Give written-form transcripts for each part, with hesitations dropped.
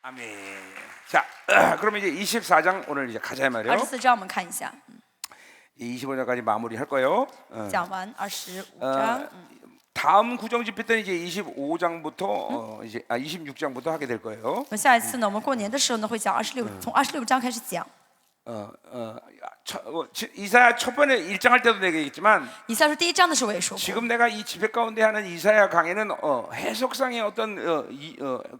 아멘. 자, 그러면 이제 24장 오늘 이제 가자 말이요. 24章我们看一下， 25장까지 마무리할 거예요. 讲完25章。 다음 구정 집회 때는 이제 25장부터 이제 26장부터 하게 될 거예요. 下一次呢，我们过年的时候呢，会讲从26章开始讲。 이사야 첫 번에 1장 할 때도 내가 얘기했지만 以赛亚书第1章的时候我也说过， 지금 내가 이 집회 가운데 하는 이사야 강해는 해석상의 어떤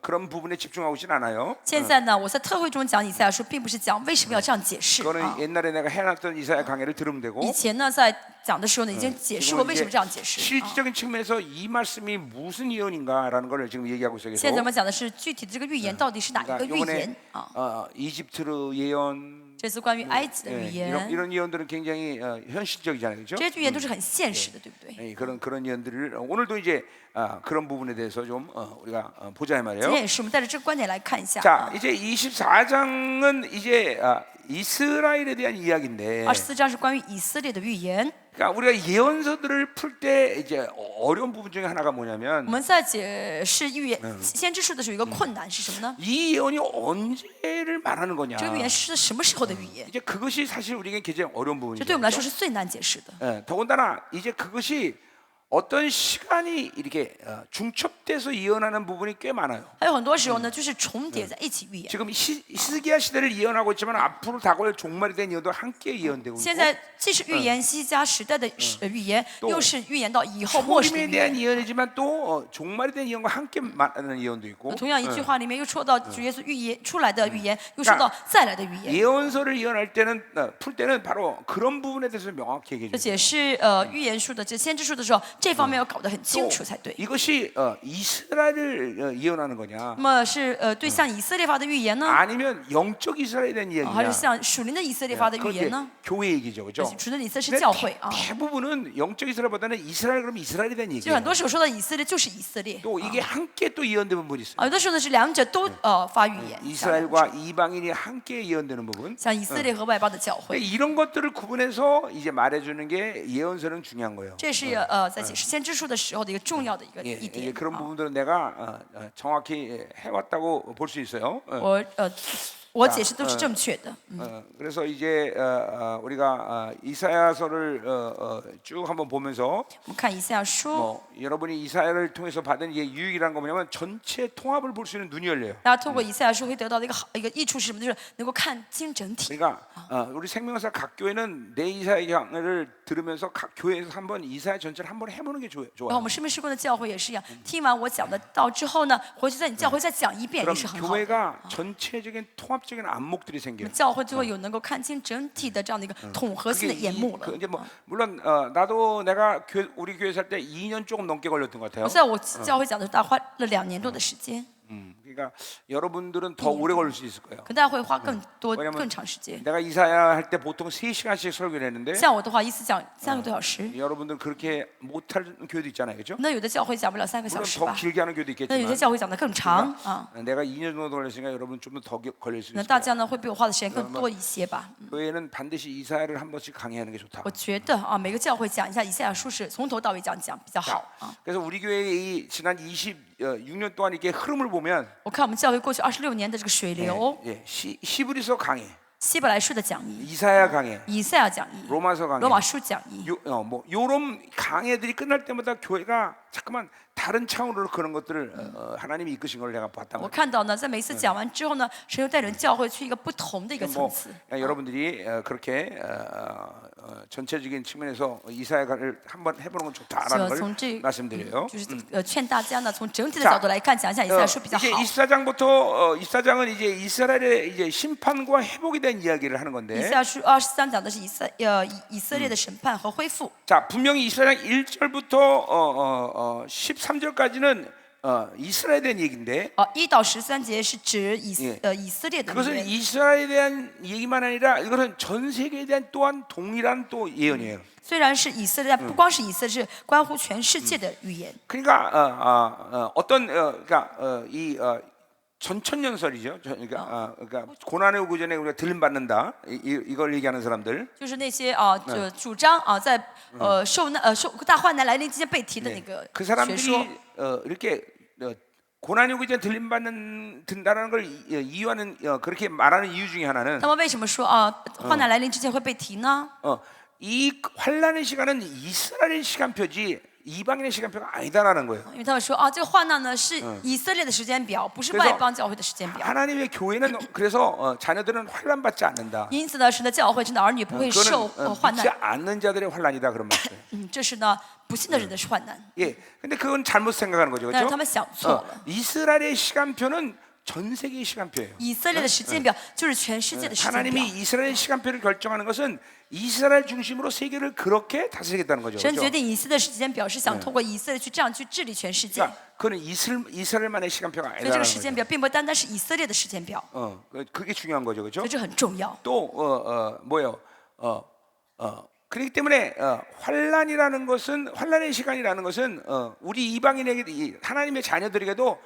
그런 부분에 집중하고 있진 않아요. 现在呢，我在特会中讲以赛亚书，并不是讲为什么要这样解释 그거는 옛날에 내가 해놨던 이사야 강해를 들으면 되고 以前呢，在讲的时候呢，已经解释过为什么这样解释。 실질적인 측면에서 이 말씀이 무슨 예언인가라는 걸 지금 얘기하고 있어요. 现在我们讲的是具体的这个预言到底是哪一个预言啊？ 이집트 예언 这次关于埃及的预言， 이런 예언들은 굉장히 현실적이잖아요, 그렇죠? 这些预言都是很现实的，对不对？ 그런 예언들을 오늘도 이제 그런 부분에 대해서 좀 우리가 보자 이 今 말이에요. 天也是我们带着这个观点来看一下。 자, 이제 24장은 이제 이스라엘에 대한 이야기인데, 24章是关于以色列的预言。 그러니까 우리가 예언서들을 풀 때 이제 어려운 부분 중에 하나가 我 뭐냐면 们在解释预言先知书的时候，有一个困难是什么呢？ 이 예언이 언제를 말하는 거냐. 这个预言是什么时候的预言？ 이제 그것이 사실 우리에게 굉장히 어려운 这 부분이죠. 对我们来说是最难解释的。 더군다나 이제 그것이 어떤 시간이 이렇게 중첩돼서 예언하는 부분이 꽤 많아요. 还有很多时候呢，就是重叠在一起预言。 지금 히스기야 시대를 예언하고 있지만 앞으로 다가올 종말에 대한 예언도 함께 예언되고 现 있고 在既是预言西家时代的预言，又是预言到以后末世的 초림에 预 대한 言。 예언이지만 또 종말에 대한 예언과 함께 말하는 예언도 있고 同样一句话里面又说到主耶稣预言出来的预言，又说到再来的预言。 예언서를 예언할 때는 풀 때는 바로 그런 부분에 대해서 명확히 这 얘기해 줘요. 解释预言书的这先知书的时候，这方面要搞得很清楚才对。 이것이 이스라엘을 예언하는 거냐 那么是对向以色列发的预言呢， 아니면 영적 이스라엘에 대한 还是 이야기냐 向属灵的以色列发的预 그게 言呢？ 교회 얘기죠, 그렇죠? 属灵的以色列是教会啊。 대부분은 영적 이스라엘보다는 이스라엘 그러면 이스라엘에 대한 就很 얘기예요. 多时候说到以色列就是以色列， 또 이게 함께 또 예언되는 부분이 있어요. 有的时候呢是两者都发预言， 이스라엘과 이방인이 함께 예언되는 부분. 像以色列和外邦的教 근데 会， 이런 것들을 구분해서 이제 말해주는 게 예언서는 중요한 거예요. 这是在解释先知书的时候的一个重要的一 이제 点。 그런 부분들은 내가 정확히 해왔다고 볼 수 있어요. 我解释都是正确的。 그래서 이제 우리가 이사야서를 쭉 한번 보면서 我们看以赛亚书， 여러분이 이사야를 통해서 받은 이게 유익이라는 거 뭐냐면 전체 통합을 볼 수 있는 눈이 열려요. 大家通过以赛亚书会得到的一个益处是什么？就是能够看清整体。 그러니까 우리 생명사 각 교회는 내 이사야 강의를 들으면서 각 교회에서 한번 이사야 전체를 한번 해보는 게 然后我 좋아요. 们生命事工的教会也是一样，听完我讲的道之后呢，回去在你教会再讲一遍 그럼 也是很好的。 교회가 전체적인 통합적인 안목들이 생겨요. 教会就会有能够看清整体的这样的一个统合性的眼目了。 이제 뭐 물론 나도 내가 우리 교회 살 때 2년 조금 넘게 걸렸던 것 같아요. 我在我教会讲的时候，大概花了2年多的时间， 그러니까 여러분들은 더 오래 걸릴 수 있을 거예요. 可大家会花更多、 왜냐면 更长时间。 내가 이사야 할 때 보통 3시간씩 설교를 했는데 像我的话，一次讲3个多小时， 여러분들 그렇게 못할 교회도 있잖아요, 그렇죠? 那有的教会讲不了3个小 물론 时 더 吧， 길게 하는 교회도 那有 있겠지만 些教会讲的更长啊。 내가 2년 정도 걸렸으니까 여러분 좀 더 걸릴 수 那 있을 大 거예요. 家呢会比我花的时间更多一些吧。 교회는 반드시 이사야를 한 번씩 강의하는 게 좋다. 我觉得啊，每个教会讲一下以赛亚书是从头到尾讲比较好啊。 그래서 우리 교회의 이 지난 26년 동안 이렇게 흐름을 보면 我看我们教会过去26年的这个水流， 히브리서 강의, 希伯来书的讲义、 이사야 강의, 以赛亚讲义、 로마서 강의, 罗马书讲义， 뭐 요런 강의들이 끝날 때마다 교회가 잠깐만 다른 차원으로 그런 것들을 하나님이 이끄신 걸 내가 봤단 我 말이에요. 看到呢，在每一次讲完之后呢，神又带领教会去一个不同的一个层 뭐 次。 여러분들이 그렇게 전체적인 측면에서 이사야를 한번 해보는 건 좋다라는 从 걸 这 말씀드려요. 就是劝大家呢，从整体的角度来看，讲一下以赛亚书比较好 이제 24장부터 24장은 이제 이스라엘의 이제 심판과 회복에 대한 이야기를 하는 以 건데, 赛亚书23讲的是以色列的审判和恢复。 자 분명히 24장 1절부터 13절까지는 이스라엘에 대한 얘기인데 1到13节是指以色列的预 그것은 言， 이스라엘에 대한 얘기만 아니라 이것은 전 세계에 대한 또한 동일한 또 예언이에요. 虽然是以色列，但不光是以色列，是关乎全世界的预言。 그러니까 어떤 그러니까 이 전천년설이죠. 그러니까 고난의 오기 전에 우리가 들림 받는다. 이걸 얘기하는 사람들. 就是那些主张在受大患难来临之前被提的那个 그 学说。 사람들이 이렇게 고난이 오기 전에 든다라는 걸 이유하는 그렇게 말하는 이유 중에 하나는 他们为什么说患难来临之前会被提呢？ 이 환란의 시간은 이스라엘 시간표지 이방인의 시간표가 아니다라는 거예요. 因为他们说这个患难呢是以色列的时间表，不是 그래서 外邦教会的时间表。 하나님의 교회는 그래서 자녀들은 환란 받지 않는다. 因此呢，神的教会，神的儿女不会受 그거는 患 믿지 难。 않는 자들의 환란이다 그런 말이에요. 这是呢不信的人的患难。 예, 근데 그건 잘못 생각하는 거죠, 但是 그렇죠? 他们想错了。 이스라엘의 시간표는 전 세계의 시간표예요. 以色列的时间表就是全世界的时间表。 하나님이 이스라엘 시간표를 결정하는 것은 이스라엘 중심으로 세계를 그렇게 다스리겠다는 거죠. 神 그렇죠? 决定以色列的时间表是想通过以色列去这样去治理全世界， 그러니까 그는 이스라엘만의 시간표가 所以这 아니라는 个时间 거죠. 表并不单单是以色列的时间表， 그게 중요한 거죠, 그렇죠? 所以这很重要。 또 뭐요? 그렇기 때문에 환란이라는 것은 환란의 시간이라는 것은 우리 이방인에게 하나님의 자녀들에게도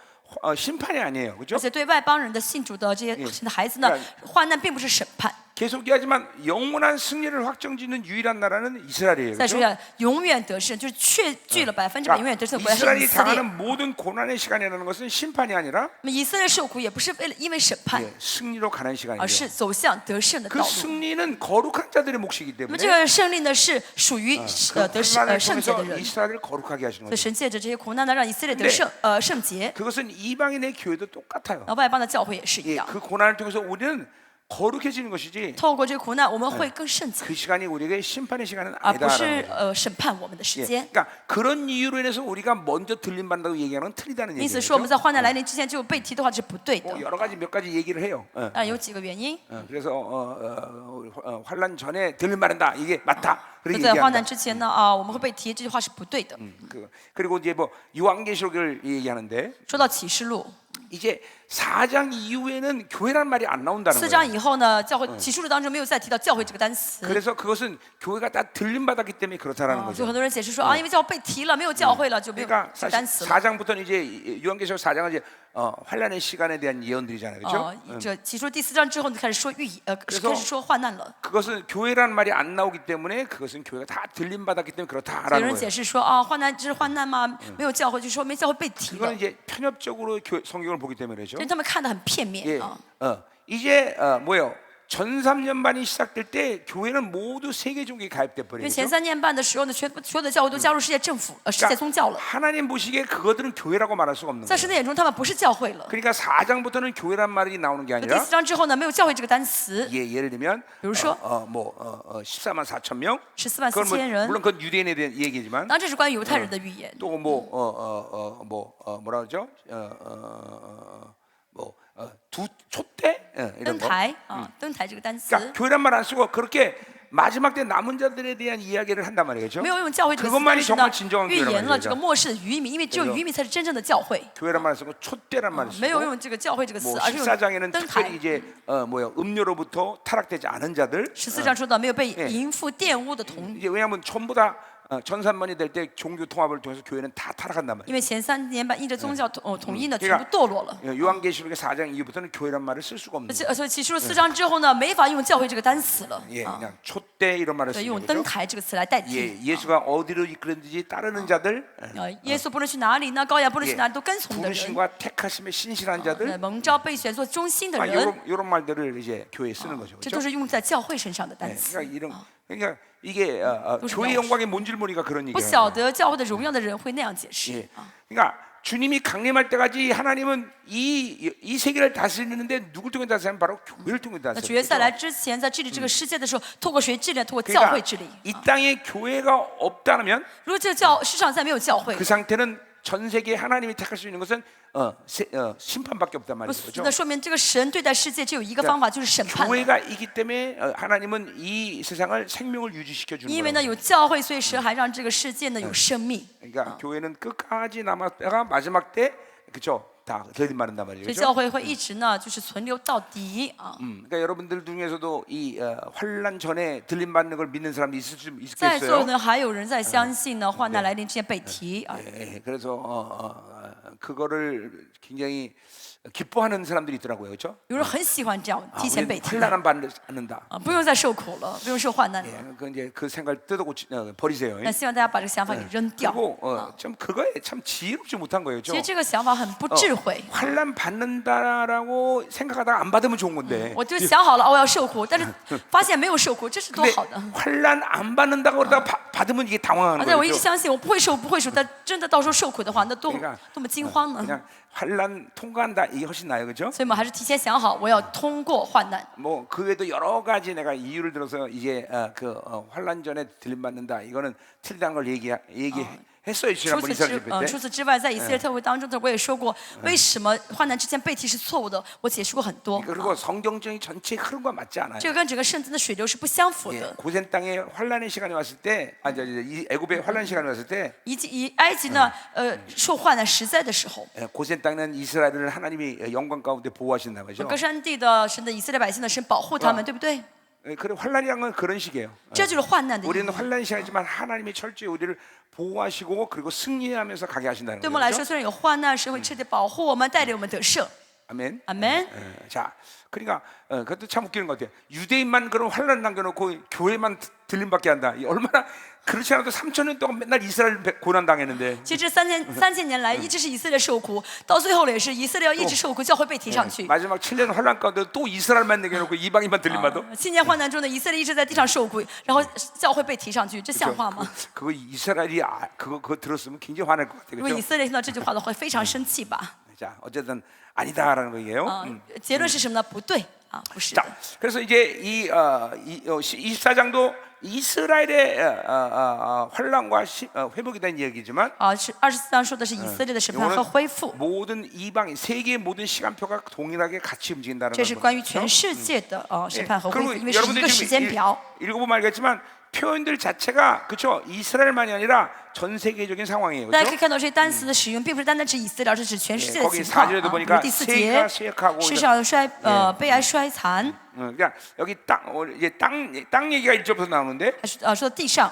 심판이 아니에요, 而 그렇죠? 且对外邦人的信主的这些神的孩子呢，患难并不是审判。 계속 얘기하지만 영원한 승리를 확정짓는 유일한 나라는 이스라엘이에요, 再说 그렇죠? 一下，永远得胜就是确据了100%永远得胜的国家是 이스라엘이 以色列。 당하는 모든 고난의 시간이라는 것은 심판이 아니라 那么以色列受苦也不是为了因为审判， 승리로 가는 而 시간이죠. 是走向得胜的 그 道路。 승리는 거룩한 자들의 몫이기 那么 때문에 这个胜利呢，是属于 그 得 환란을 圣洁的 통해서 人。 이스라엘을 거룩하게 하시는 所以 거죠. 神借着这些苦难呢，让以色列得圣洁。 그것은 이방인의 교회도 똑같아요. 然后外邦的教会也是一 예, 样。 그 고난을 통해서 우리는 거룩해지는 것이지 透过这个苦难，我们会更圣洁， 그 시간이 우리에게 심판의 시간은 而不 아니다라는 是 거죠. 审判我们的时 예, 间。 그러니까 그런 이유로 인해서 우리가 먼저 들림받는다고 얘기하는 건 틀리다는 因此 얘기예요. 说，我们在患难来临之前就被提的话是不对的。 뭐 여러 가지 몇 가지 얘기를 해요. 当然有几个原因。 그래서 환란 전에 들림받는다 이게 맞다. 那 그렇게 在患难 얘기한다. 之前呢，我们会被提，这句话是不对的。 그리고 이제 뭐 요한계시록을 얘기하는데 说到启示录 이제 4장 이후에는 교회란 말이 안 나온다는 4 거예요. 章以后呢，教会启示录当中没有再提到教会这个单词。 그래서 그것은 교회가 다 들림받았기 때문에 그렇다라는 就 거죠. 很多人解释说因为教会被提了，没有教会了，就没有 그러니까 这 사실 个单词了。 4장부터는 이제 요한계시록 4장은 이제 환란의 시간에 대한 예언들이잖아요, 그렇죠? 这启示录第4章之后，就开始说预开始说患难了。 그것은 교회라는 말이 안 나오기 때문에 그것은 교회가 다 들림받았기 때문에 有 그렇다라는 人 거예요. 解释说患难这是患难吗？没有教会，就说明教会被提了 그거는 。 이제 편협적으로 성경을 보기 때문에 그렇죠. 所以他们看得很片面 예, 啊。 이제 뭐요? 전삼년반이 시작될 때 교회는 모두 세계 종교에 가입돼 因 버려요. 为前3年半的时候呢，所有的教会都加入世界政府、世界宗教了。 하나님 보시기에 그것들은 교회라고 말할 수가 없는 在 거예요. 神的眼中，他们不是教会了。 그러니까 4장부터는 교회란 말이 나오는 게 第 아니라 4章之后呢，没有教会这个单词。 예를 들면 比如说 14만 4천 명 14만 그건 4千人， 물론 그건 유대인에 대한 얘기지만 当然这是关于犹太人的预言。 또 뭐라 그러죠? 두 촛대 灯 이런 거. 台灯台这个单词 그러니까 교회란 말 안 쓰고 그렇게 마지막 때 남은 자들에 대한 이야기를 한단 말이죠. 没有用教会这个词， 그것만이 但是呢 정말 진정한 预 교회란 言了这个 말이죠. 末世的渔民，因为只有渔民才是真正的教会， 교회란 말 안 쓰고 촛대란 말을 没有 쓰고 用这个教会这个词， 뭐 而是用 14장에는 灯 특별히 台。 이제 음료로부터 타락되지 않은 자들 14章说到没有被淫妇玷污的童， 이제 왜냐하면 전부 다 전산만이 될 때 종교 통합을 통해서 교회는 다 타락한단 말이에요. 因为前3年半因着宗教统一呢，全部堕落了。 요한계시록의 4장 이후부터는 교회란 말을 쓸 수가 없는 거예요. 所以启示录4章之后呢，没法用教会这个单词了， 예, 그냥 촛대 이런 말을 对， 쓰는 用 거죠. 灯台这个词来代 예, 替。 예수가 어디로 이끌었는지 따르는 자들, 耶稣不论去哪里呢，羔羊不论去哪里都跟从的人， 부르심과 택하심에 신실한 자들, 蒙召被选做忠心的人， 이런 말들을 이제 교회에 쓰는 거죠. 这 그렇죠? 都是用在教会身上的单 예, 词。 그러니까 이게 교회 영광의 뭔지를 모르니까 그런 不 얘기예요. 晓得教会的荣耀的人会那样解释 예. 그러니까 주님이 강림할 때까지 하나님은 이 세계를 다스리는데 누굴 통해 다스리면 바로 교회를 통해 那主耶稣再 다스려요. 来之前，在治理这个世界的时候，透过谁治理？透过教会 그러니까 治理。 이 땅에 교회가 없다면 如果这个世上再没有教会 그 ， 상태는 전 세계에 하나님이 택할 수 있는 것은 심판밖에 없단 말이죠. 那 그렇죠? 说明这个神对待世界只有一个方法，就是审判了。 교회가 있기 때문에 하나님은 이 세상을 생명을 유지시켜 주는 因为呢 거예요. 有教会，所以神还让这个世界呢有生命。 그러니까 교회는 끝까지 남았다가 마지막 때 그렇죠? 다 들림받는단 말이죠. 所以 그렇죠? 教会会一直呢就是存留到底啊。 그러니까 여러분들 중에서도 이 환란 전에 들림받는 걸 믿는 사람이 있을 수 在座 있겠어요. 呢还有人在相信呢患难来临之前被提啊。 예, 그래서 그거를 굉장히 기뻐하는 사람들이 있더라고요, 그렇죠? 有人很喜欢这样提前被 우리는 提 환난은 받는다. 不用再受苦了，不用受患难了。 예, 그 이제 그 생각을 버리세요. 那希望大家把这个想法给扔掉。 그리고 좀 그거에 참 지혜롭지 못한 거예요, 其 그렇죠? 实这个想法很不智慧。 환난 받는다라고 생각하다가 안 받으면 좋은 건데. 我就想好了，我要受苦，但是发现没有受苦，这是多 근데 好的。 환난 안 받는다고 그러다가 받으면 이게 당황하는 但是我一 거예요. 直相信我不会受，不会受，但真的到时候受苦的话，那多 그러니까 多么惊慌呢？ 그냥 환난 통과한다 이게 훨씬 나아요, 그렇죠? 所以我们还是提前想好，我要通过患难。 뭐 그 외에도 여러 가지 내가 이유를 들어서 이제 환난 전에 들림받는다 이거는 틀리다는 걸 얘기했어요 除 지난번 此 이스라엘 之 집회 때. 除此之外，在以色列特会当中的我也说过，为什么患难之前被提是错误的，我解释过很多。 그리고 성경적인 전체 흐름과 맞지 않아요. 这个跟整个圣经的水流是不相符 예, 的。 고센 땅에 환난의 시간이 왔을 때, 이 애굽의 환난 시간이 왔을 때, 以埃及呢，受患难实在的时候， 고센 땅은 이스라엘을 하나님이 영광 가운데 보호하신다 말이죠. 歌山地的神的以色列百姓的神保护他们，对不对？ 그래 환난이란 건 그런 식이에요. 这就是患难的意义。 우리는 환난 시간이지만 하나님이 철저히 우리를 보호하시고 그리고 승리하면서 가게 하신다는 对我们来说， 거죠. 虽然有患难，神会彻底保护我们，带领我们得胜。 아멘. 阿门。 자, 그러니까 그것도 참 웃기는 것 같아요. 유대인만 그런 환난 남겨놓고 교회만 들림받게 한다. 이 얼마나 그렇지 않아도 3,000년 동안 맨날 이스라엘 고난 당했는데. 其实三千年来一直是以色列受苦，到最后也是以色列要一直受苦，教会被提上去。 마지막 7년 환난 가운데 또 이스라엘만 내겨놓고 이방인만 들림받아. 7年患难中的以色列一直在地上受苦，然后教会被提上去，这像话吗？ 그거 이스라엘이 그거 들었으면 굉장히 화날 것 같아요. 如果以 그렇죠? 色列听到这句话的话，会非常生气吧？ 자, 어쨌든 아니다라는 거예요. 结论是什么呢？不对啊，不是的 자, 。 그래서 이제 24장도 이스라엘의 환난과 회복에 대한 이야기지만 是24章说的是以色列的审判和恢复， 모든 이방인 세계의 모든 시간표가 동일하게 같이 움직인다는 这是 거죠. 关于全世界的审判和恢 그리고 复，因为是一 여러분들이 个时间 지금 表。 읽어보면 알겠지만 표현들 자체가 그렇죠 이스라엘만이 아니라 전 세계적인 상황이에요. 大家可以 그렇죠? 看到这些单词的使用，并不是单单指以色列，而是指全世界的 거기 情况。 4절에도 比 보니까 如第4 세계가 节， 쇠약하고 世上悲哀衰残， 그러니까 여기 이제 땅 얘기가 1절부터 나오는데 说地上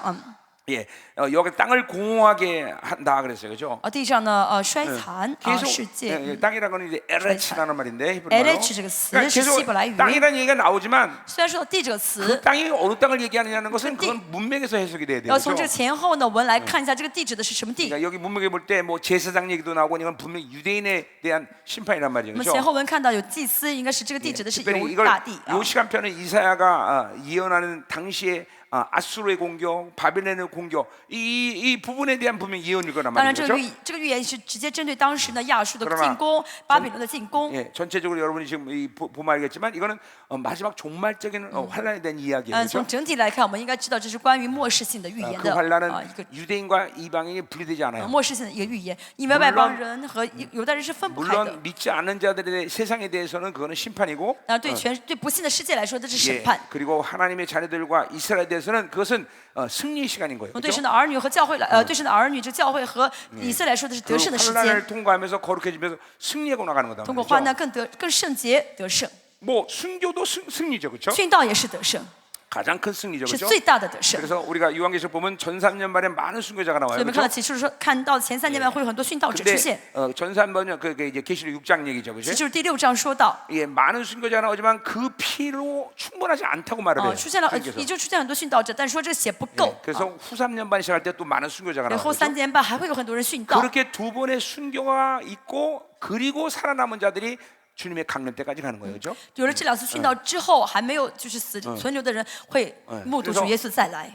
예, 여기 땅을 공허하게 한다 그랬어요, 그렇죠? 地上呢衰残世 계속 界。 땅이라는 건 이제 에레츠라는 말인데 히브리어로. 에레츠 这个词 그러니까 是 계속 希伯来语。 땅이라는 얘기가 나오지만 虽然说到地这个词 그 ， 땅이 어느 땅을 얘기하느냐는 것은 그건 문맥에서 해석이 돼야 돼요. 要从这 그렇죠? 个前后呢文来看一下，这个地指的是什么地？ 그러니까 여기 문맥에 볼 때 뭐 제사장 얘기도 나오고 이건 분명히 유대인에 대한 심판이란 말이에요. 我们前 그렇죠? 后文看到有祭司，应该是这个地指的是 특별히 犹 이걸 大地。 요 시간표는 이사야가 예언하는 당시에 아수르의 공격, 바벨론의 공격 이 부분에 대한 분명 예언일 거란 当然， 말이죠. 这个预言是直接针对当时呢亚述的进攻、巴比伦的进攻。 예, 전체적으로 여러분이 지금 보면 알겠지만 이거는 마지막 종말적인 환란에 대한 이야기예요. 从 그렇죠? 整体来看，我们应该知道这是关于末世性的预言 그 的 환란은 一个 유대인과 이방인이 분리되지 않아요. 末世性的一个预言，因为外邦人和犹太人是分不开的。 물론 믿지 않는 자들의 세상에 대해서는 그거는 심판이고 当然，对不信的世界来说，这是审 예, 判。 그리고 하나님의 자녀들과 이스라엘에 대해서는 그것은 승리의 시간인 거예요. 对 그렇죠? 神的儿女和教会来，对神的儿女，这教会和以色列来说的是得 그 胜的时间。 환란을 통과하면서 거룩해지면서 승리하고 나가는 거다. 通过 말이죠. 患难更圣洁得胜， 뭐 순교도 승리죠, 그렇죠? 殉道也是得胜， 가장 큰 승리죠, 是 그렇죠? 最大的得胜。 그래서 우리가 요한계시록 보면 전 3년 만에 많은 순교자가 所 나와요. 以我们看到 그렇죠? 启示说，看到前3年半会有很多殉道者出 근데 现。 전 3번은 그 이제 계시록 6장 얘기죠, 启 그렇죠? 示录第6章说到， 예, 많은 순교자가 나오지만 그 피로 충분하지 않다고 말을 해요. 出现了， 하나님께서. 已经出现很多殉道者，但是说这个血不 예, 够。 그래서 후 3년 반 시작할 때 또 많은 순교자가 然 나와요. 后 그렇죠? 3年半还会有很多人殉道。 그렇게 두 번의 순교가 있고 그리고 살아남은 자들이 주님의 강림 때까지 가는 거예요, 그렇죠? 有了这2次殉道之后，还没有就是存留的人会目睹主耶稣再来。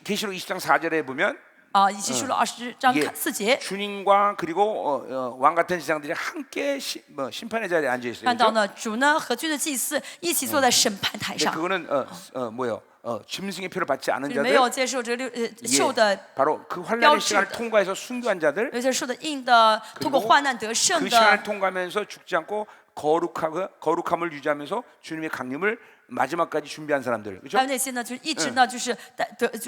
계시록 20장 4절에 보면 以及书了20章예, 4节， 주님과 그리고 왕 같은 지상들이 함께 심판의 자리에 앉아 있어요. 看到 그렇죠? 呢主呢和君的祭司一起坐在审判台 근데 上， 그거는 뭐예요? 짐승의 표를 받지 않은 没 자들, 有接受这个受的， 바로 그 환란의标志 시간을 的。 통과해서 순교한 자들, 有些受的硬的，通过患难得胜 그 시간을 的， 통과하면서 죽지 않고 거룩함을 유지하면서 주님의 강림을 마지막까지 준비한 사람들, 还 그렇죠? 有那些呢，就是一直呢，就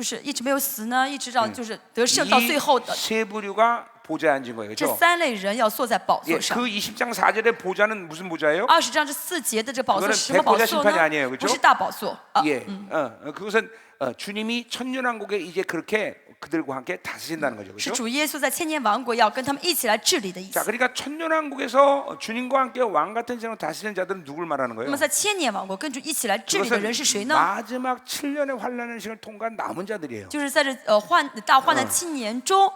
是一直没有死呢，一直让就是得胜到最后的。 이세 부류가 보좌에 앉은 거예요, 这 그렇죠? 3类人要坐在宝 예, 座上。 그 20장 4절의 보좌는 무슨 보좌예요? 20章这4节的这宝座 그거는 是什么宝 백보자 座 심판이 呢 아니에요, ？ 그죠? 不是大宝座啊， 예, 그것은 주님이 천년왕국에 이제 그렇게 그들과 함께 다스린다는 거죠. 是 그렇죠? 主耶稣在千年王国要跟他们一起来治理的意 자, 思。 그러니까 천년왕국에서 주님과 함께 왕 같은 생으로 다스리는 자들은 누굴 말하는 那 거예요? 么在千年王国跟主一起来治理的人是谁 그것은 呢？ 마지막 7년의 환란의 시간을 통과한 남은 자들이에요. 就是在这大患难7年中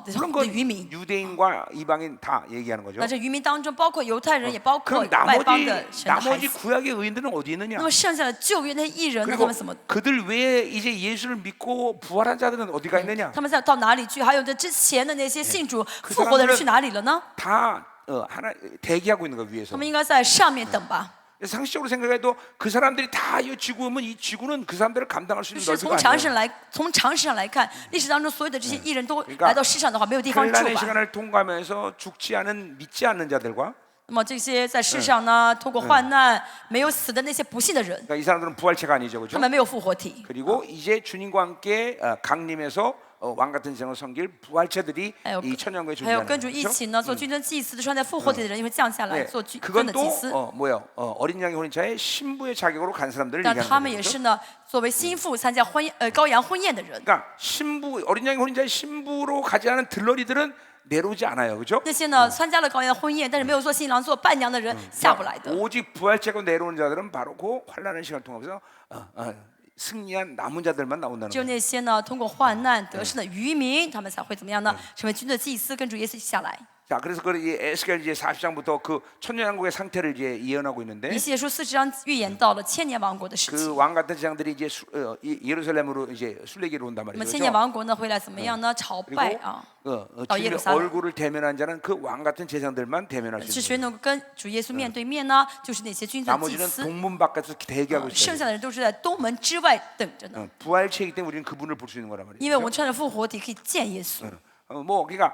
的 물론 的 그 渔民。 유대인과 이방인 다 얘기하는 거죠. 那这渔民当中包括犹太人，也包括 그럼 外邦的神的孩 나머지 子。 구약의 의인들은 어디 있느냐? 那么剩下的旧约那些艺人呢？他 그리고 们怎么？ 그들 외에 이제 예수를 믿고 부활한 자들은 어디가 있느냐? 他们到哪里去？还有这之前的那些信主复活的人去哪里了呢？ 다 하나 대기하고 있는 거 他 위에서. 们应该在上面等吧。 상식적으로 생각해도 그 사람들이 다 이 지구 오면 이 지구는 그 사람들을 감당할 수 就 있는 是 넓이가 从常识上来看，历史当中所有的这些艺人都 그러니까 来到世上的话，没有地方住 환란의 吧？ 시간을 통과하면서 죽지 않은 믿지 않는 자들과 那么这些在世上呢，通过患难没有死的那些不幸的人， 그러니까 이 사람들은 부활체가 아니죠, 他 그렇죠? 们没有复活体。 그리고 이제 주님과 함께 강림해서 왕 같은 생을 섬길 부활체들이 还有 이 천년국에 还有 존재하는 跟主一 거죠. 起呢做君尊祭司的，穿在复活体的人也会降下来 네, 做君尊 그건 的 또 祭司。 뭐요? 어린 양의 혼인차의 신부의 자격으로 간 사람들을 但 얘기하는 他们也 거죠. 是呢，作为心腹参加羔羊婚宴的人。 그러니까 신부 어린 양의 혼인차의 신부로 가지 않은 들러리들은 내려오지 않아요, 그렇죠? 那些呢参加了羔羊婚宴，但是没有做新郎做伴娘的人下不来的。 오직 부활체가 내려오는 자들은 바로 그 환란의 시간을 통해서 승리한 남은 자들만 나온다는 只有 거예요. 那些呢通过患难得胜的渔民，他们才会怎么样呢？成为君尊的祭司，跟主耶稣一起下来。 자, 그래서 그 에스겔 이제 40장부터 그 천년왕국의 상태를 이제 예언하고 있는데 以西结书40章预言到了千年王国的事 그 情。 왕 같은 제장들이 이제 예루살렘으로 이제 순례기로 온단 那么 말이죠. 千年 그렇죠? 王国呢会来怎么样呢？朝拜 그리고 啊！ 주님의 예루살렘. 얼굴을 대면한 자는 그 왕 같은 제장들만 대면할 是 수 谁 있는 能够跟主耶稣面对面呢？就是那些君尊祭 나머지는 司。 동문 밖에서 대기하고 剩 있어요. 下的人都是在东门之外等着呢， 부활체이기 때문에 우리는 그분을 볼 수 있는 거란 因为我 말이에요. 们穿着复活体可以见耶稣。 뭐 그러니까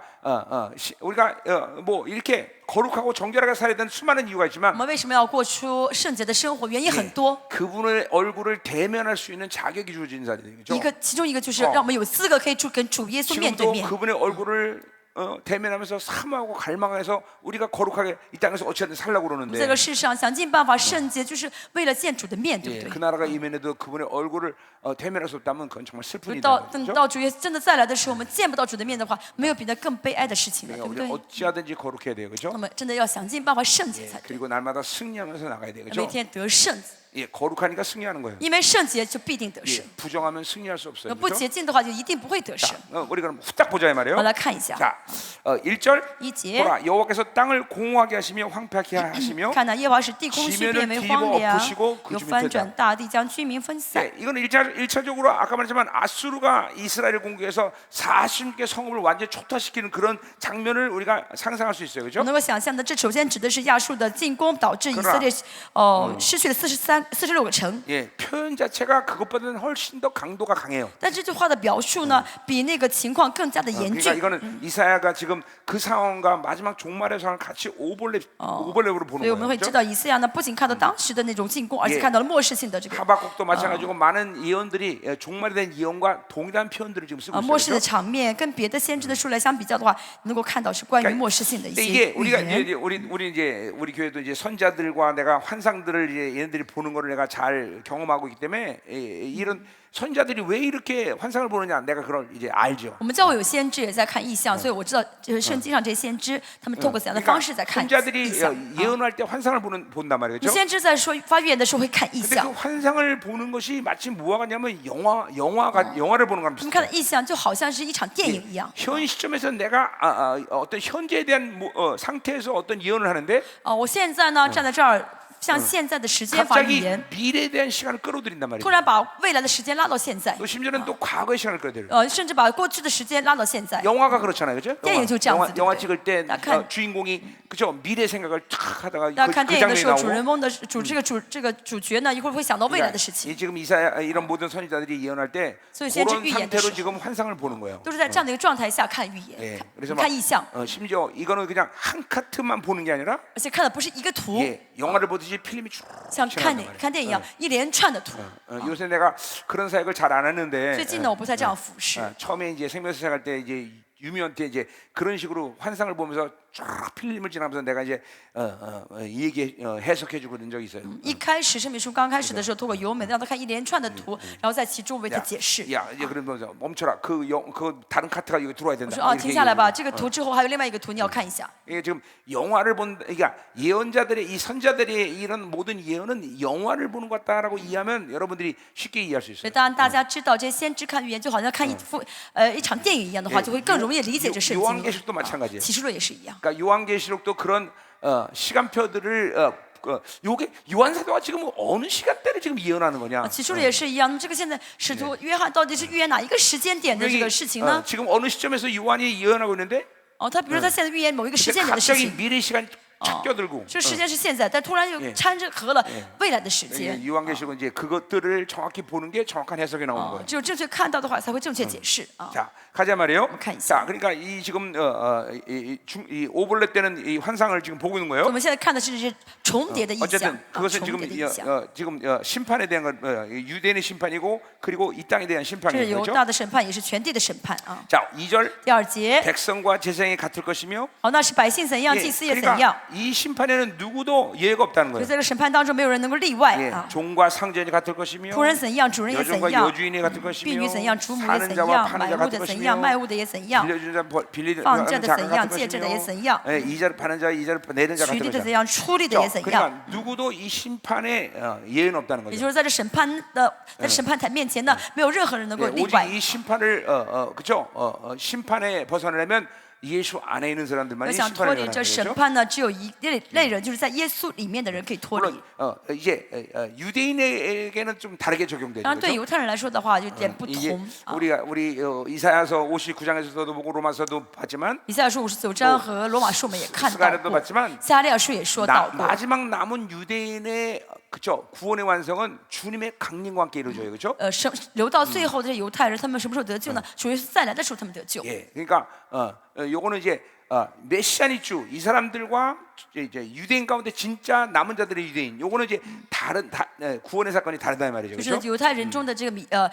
우리가 뭐 이렇게 거룩하고 정결하게 살아야 되는 수많은 이유가 我 있지만 们为什么要过出圣洁的生活？原因很多， 그분의 얼굴을 대면할 수 있는 자격이 주어진 자들이죠. 其中一个就是让我们有资格可以跟主耶稣面对 지금도 面。 그분의 얼굴을 대면하면서 사모하고 갈망해서 우리가 거룩하게 이 땅에서 어찌하든 살려고 在这 그러는데 个世上想尽办法圣洁，就是为了见主的面，对不 예, 对？ 그 나라가 임해도 그분의 얼굴을 대면할 수 없다면 그건 정말 슬픈 等 일이죠. 到主耶稣真的再来的时候，我们见不到主的面的话，没有比那更悲哀的事情了，对不 우리는 对？ 어찌하든지 거룩해야 돼요, 그렇죠? 那么真的要想尽办法圣洁才对， 그리고 날마다 승리하면서 나가야 돼요, 每 그렇죠? 天得胜， 예, 거룩하니까 승리하는 거예요. 因为圣洁就必定得胜 예, ， 부정하면 승리할 수 없어요. 不 그렇죠? 洁净的话就一定不会得胜。 우리 그럼 후딱 보자 이 말이에요. 我来看一下 자, 1절 一节。 보라 여호와께서 땅을 공허하게 하시며 황폐하게 하시며 看那耶和华使地空虚变为荒凉， 지면을뒤집어엎으시고 그 又 주민을 翻转大地，将居民分散。 네, 이건 1차적으로 아까 말했지만 아수르가 이스라엘을 공격해서 40개 성읍을 완전히 초토화시키는 그런 장면을 우리가 상상할 수 있어요. 我 그렇죠? 能够想象的，这首先指的是亚述的进攻，导致以色列失去了46个城。 예, 표현 자체가 그것보다는 훨씬 더 강도가 강해요. 但这句话的表述呢，比那个情况更加的严 그러니까 峻。 이거는 이사야가 지금 그 상황과 마지막 종말의 상황을 같이 오버랩으로 所 보는 以我们会 거예요. 知 그렇죠? 道以色列呢，不仅看到当时的那种进攻，而且看到了末世性的这个 하박국도 마찬가지고 많은 예언들이 종말에 대한 예언과 동일한 표현들을 지금 쓰고 末世 있어요. 的场面，跟别的先知的书来相比较的话，能够看到是关于末世性的一 근데 些 이게 预 우리가 言。 이제 우리 교회도 이제 선자들과 내가 환상들을 이제 얘네들이 보는 거를 내가 잘 경험하고 있기 때문에 이런 선자들이 왜 이렇게 환상을 보느냐 내가 그걸 이제 알죠. 我们教会有先知也在看异象，所以我知道就是圣经上这些先知，他们透过怎样的方式在看异 선자들이 象。 예언할 때 환상을 본단 말이죠. 先知在说发预言的时候会看异 근데 象 그 ， 환상을 보는 것이 마치 뭐와 같냐면 영화를 보는 거랑 他们看 비슷해요. 的异象就好像是一场电影一样。 현 시점에서 내가 어떤 현재에 대한 상태에서 어떤 예언을 하는데 我现在呢站在这儿，像现在的时间发预 갑자기 言， 미래에 대한 시간을 끌어들인단 突 말이에요. 然把未来的时间拉到现在， 또 심지어는 또 과거의 시간을 끌어들여요. 甚至把过去的时间拉到现在。 영화가 그렇잖아요, 그죠? 땡이 좀 짱, 영화 네. 찍을 때 약간- 주인공이 그죠 미래 생각을 탁 하다가 大家 그 看电影的 장면이 时候，主 나오고 人公的这个主角呢，一会儿会想到未来的事情， 이 지금 이사야 이런 모든 선지자들이 예언할 때所以先知 그런 预言的时 상태로 候 지금 환상을 보는 거예요. 都是在这样的一个状态下看预 예, 言， 그래서 看异象， 심지어 이거는 그냥 한 카트만 보는 게 아니라 而且看的不是一个图， 예, 영화를 보듯이 필름이 쭉 像看 지나간단 看 말이에요. 电影一样，一连串的图。 요새 내가 그런 사역을 잘 안 했는데 最近呢，我不再这样俯视。 처음에 이제 생명사 시작할 때 이제 유미한테 이제 그런 식으로 환상을 보면서 쫙 필름을 지나면서 내가 이제 해석해주고 그런 적이 있어요. 一开始生命书刚开始的时候，通过由美让他看一连串的图，然后在其中为他解释。 야, 이제 그러면서 멈춰라. 그 다른 카트가 여기 들어와야 我 된다. 说啊， 이렇게 停下来吧， 얘기해요. 这个图之后还有另外一个图，你要看一下。 이게 지금 영화를 본, 그러니까 예언자들의 이 선자들의 이런 모든 예언은 영화를 보는 것 같다라고 이해하면 여러분들이 쉽게 이해할 수 所 있어요. 以，当大家知道这些先知看预言就好像看一场电影一样的话，就会更容易理解这圣经。 요한계시록도 마찬가지예요. 启示录也是一样。 그러니까 요한계시록도 그런 시간표들을 요게 요한사도가 지금 어느 시간대를 지금 예언하는 거냐? 启示录也是一样。那么这个现在使徒约翰到底是预言哪一个时间点的这个事情呢？ 지금 어느 시점에서 요한이 예언하고 있는데 哦，他比如说他现在预言某一个时间点的事 갑자기 情， 미래 시간이 착 껴들고 这时间是现在，但突然又掺着合了未来的时 예, 间。 요한계시록은 이제 그것들을 정확히 보는 게 정확한 해석이 나오는 哦， 거예요. 只有正确看到的话，才会正确解释啊。 자, 가자 말이에요. 가자. 자, 그러니까 이 지금 이 오블렛 때는 이 환상을 지금 보고 있는 我 거예요. 们现在看的是这些重叠的意象， 어쨌든 그것은 重 지금 叠的意象。 지금 심판에 대한 건 유대인의 심판이고 그리고 이 땅에 대한 这是 심판이에요. 犹 그렇죠? 大的审判，也是全地的审判啊。 자, 2절 第二节， 백성과 재생이 같을 것이며 哦，那是百姓怎样， 예, 祭司也怎样。 그러니까 이 심판에는 누구도 예외가 없다는 所以 거예요. 在这个审判当中，没有人能够例外 예, 啊。 종과 상전이 같을 것이며 仆人怎样，主人也怎 여종과 样， 여주인이 같을 婢 것이며 女怎样，主母也 사는 怎 자와 样， 파는 买 자 物 같을 的怎样，卖 것이며 物的也怎样， 빌려주는 자 빌리는 放借的 자 怎样， 같을 借着的也 것이며 怎样， 예, 이자를 파는 자 이자를 내는 자 取 같을 利的 것이며 怎样，出利的也怎样。 그러니까 누구도 이 심판에 예외는 없다는 也 거죠. 就是在这审判的在审判台面前呢，没有任何人能够 예, 例 오직 外。 이 심판을 그죠? 심판에 벗어나려면 예수 안에 있는 要 사람들만이 想脱 심판을 离 받는 这审 거죠. 判呢，只有一类人，就是在耶稣里面的人可以脱离。 물론 이제 유대인에게는 좀 다르게 적용되죠. 当然，对 그렇죠? 犹太人来说的话，有点不 이게 同啊。 우리 이사야서 59장에서도 보고 로마서도 봤지만 以赛亚书59章和罗马书我们也看到 스가랴도 过， 봤지만 撒利亚书也说到过。 마지막 남은 유대인의 그죠 구원의 완성은 주님의 강림과 함께 이루어져요, 그렇죠? 留到最后的这些犹太人，他们什么时候得救呢？主耶稣再来的时候，他们得救。 예, 그러니까 요거는 이제 메시아닉 주 이 사람들과 이제 유대인 가운데 진짜 남은 자들의 유대인, 요거는 이제 다른 구원의 사건이 다르다 이 말이죠, 就是 그렇죠? 犹太人中的这个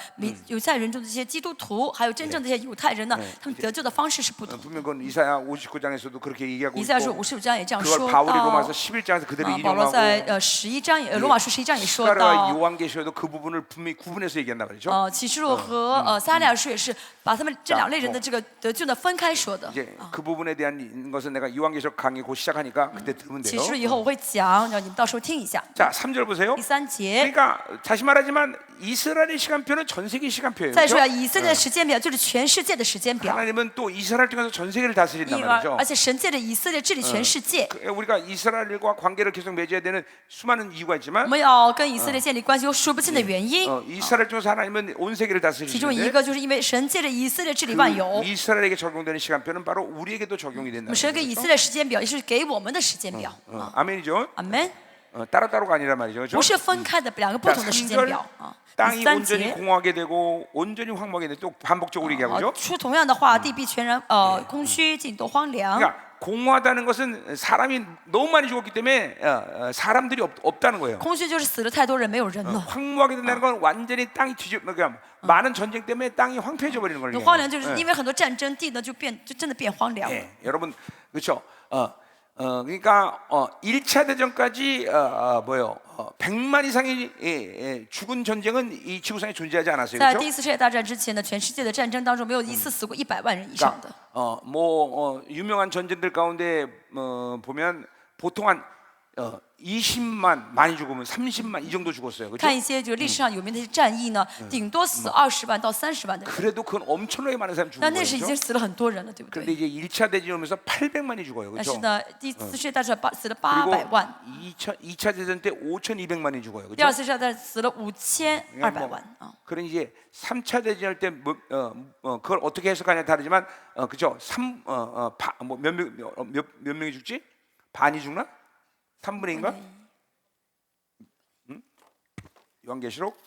犹太人中的这些基督徒，还有真正的这些犹太人呢，他们得救的方式是不同。 분명 그건 이사야 59장에서도 그렇게 얘기하고 以赛亚书 있고 55章也这样 그걸 说 바울이 到。 로마서 11장에서 그대로 保罗在 인용하고 11章罗马书11章也说 스가랴와 到。 요한계시록도 그 부분을 분명히 구분해서 얘기한단 말이죠. 启示录和撒利亚书也是把他们这两类人的这个得救呢分开说的。 이제 그 부분에 대한 것은 내가 요한계시록 강의 곧 시작하니까 그때 들으면 启 돼요. 示录以后我会讲，然后你们到时候听一下。 자, 3절 보세요. 第3节， 그러니까 다시 말하지만 이스라엘의 시간표는 전 세계 시간표예요. 再说 그렇죠? 以色列的时间表就是全世界的时间表， 하나님은 또 이스라엘 통해서 전 세계를 다스린단 因而 말이죠. 而且神借着以色列治理全世界。 우리가 이스라엘과 관계를 계속 맺어야 되는 수많은 이유가 我 있지만 们要跟以色列建立关系有数不清的原因， 이스라엘 통해서 하나님은 온 세계를 其中一 다스리시는데 个就是因为神借着以色列治理万有。 그 이스라엘에게 적용되는 시간표는 바로 우리에게도 적용이 那 된다. 么神给以色列时间表也是给我们的时间表。 아멘이죠. 阿门， 따로따로가 아니란 말이죠. 그렇죠? 不是分开的两个不同的时间表啊。第 땅이 3 온전히 节。 공허하게 되고 온전히 황무하게 되고 또 반복적으로 얘기하고죠. 说同样的话，地必全然空虚，尽都荒凉。 그러니까 공허하다는 것은 사람이 너무 많이 죽었기 때문에 사람들이 없다는 거예요. 空虚就是死了太多人，没有人了。 황무하게 된다는 건 완전히 땅이 그러니까 많은 전쟁 때문에 땅이 황폐해져 버리는 걸 荒凉 얘기해요. 就是因为很多战争，地呢就真的变荒凉了。 예, 여러분 그렇죠. 그러니까 1차 대전까지 뭐요? 100만 이상이 죽은 전쟁은 이 지구상에 존재하지 않았어요. 在 그렇죠? 第一次世界大战之前呢，全世界的战争当中没有一次死过100万人以上的。 유명한 전쟁들 가운데 보면 보통 한 20만 많이 죽으면 30만 이 정도 죽었어요. 看 그렇죠? 一些这个历史上有名的一些战役呢，顶多死20万到30万的人， 그래도 그건 엄청나게 많은 사람이 죽은 但 거예요. 那是已经 그렇죠? 死了很多人了，对不 그런데 对？ 이제 1차 대전이 오면서 800만이 죽어요. 但是 그렇죠? 呢，第一次世界大战死了 그리고 800万， 2차 대전 때 5,200만이 죽어요. 第二 그렇죠? 次世界大战死了5200万啊。 그런 이제 3차 대전할 때 그걸 어떻게 해석하냐에 다르지만 그죠? 몇 명이 죽지? 반이 죽나? 3분의인가? 요한계시록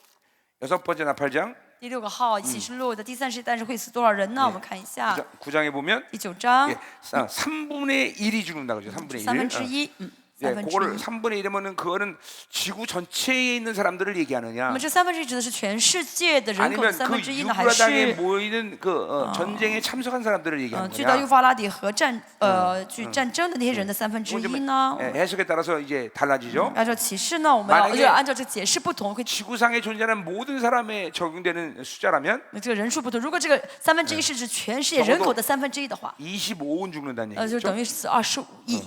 6번째 나팔장 第6个号启示录的第3世界大战会死多少人呢？我们看一下 9장에 보면 第9章 3분의 1이 죽는다 그죠? 3분의 1. 1/3。三分之 그거를 一。 3분의 1이면은 그거는 지구 전체에 있는 사람들을 那 얘기하느냐? 么这三分之一指的是全世界的人口的 아니면 三 그 分之一呢，还 유브라당에 是 모이는 그 전쟁에 참석한 사람들을 얘기하는 去到幼 거냐? 发拉底河去战争的那些人的三分之 그건 좀 一呢？ 해석에 따라서 이제 달라지죠. 按照启示呢，我们 만약에 要就按照这个解释不同，会 지구상에 존재하는 모든 사람에 적용되는 숫자라면 这个人数不同。如果这个三分之一是指全世界人口的三分之一的话， 25원 죽는다는 就 얘기죠. 等于死25亿，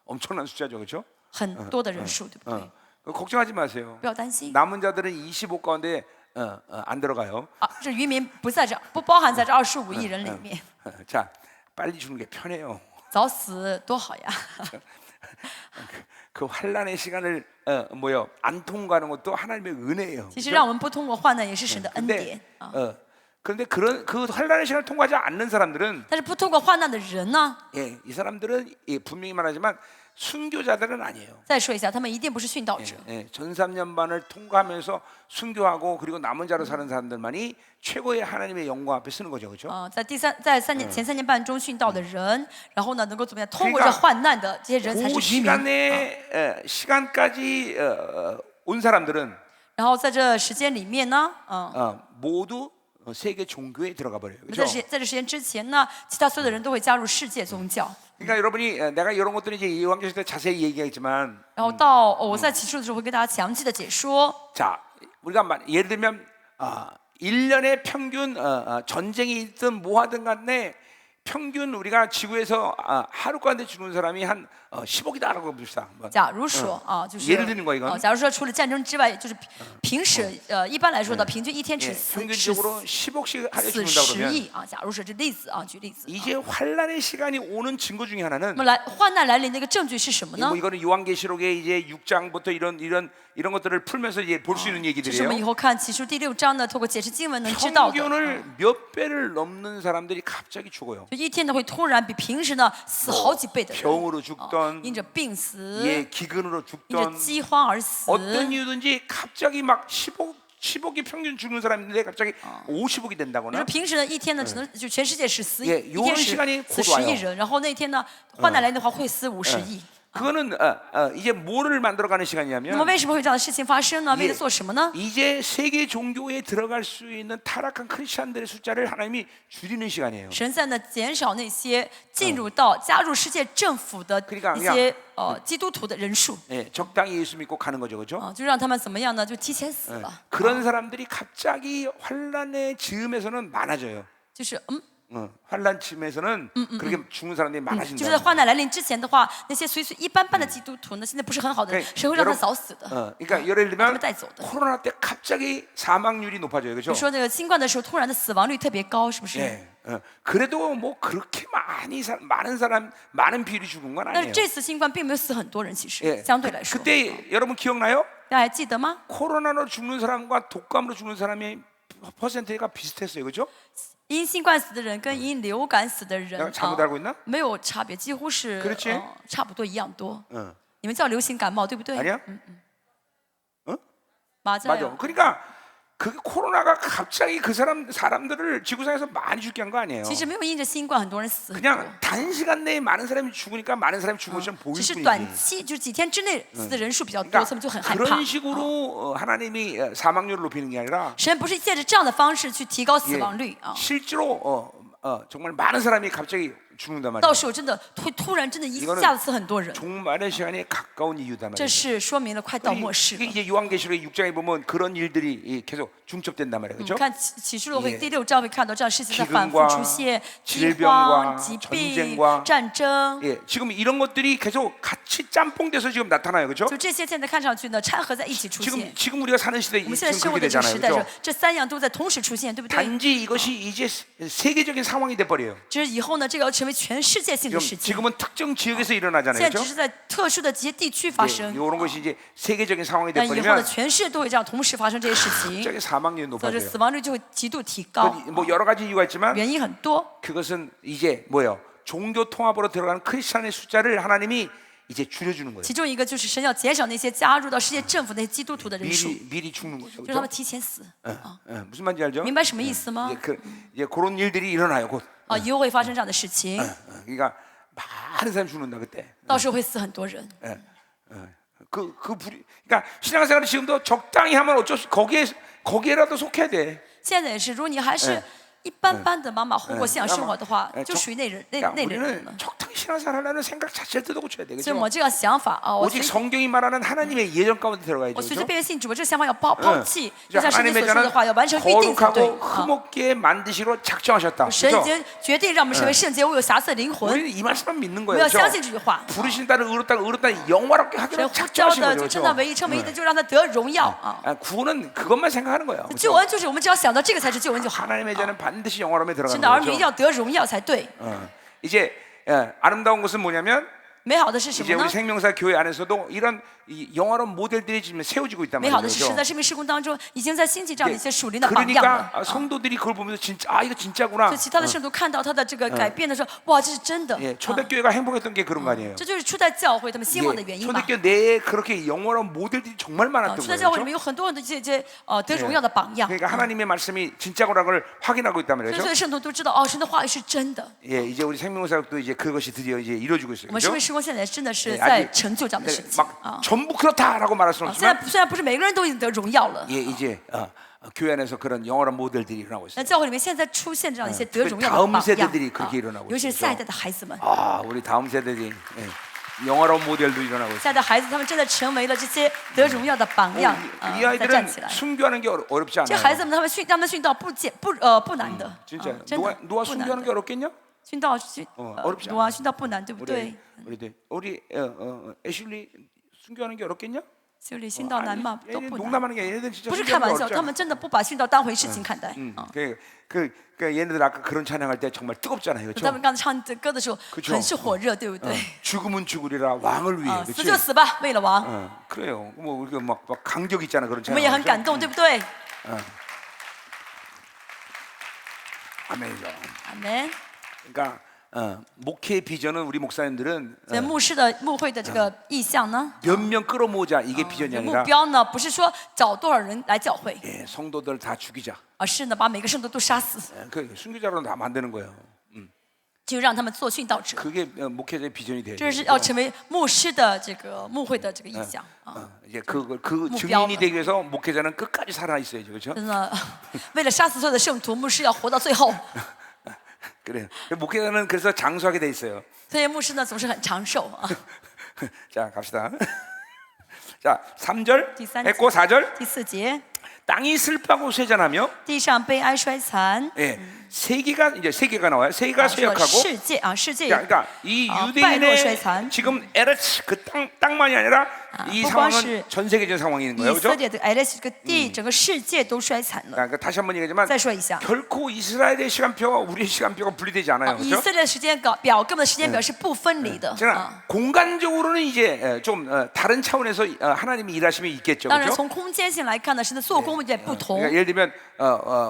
엄청난 숫자죠, 그렇죠? 很多的人数，对不对？ 걱정하지 마세요. 不要担心 남은 자들은 25 가운데 안 들어가요. 啊，这渔民不在这，不包含在这25亿人里面。 자, 빨리 죽는 게 편해요. 早死多好呀！ 그 환란의 시간을 안 통과하는 것도 하나님의 은혜예요. 其实让我们不通过患难也是神的恩 근데 典啊。 그런데 그 환란의 시간을 통과하지 않는 사람들은 但是不通过患难的人呢？ 이 사람들은 분명히 말하지만 순교자들은 아니에요. 再说一下，他们一定不是殉道者。 전삼년반을 통과하면서 순교하고 그리고 남은 자로 사는 사람들만이 최고의 하나님의 영광 앞에 쓰는 거죠, 그렇죠? 在前三年半中殉道的人，然后呢，能够怎么样通过这患难的这些人才 그 是渔民。 시간까지 온 사람들은 然后在这时间里面呢， 모두 세계 종교에 들어가 버려요, 在 그렇죠? 这时间之前呢，其他所有的人都会加入世界宗教。 그러니까 여러분이 내가 이런 것들을 이제 요한계시록 때 자세히 얘기하겠지만, 然后到我在启示的时候会跟大家详细的解说。 자 우리가 예를 들면 1년에 평균 전쟁이 있든 뭐 하든 간에 평균 우리가 지구에서 하루 가운데 죽는 사람이 한 10억이다라고 봅시다. 假如说就是 예를 드는 거야 이건. 假如说除了战争之外，就是平时一般来说的平均一天只死 평균적으로 10억씩 하려 死 죽는다 10 그러면 亿啊。假如说这例子啊，举例子。 이제 환란의 시간이 오는 증거 중에 하나는 那么患难来临的一个证据是什么呢？ 뭐 이거는 요한계시록의 이제 6장부터 이런 것들을 풀면서 이제 볼 수 있는 这是我 얘기들이에요. 们以后看启示第6章呢，透过解释经文能知道的。 평균을 몇 배를 넘는 사람들이 갑자기 죽어요. 就一天呢会突然比平时呢死好几倍的人， 병으로 죽던 因着病死， 기근으로 因着 죽던 饥荒而死。 어떤 이유든지 갑자기 막 10억이 평균 죽는 사람인데 갑자기 50억이 你 된다거나 说平时呢一天呢只能就全世界是死 예 一 요런 天 시간이 死 곧 10亿 와요. 人，然后那天呢患难来临的话会死50亿。 그거는 이제 뭐를 만들어가는 那么 시간이냐면 为什么会有这样的事情发生呢？为了做什么呢？ 이제 세계 종교에 들어갈 수 있는 타락한 크리스천들의 숫자를 하나님이 줄이는 시간이에요. 神在呢减少那些进入到加入世界政府的 그러니까 一些基督徒的人数 예, 적당히 예수 믿고 가는 거죠, 그렇죠? 就让他们怎么样呢？就提前死了。 그런 사람들이 갑자기 환란의 즈음에서는 많아져요. 就是환란 즈음에서는 그렇게 죽는 사람들이 就是在 많아진다. 患难来临之前的话，那些随随一般般的基督徒呢，现在不是很好的人，神会让他早死的。 그러니까 예를 把他 들면 们带走的。 코로나 때 갑자기 사망률이 높아져요, 比 그렇죠? 如说那个新冠的时候，突然的死亡率特别高，是不是？ 예, 그래도 뭐 그렇게 많은 비율이 죽은 건 但是 아니에요. 这次新冠并没有死很多人，其实 예, 相对来说， 그때 여러분 기억나요? 大家还记得吗？ 코로나로 죽는 사람과 독감으로 죽는 사람의 퍼센테이지가 비슷했어요, 그렇죠? 因新冠死的人跟因流感死的人 잘못 알고 있나? 没有差别，几乎是 그렇지 差不多一样多。 응. 你们叫流行感冒对不对？ 아니야? 맞아요. 맞아. 그러니까 그 코로나가 갑자기 그 사람들을 지구상에서 많이 죽게 한 거 아니에요. 其实没有因着新冠很多人死很多， 그냥 단시간 내에 많은 사람이 죽으니까 많은 사람이 죽은 것처럼 只 보일 是短 뿐이지. 期就是几天之内死的人数比较多， 그러니까 所以我们就很害怕。 그런 식으로 하나님이 사망률을 높이는 게 아니라 神不是借着这样的方式去提高死 예, 亡率啊， 실제로 정말 많은 사람이 갑자기 죽는단 말이에요. 到时候真的会突然真的一下子死很多人， 종말의 시간에 가까운 이유단 这 말이에요. 是说明了快到末世 이게 了。 이제 요한계시록 6장에 보면 그런 일들이 계속 중첩된단 말이에요, 你 그렇죠? 看启示录会 예 第6章会看到这样的事情在反复 기근과 出现，饥 질병과 荒、疾病 전쟁과 、战争， 예, 지금 이런 것들이 계속 같이 짬뽕돼서 지금 나타나요, 그렇죠? 就这些现在看上去呢掺和在一起出现。 지금 우리가 사는 시대에 我们现在 지금 生活 그렇게 的这个 되잖아요, 时代 그렇죠? 中，这三样都在同时出现，对不对？ 단지 이것이 이제 세계적인 상황이 돼 버려요. 只是以后呢，这个要成为全世界性的事情。 지금은 특정 지역에서 일어나잖아요, 现在只 그렇죠? 是在特殊的这些地区发生， 이런 것이 이제 세계적인 상황이 돼 但以后呢， 버리면 全世界都会这样同时发生这些事情， 갑자기 사망률이 所以这 높아져요. 死亡率就会极度提高。 뭐 여러 가지 이유가 있지만 原因很多， 그것은 이제 뭐예요? 종교 통합으로 들어가는 크리스천의 숫자를 하나님이 이제 줄여주는 거예요. 其中一个就是神要减少那些加入到世界政府那些基督徒的人数， 미리 죽는 거죠, 就让他们 그렇죠? 提前死。 무슨 말인지 알죠? 明白什么意思吗？ 이제 그런 일들이 일어나요, 곧. 以后会发生这样的事情。 그러니까 많은 사람이 죽는다 그때. 到时候会死很多人。 예, 그 불이. 그러니까 신앙생활을 지금도 적당히 하면 어쩔 수 거기에라도 속해야 돼. 现在也是，如果你还是一般般的马虎过信仰生活的话，就属于那人 그러니까 那类人 우리는 了。 적당히 신앙생활 하려는 생각 자체를 뜯어고쳐야 돼. 所以 그렇죠? 我这个想法啊，我 오직 随 성경이 말하는 하나님의 예정 가운데 들어가야죠. 我随着 그렇죠? 变为信主，我这个想法要抛弃，就 자, 像圣经 하나님의 所说的 자는 话，要完成预定才对 거룩하고 啊。 흠없게 만드시로 작정하셨다. 神已 그렇죠? 经决定让我们成为圣洁无有瑕疵的灵魂， 우리는 이 말씀만 믿는 我 거예요. 要 그렇죠? 相信这句话。 부르신다는 의롭다 영화롭게 神 하기로 呼召 작정하신 的 거죠. 就 그렇죠? 称他唯一，称唯一的就让他得荣耀啊。 구원은 그것만 생각하는 거예요. 救 그렇죠? 恩就是我们只要想到这个才是救恩就好。 하나님의 자는 반드시 영화로움에 神 들어가는 的儿女一定 거죠. 要得荣耀才对。 이제 아름다운 것은 뭐냐면 美好的是什 이제 么 우리 呢？ 생명사 교회 안에서도 이런 이 영화로운 모델들이 지금 세워지고 있단 美好的是，是 말이죠. 在生命事工当中，已经在兴起这样的一些属灵的榜样 그러니까 了。 성도들이 그걸 보면서 진짜 이거 진짜구나. 所以其他的圣徒看到他的这个改变的时候，哇，这是真的。 예, 초대교회가 행복했던 게 그런 거 아니에요. 这就是初代教会他们兴旺的 예, 原因吧。 초대교회 내에 그렇게 영화로운 모델들이 정말 많았던 初代 거예요. 教会里 그렇죠? 面有很多的这些得荣耀的榜样。 그러니까 하나님의 말씀이 진짜구나 걸 확인하고 있단 所以 말이죠. 所有圣徒都知道，哦，神的话语是真的。 예, 이제 우리 생명사역도 이제 그것이 드디어 이제 이루어지고 있어요. 我们生 그렇죠? 命事工现在真的是 예, 在 아직 成就这样的事 네, 情 막 啊。 전부 그렇다라고 말할 수는 现在 없지만 虽然不是每个人都已经得荣耀了， 예, 이제 교회 안에서 그런 영화로운 모델들이 일어나고 那 있어요. 教会里面现在出现这样一些得荣耀 다음 的榜 세대들이 样 그렇게 일어나고 尤其是 있어요. 下一代的孩子们， 아, 우리 다음 세대들이 예, 영화로운 모델도 일어나고 있어요. 下一代孩子他们真的成为了这些得荣耀的榜 어, 样 이 再站 아이들은 起来。 순교하는 게 어렵지 这孩 않아요. 子们他们让他们殉道不难的， 진짜 真的 누가 不难 순교하는 게 的。 어렵겠냐? 殉道어렵지 挪啊，殉道不难，对不 우리 对？ 우리 애슐리 순교하는 게 어렵겠냐? 修理殉道难吗？都 얘네 不难， 농담하는 게 얘네들 진짜 不是开 순교하는 玩 게 笑， 어렵지 他 않아. 们真的不把殉道当回事情看待。 얘네들 아까 그런 찬양할 때 정말 뜨겁잖아요, 他 그렇죠? 们刚才唱歌的时候 그쵸 很是火热，对不对？ 죽음은 죽으리라 왕을 위해, 死 그렇지? 就死吧，为了王。 그래요. 뭐 우리가 막 강적 있잖아 그런 我们也 찬양. 很感动，对不对？ 아멘이죠. 阿门。 그러니까 목회 비전은 우리 목사님들은 所以牧师的牧会的这个意向呢， 몇 명 끌어모으자 이게 비전이 目 아니라 标呢不是说找多少人来教会， 예, 성도들 다 죽이자. 而是呢把每个圣徒都杀死， 예, 그 순교자로 다 만드는 거예요. 就让他们做殉道者。 그게 목회자의 비전이 돼요. 这是要成为牧师的这个牧会的这个意向啊。 이제 그 목표. 증인이 되기 위해서 목회자는 끝까지 살아 있어야죠, 그렇죠? 真的，为了杀死所有的圣徒，牧师要活到最后。 그래요. 목회자는 그래서 장수하게 돼 있어요. 所以牧师呢总是很长寿啊。 자, 갑시다. 자, 3절 第三 했고 4절 第4节， 땅이 슬퍼하고 쇠잔하며 地上悲哀衰残。 예, 세계가 나와요. 세계가 说 쇠약하고 世界啊，世界 그러니까 이 아, 유대인의 쇠산. 지금 에르츠 그 땅만이 아니라 이 뭐 상황은 그것이 전 세계적인 상황인 以 거예요, 色 그렇죠? 列的 LS 这个地，整个世界都衰残了。 그러니까 다시 한번 얘기하지만 再说一下， 결코 이스라엘의 시간표와 우리의 시간표가 분리되지 않아요, 以 그렇죠? 色列的时间表跟我们的时间表是不分离的。 제가 공간적으로는 이제 좀 다른 차원에서 하나님이 일하심이 있겠죠, 当然， 그렇죠? 从空间性来看呢，神的做工有点不同。 그러니까 예를 들면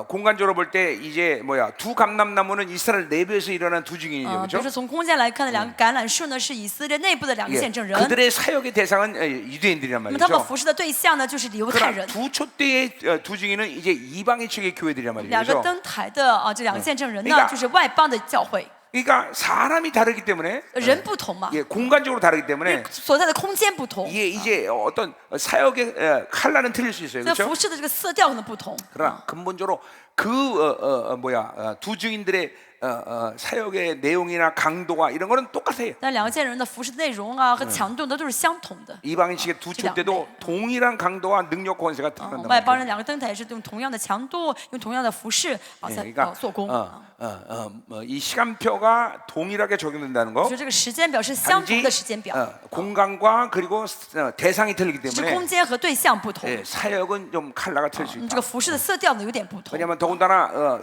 공간적으로 볼 때 이제 두 감람나무는 이스라엘 내부에서 일어난 두 증인이죠, 比如 그렇죠? 说从空间来看的两个橄榄树呢，是以色列内部的两个 예, 见证人。 그들의 사역의 대상은 유대인들이란 那么他们 말이죠. 服侍的对象呢，就是犹太 그러나 人。 두 촛대의 두 증인은 이제 이방인 측의 교회들이란 말이죠. 两个 그렇죠? 灯台的这两个见证人 그러니까 呢，就是外邦的教会。 그러니까 사람이 다르기 때문에 人不同嘛， 예, 공간적으로 다르기 때문에 所在的空间不同， 이게 이제 어떤 사역의 칼라는 틀릴 수 있어요. 所以 그렇죠? 服侍的这个色调可能不同。 그러나 근본적으로 두 증인들의 사역의 내용이나 강도가 이런 거는 똑같아요. 但两个见证人的服侍内容啊和强度呢都是相同的。 이방인 측의 두 촛대도 동일한 강도와 능력 권세가 드러난다. 外邦人两个灯台也是用同样的强度，用同样的服饰啊在 그러니까 做工。 이 시간표가 동일하게 적용된다는 거. 所以这个时间表是相同 단지 的时间表， 공간과 그리고 대상이 틀리기 只是 때문에 空间和对象不同。 예, 사역은 좀 칼라가 틀릴 수 这 있다. 个服饰的色调呢有点不同。 왜냐하면 더군다나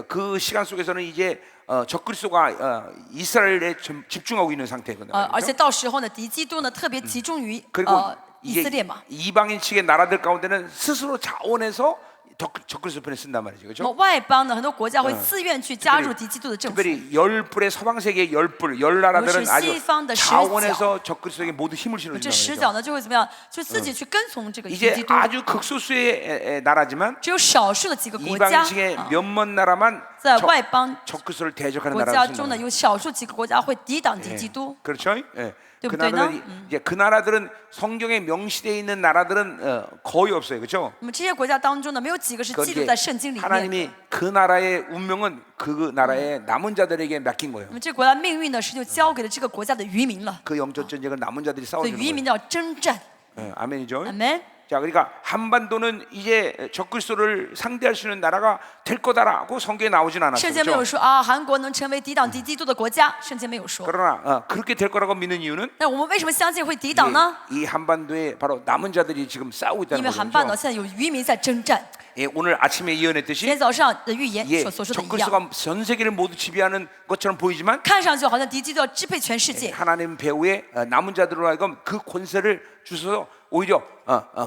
그 시간 속에서는 이제 적그리스도가 이스라엘에 집중하고 있는 상태거든요. 而且到时候呢，敌基督呢特别集中于 그리고 以色列 이게 嘛。 이방인 측의 나라들 가운데는 스스로 자원해서 적그리스도 편에 쓴단 말이죠, 那么 그렇죠? 外邦呢，很多国家会自愿去加入敌基督的政府。 특별히 열불의 서방 세계 열불 열 나라들은 역시 아주西方的十角。 자원해서 적그리스도에게 모두 힘을 这 실어준단 十 말이죠. 角呢，就会怎么样？就自己去跟从这个敌 이제 基督。 아주 극소수의 나라지만 只有少数的几个国家， 이방식의 몇몇 나라만 在外邦 적그리스도를 대적하는 国家 나라로 中呢， 쓴다. 有少数几个国家会抵挡敌基督。 그렇죠? 예. 그 对不对呢？ 나라들은 이제 그 나라들은 성경에 명시되어 있는 나라들은 거의 없어요, 그렇죠? 那么这些国家当中呢，没有几个是记录 그건 在圣经里 이제 面。 하나님이 그 나라의 운명은 그 나라의 남은 자들에게 맡긴 거예요. 那么这个国家命运呢，是就交给了这个国家的渔民了。 그 영적 전쟁을 남은 자들이 所以 싸워주는 渔民 거예요. 要征战。 예, 아멘이죠. 阿门。 자, 그러니까 한반도는 이제 적그리스도를 상대할 수 있는 나라가 될 거다라고 성경에 나오진 圣 않았어요. 经没有 그렇죠? 说啊，韩国能成为抵挡敌基督的国家，圣经没有说。 그러나 그렇게 될 거라고 믿는 이유는 那我们为什么相信会抵挡呢？ 이 한반도에 바로 남은 자들이 지금 싸우고 因 있다는 为韩半岛 거죠. 现在有渔民在征战。 예, 오늘 아침에 今 예언했듯이 天早上的预言 예, 所说的一样， 적그리스도가 전 세계를 모두 지배하는 것처럼 보이지만 看上去好像敌基督要支配全世界。 하나님 배후에 남은 자들로 하여금 그 권세를 주셔서 오히려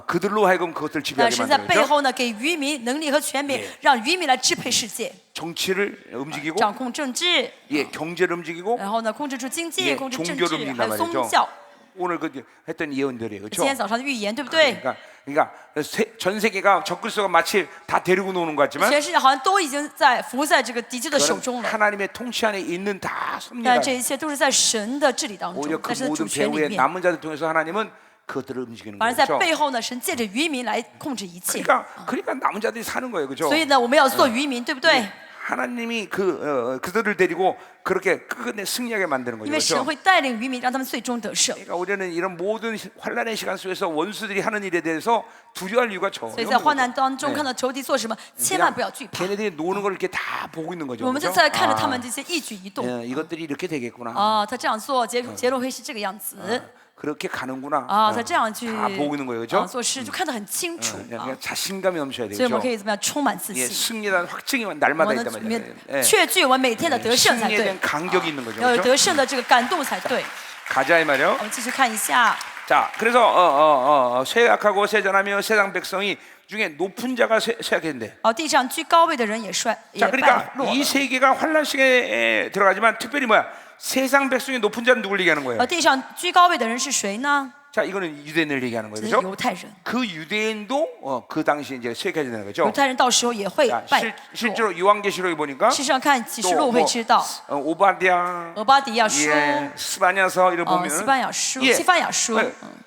그들로 하여금 그것을 但 지배하게 神在背 만들죠. 后呢，给渔民能力和权柄，让渔民来支配世界， 정치를 움직이고 掌控政治， 예, 경제를 움직이고 然后呢，控制住经济， 예, 控制政 종교를 治， 움직인단 还有宗 말이죠. 教。 오늘 그 했던 예언들이에요, 今天 그렇죠? 早上的预言，对不对？ 그러니까 전 세계가 적그리스도가 마치 다 데리고 노는 것 같지만 全世界好像都已经在服在这个敌基督的手 그거는 中了， 하나님의 통치 안에 있는 다 섭니다. 但这一切都是在神的治理当 오히려 中， 그 在神的 모든 主权里 배후의 面。 남은 자들 통해서 하나님은 그것들을 움직이는 反而在 거죠. 背后呢，神借着渔民来控制一切。 그러니까 남은 자들이 사는 거예요, 그렇죠? 所以呢，我们要做渔民，对不对？ 하나님이 그들을 데리고 그렇게 끝내 승리하게 만드는 거죠, 因为神 그렇죠? 会带领渔民，让他们最终得胜。 그러니까 우리는 이런 모든 환란의 시간 속에서 원수들이 하는 일에 대해서 두려워할 이유가 전혀 所以在 없는 患难 거죠. 当中看到仇敌做什么，千万不要惧怕。 걔네들이 노는 걸 이렇게 다 보고 있는 거죠. 我们就 그렇죠? 在看着他们这些一举一动。 이것들이 이렇게 되겠구나. 啊，他这样做，结论会是这个样子。 그렇게 가는구나. 啊，他这样去 다 보고 있는 거예요, 啊 그렇죠? 做事，就看得很清楚啊。 그냥 자신감이 넘쳐야 所以我们可 되죠. 以怎么样，充满自 예, 信。 승리라는 확증이 我 날마다 们 있단 里 말이에요. 面 예. 确据我们每天的得胜才 승리에 对 대한 ， 간격이 있는 거죠. 要有 그렇죠? 得胜的这个感动才对。 가자 이 말이요. 我们继续看一下， 자, 그래서 쇠약하고 세전하며 세상 백성이 중에 높은 자가 쇠약했는데. 哦，地上居高位的人也衰也 자, 败 그러니까 落 이 了。 세계가 환란 시기에 들어가지만 특별히 뭐야? 세상 백성이 높은 자는 누굴 얘기하는 거예요? 地上居高位的人是谁呢？ 자, 이거는 유대인을 얘기하는 거예요, 这是 그렇죠? 犹太人。 그 유대인도 그 당시에 이제 쇠약해지는 犹 거죠. 太人到时候也会 자, 败落。 실제로 요한계시록에 보니까 事实上看启示 또 录会知道， 오바댜, 俄巴底亚书、 예, 스바냐서 이런 西 보면 班牙书、 예, 西班牙书，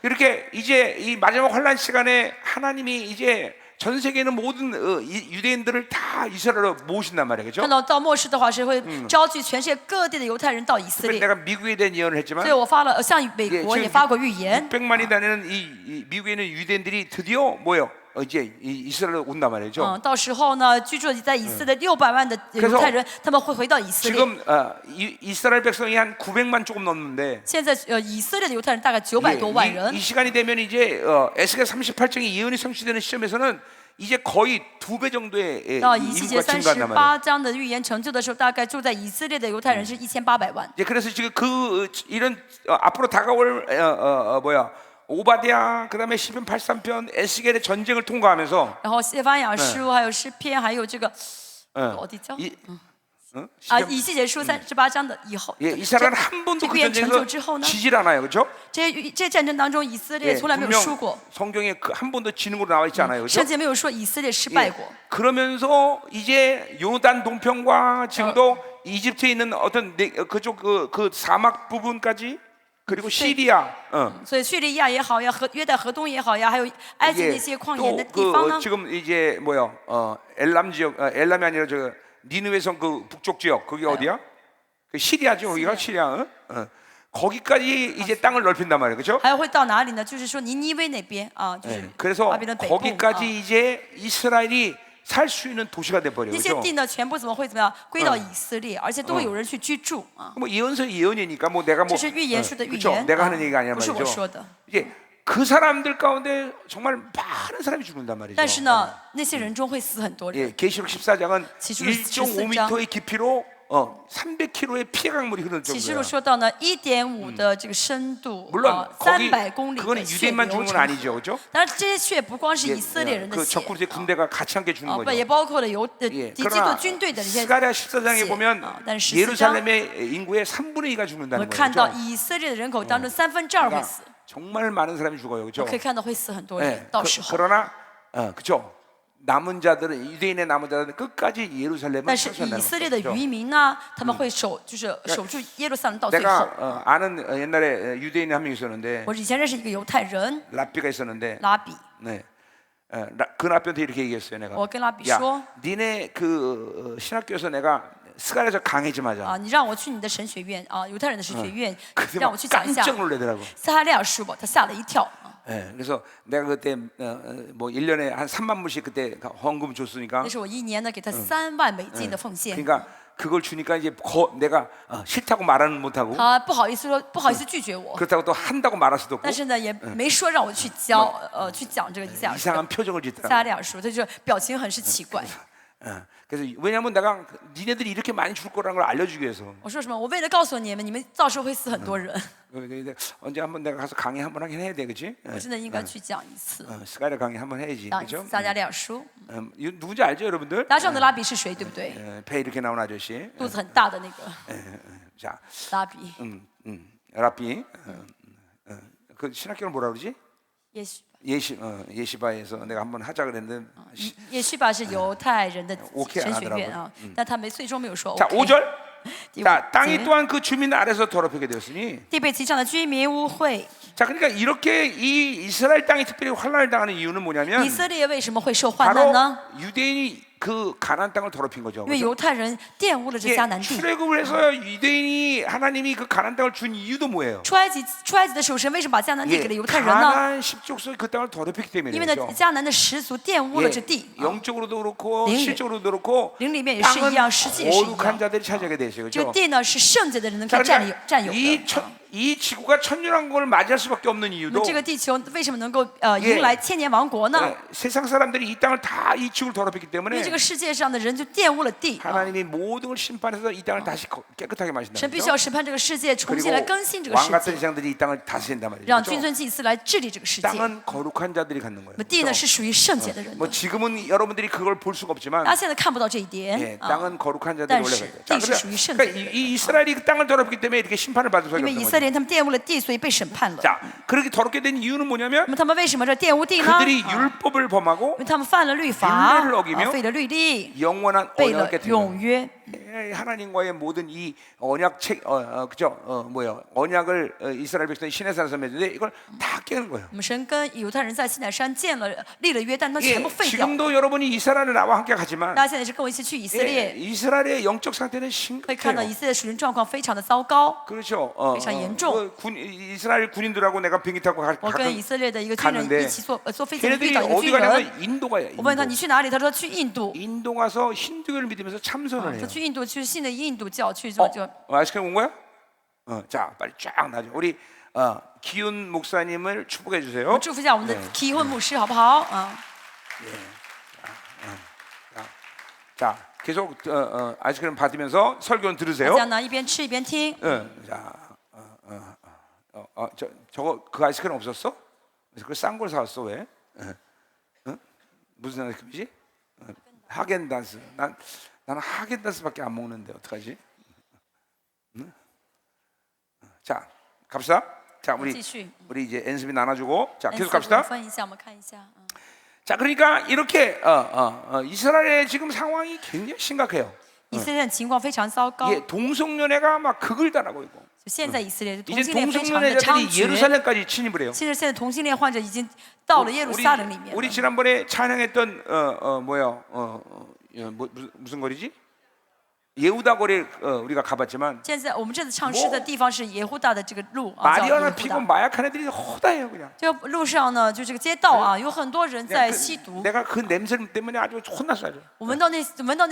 이렇게 이제 이 마지막 환란 시간에 하나님이 이제 전 세계 있는 모든 유대인들을 다 이스라엘로 모으신단 말이에요, 看 그렇죠? 到到末世的话，是会召集全世界各地的犹太人到以色 특별히 列。 내가 미국에 대한 예언을 했지만 所以我发了，向美 예, 国 지금 也发过预言。 600만이 다니는 이 미국에 있는 유대인들이 드디어 뭐예요? 이제 이스라엘로 온단 말이죠. 到时候呢，居住在以色列600万的犹太人，他们会回到以色列。 지금 이스라엘 백성이 한 900만 조금 넘는데 现在以色列的犹太人大概900多万 이 人。 시간이 되면 이제 에스겔 38장의 예언이 성취되는 시점에서는 이제 거의 2배 정도의 到以西结 인구가 증가한단 말이에요. 38章的预言成就的时候，大概住在以色列的犹太人是1800万。 이제 그래서 지금 이런 앞으로 다가올 오바댜 그다음에 시편 83편 에스겔의 전쟁을 통과하면서 然后西番雅书，还有诗篇，还有这个어디죠？ 以西结书38章的以后， 예, 이스라엘은 한 번도 그 这成就 전쟁에서 之后呢， 지질 않아요, 그렇죠? 这战争当中，以色列从来没有输过， 성경에 한 번도 지는 걸로 나와 있지 않아요, 그렇죠? 圣经没有说以色列失败过。 그러면서 이제 요단 동편과 지금도 이집트에 있는 어떤 그쪽 그 사막 부분까지 그리고 시리아, 所以叙利亚也好呀，约旦河东也好呀，还有埃及那些旷野的地方呢， 지금 이제 엘람 지역, 엘람이 아니라 저 니느웨 성 그 북쪽 지역 거기 어디야? 그 시리아죠, 거기가 시리아. 거기까지 이제 땅을 넓힌단 말이에요, 그렇죠? 还会到哪里呢？就是说尼尼微那边啊，就是 그래서 巴比伦北部。 거기까지 이제 이스라엘이 살 수 있는 도시가 돼 버려요, 那些 그렇죠? 地呢，全部怎么会怎么样归到以色列，而且都会有人去居住啊。 뭐 예언서 예언이니까 뭐 내가 뭐 这是预言书的预 그렇죠? 言， 내가 啊 하는 얘기가 아니란 不是我 말이죠. 说的。 이제 그 사람들 가운데 정말 많은 사람이 죽는단 말이죠. 但是呢，那些人中会死很多人。 예, 계시록 14장은 启示录 1.5m의 깊이로 300km의 피해 강물이 흐르는 启示 정도야. 录说到呢1.5的这个深度， 물론 거기 300公里 그거는 的血 유대인만 流 죽는 건 成河。 아니죠, 그렇죠? 当然，这些血不光是以色列人的 그 血， 적군의 군대가 같이 함께 죽는 不也 거죠. 包括了예, 敌基督 그러나 军队的这些。 스가랴 14장에 보면 但是14章 예루살렘의 인구의 3분의 2가 我 죽는다는 们 거예요. 看到 그렇죠? 以色列的人口当中2/3会 그러니까 死， 정말 많은 사람이 죽어요, 그렇죠? 可以看到会死很多 예, 人。到时候， 그러나 그렇죠? 남은 자들은 유대인의 남은 자들은 끝까지 예루살렘을 但是 차지한다는 以色列的 거죠. 渔民呢，他们会守住耶路撒冷到最后。 내가 아는 옛날에 유대인이 한 명 있었는데 我以前认识一个犹太人 라비가 있었는데 拉比， 네. 그 라비한테 이렇게 얘기했어요. 내가 我跟拉比 야, 说 니네 그 신학교에서 내가 스가랴서 강의 좀 하자. 啊，你让我去你的神学院啊，犹太人的神学院， 그때 让 막 我去讲一下 깜짝 놀래더라고. 撒利亚书吧，他吓了一跳。 예, 그래서 내가 그때 뭐 1년에 한 3만 불씩 그때 헌금 줬으니까 那是我一年呢给他3万美金的奉献， 그러니까 그걸 주니까 이제 내가 싫다고 말하는 못하고 他不好意思说不好意思拒绝我， 그렇다고 또 한다고 말할 수도 없고 但是呢也没说让我去去讲这个以赛亚书。 이상한 표정을 撒 짓더라고. 利亚书，他就表情很是奇怪。 그래서 왜냐하면 내가 니네들이 이렇게 많이 줄 거라는 걸 알려주기 위해서 我说什么？我为了告诉你们，你们到时候会死很多人， 언제 한번 내가 가서 강의 한번 하긴 해야 돼, 그렇지? 我真的应该去讲一次， 스가랴 강의 한번 해야지, 讲一次 그렇죠? 撒加利亚书。 이거 누군지 알죠, 여러분들? 大家知道那拉比是谁，对不对？ 배 이렇게 나온 아저씨. 肚子很大的那个 자, 拉比， 라비. 그 신학교는 뭐라 그러지? 也许 예시바에서 내가 한번 하자 그랬는데. 也许吧是犹太人的 OK 神学院啊，但他最终没有说 자, OK。 5절. 第五 자, 땅이 节 또한 그 주민 아래서 더럽히게 되었으니. 地被其上的居民污秽， 자, 그러니까 이렇게 이 이스라엘 땅이 특별히 환란을 당하는 이유는 뭐냐면 以色列为什么会受患 바로 难呢？ 유대인이 그 가나안 땅을 더럽힌 거죠. 因为 그렇죠? 犹太人玷污了这 예, 迦南地。 출애굽을 해서 유대인이 하나님이 그 가나안 땅을 준 이유도 뭐예요? 出埃及的时候，神为什么把迦南地 예, 给了犹太人呢？ 가나안 십족속이 그 땅을 더럽히기 때문에 因为呢， 그렇죠. 迦南的始祖玷污了这地， 영적으로도 그렇고 灵里- 실적으로도 그렇고 灵里面也是一样，实际也是一 거룩한 样。 자들이 차지하게 되죠. 这个 그렇죠? 地呢是圣洁的人能够 자, 占有 그러니까 的。 이 지구가 천년왕국을 맞이할 수밖에 없는 那 이유도 这个地球为什么能够迎来千年王国呢？ 세상 사람들이 이 땅을 다 이 지구를 더럽히기 因 때문에 为这个世界上的人就玷污了地。 하나님이 모든 걸 심판해서 이 땅을 다시 깨끗하게 마신다. 神必须 그렇죠? 要审判这个世界，重新 그리고 来更新这个 왕 世 같은 界， 이상들이 이 땅을 다스린단 말이죠. 让君 그렇죠? 尊祭司来治理这个世界。 땅은 거룩한 자들이 갖는 거예요. 地呢 그렇죠? 是属于圣洁的人 뭐 的， 지금은 여러분들이 그걸 볼 수가 없지만 大家现在看不到这一 예, 点。 땅은 거룩한 자들이 但 원래 是 가요. 地是属于圣洁的 그러니까 人， 이 이스라엘이 그 땅을 더럽기 때문에 이렇게 심판을 받을 因 수밖에 为 없는 以色 거죠. 列人他们玷污了地，所以被审判了。 자, 그렇게 더럽게 된 이유는 뭐냐면 那么他们为什么这玷污地呢？ 그들이 因 율법을 범하고 为他们犯了律法， 율례를 어기며 废了律例， 영원한 背了 언약을 깨뜨린 永 거예요. 约。 하나님과의 모든 이 언약 그죠? 언약을 이스라엘 백성이 시내산에서 맺는데 이걸 다 깨는 거예요. 我们神跟犹太人在西乃山立了约，但他们全 예, 部废掉。 지금도 여러분이 이스라엘을 나와 함께 가지만 大家现在是跟我一起去以色 예, 列， 이스라엘의 영적 상태는 可以看到 심각해요. 以色列属灵状况非常的糟糕。 그렇죠. 非常严重。 이스라엘 군인들하고 내가 비행기 타고 我跟 가끔 以色列的一个军人 갔는데 一起坐飞机遇 걔네들이 到一个 어디 军人， 가냐면 인도가야. 我问他你 인도. 去哪里？他说去印度。 인도 가서 힌두교를 믿으면서 참선을 他 해요. 去印度去信的印度教，去就 아이스크림 온 거야? 자, 빨리 쫙 나죠. 우리 기훈 목사님을 축복해 我 주세요. 祝福一下我们的提混牧师好不好？啊， 자, 계속 아이스크림 받으면서 설교는 大 들으세요. 家呢一边吃一边听。 자, 저거 그 아이스크림 없었어? 그 싼 걸 사왔어 왜? 무슨 아이스크림이지? 하겐다스. 나는 하겐다스밖에 안 먹는데 어떡하지? 자, 갑시다. 자, 继续。 우리 이제 연습이 나눠주고, 자, 哎 계속 我们 갑시다. 分一下，我们看一下。 자, 그러니까 이렇게 이스라엘의 지금 상황이 굉장히 심각해요. 以色列的情况非常糟糕。 예, 동성연애가 막 극을 달하고 있고, 现在以色列同 이제 性恋非常的猖 동성연애자들이 獗。 예루살렘까지 침입을 해요. 现在同性恋患者已经到了耶路撒冷里面了。 우리 지난번에 찬양했던 무슨 거리지? 예후다 거리 우리가 가봤지만 现在我们这次唱诗的地方是耶户大的这个路啊，叫耶 마리아나 户 피고 大。 마약한 애들이 허다해요 그냥. 这个路上呢，就这个街道啊，有很多人在吸毒。 내가 그 냄새 때문에 아주 혼났어 아주. 我闻到那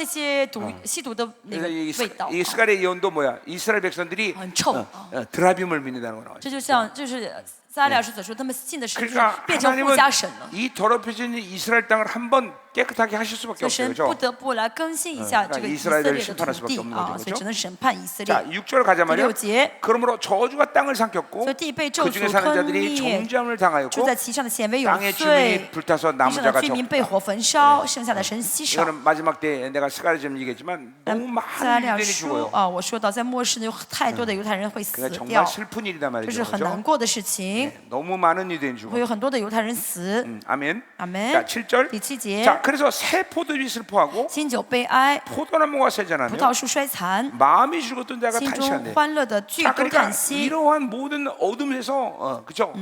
些吸毒的那个 그래서 味道， 이 스가랴 예언도 뭐야? 이스라엘 백성들이 很臭。 드라빔을 믿는다는 거나. 这就像就是撒利亚书所说，他们信的是 그러니까 变成互 하나님은 加神了。 이 더럽혀진 이스라엘 땅을 한번 깨끗하게 하실 수밖에 所以 없어요. 神不 그렇죠? 得不来更新一下这个以色列的土地啊，所以只能审判以色 자, 列。 6절 가자 第 말이요. 6节， 그러므로 저주가 땅을 삼켰고 所以地被咒 그 诅 중에 사는 吞 자들이 灭， 정잠을 住 당하였고 在其上的显为有 땅의 罪 주민이 ， 불타서 地 남은 上的 자가 居民 적다. 被火焚烧，剩下的神稀少。 이거는 마지막 때 내가 스가랴좀 얘기했지만 너무 撒拉利 많은 亚 유대인이 书 죽어요. 啊，我说到在末世呢，有太多的犹太人会死 그러니까 掉 정말 ， 슬픈 일이단 这 말이죠. 是很难 그렇죠? 过的事情， 너무 많은 유대인 会 죽어. 有很多的犹太人死。 아멘. 阿 자, 门。 7절. 第7节， 자, 그래서 새 포도주 슬퍼하고 新酒悲哀， 포도나무가 葡 세잔하며 萄树衰残， 마음이 죽었던 자가 心中 탄식한대. 欢乐的聚 자, 都 그러니까 叹息。 이러한 모든 어둠에서 그죠?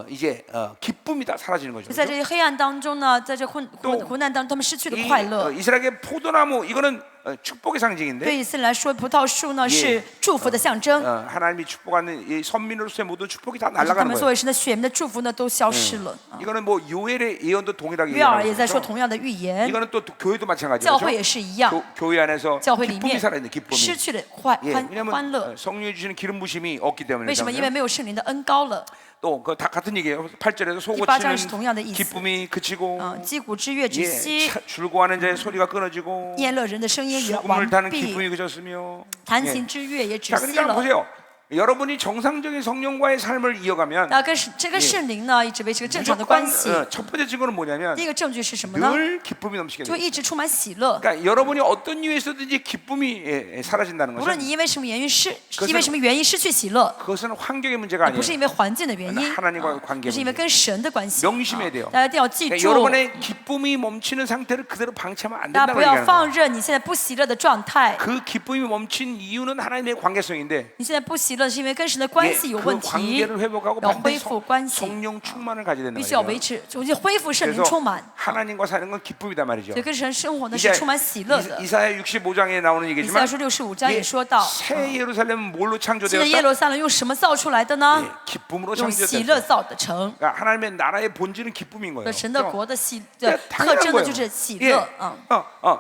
이제 기쁨이 다 사라지는 거죠. 就在这些黑暗当中呢，在这苦难当中，他们失去了快乐。 이스라엘의 포도나무 이거는 축복의 对 상징인데 以色列来说，葡萄树呢是祝福的象征。 하나님이 축복하는 이 선민으로서의 모든 축복이 다 但是他 날아가는 们 거예요. 作为神的选民的祝福呢，都消失了。 이거는 뭐 요엘의 예언도 동일하게 约尔也在说 얘기하는 同样的预言， 이거는 또 교회도 마찬가지죠. 教会也是一样， 교회 안에서 教会里 기쁨이 面 살아있는 기쁨이. 失去了 예, 欢 왜냐하면 乐。 성령이 주시는 기름 부심이 없기 때문에. 为什么？因为没有圣灵的恩膏了。 또 그 다 같은 얘기예요. 8절에서 소고 第8章是同样的意 치는 思。 기쁨이 그치고 击鼓之乐止 예, 息， 즐거워하는 자의 소리가 끊어지고 宴乐人的声音也 죽음을 完 타는 毕， 기쁨이 그쳤으며 弹 예. 琴之乐也止 자, 息 그러니까 了。 보세요. 여러분이 정상적인 성령과의 삶을 이어가면 那跟这个圣灵呢，一直维持个正常的关 무조건 系。 첫 번째 증거는 뭐냐면 第一个证据是什么呢？ 늘 기쁨이 넘치게 就会 돼요. 一直充满喜乐。 그러니까 여러분이 어떤 이유에서든지 기쁨이 사라진다는 无论 것은 你因为什么原因失去喜乐， 그것은 환경의 문제가 不 아니에요. 是因为环境的原因， 하나님과의 관계 这是因为 문제. 跟神的关系。 명심해야 돼요. 大家一定要记 그러니까 住， 여러분의 기쁨이 멈추는 상태를 그대로 방치하면 안 大家 된다는 不要 얘기하는 放 거예요. 任你现在不喜乐的状态。 그 기쁨이 멈춘 이유는 하나님의 관계성인데 你现在不喜乐是因为跟神的关 예, 系有 그 问题， 관계를 회복하고 要 반드시 恢复关系， 성령 충만을 가져야 된다는 必须要 거예요. 维持，就恢复圣灵 그래서 充满。 하나님과 사는 건 기쁨이다 말이죠. 所以跟神生活呢是 이제 充满喜乐的。 이사야 65장에 나오는 以赛亚 얘기지만 书65章 예, 也说到， 새 예루살렘은 뭘로 新的耶 창조되었다? 路撒冷用什么造出来的呢？ 예, 기쁨으로 用喜乐 창조되었다. 造的城。 그러니까 하나님의 나라의 본질은 기쁨인 거예요. 神的 그렇죠? 国的对特征呢就是喜 예, 乐。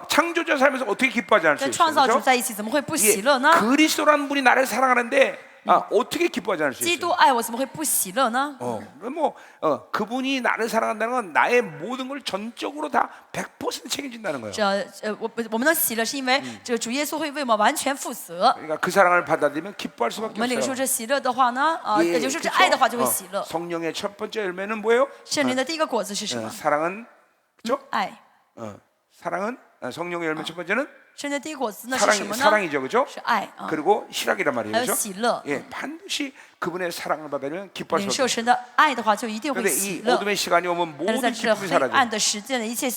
창조자 살면서 어떻게 기뻐하지 않을 수 跟 있어요? 创造主 그렇죠? 在一起，怎么会不 예, 喜乐呢？ 그리스도라는 분이 나를 사랑하는데 어떻게 기뻐하지 않을 수 基 있어요? 督爱我，怎么会不喜乐呢？ 뭐 그분이 나를 사랑한다는 건 나의 모든 걸 전적으로 다 100% 책임진다는 거예요. 我们能喜乐，是因为这个主耶稣会为我们完全负责。 그러니까 그 사랑을 받아들이면 기뻐할 我 수밖에 们领受 없어요. 这喜乐的话呢， 예, 也就是这 그렇죠? 爱的话就会喜乐。 성령의 첫 번째 열매는 뭐예요? 圣灵的第一个果子是什么？ 사랑은 그렇죠? 爱。 사랑은 성령의 열매 첫 번째는 圣灵的第一个果子呢是什么呢？ 사랑이죠, 그렇죠? 是爱啊， 그리고 희락이란 말이에요, 还有 그렇죠? 喜乐。 예, 반드시 그분의 사랑을 받으면 기뻐할 领 수 受 없어요. 神的爱的话，就一定会 그런데 喜 이 乐。 어둠의 시간이 오면 但是在 모든 这 기쁨이 黑暗 사라져. 的时间的一切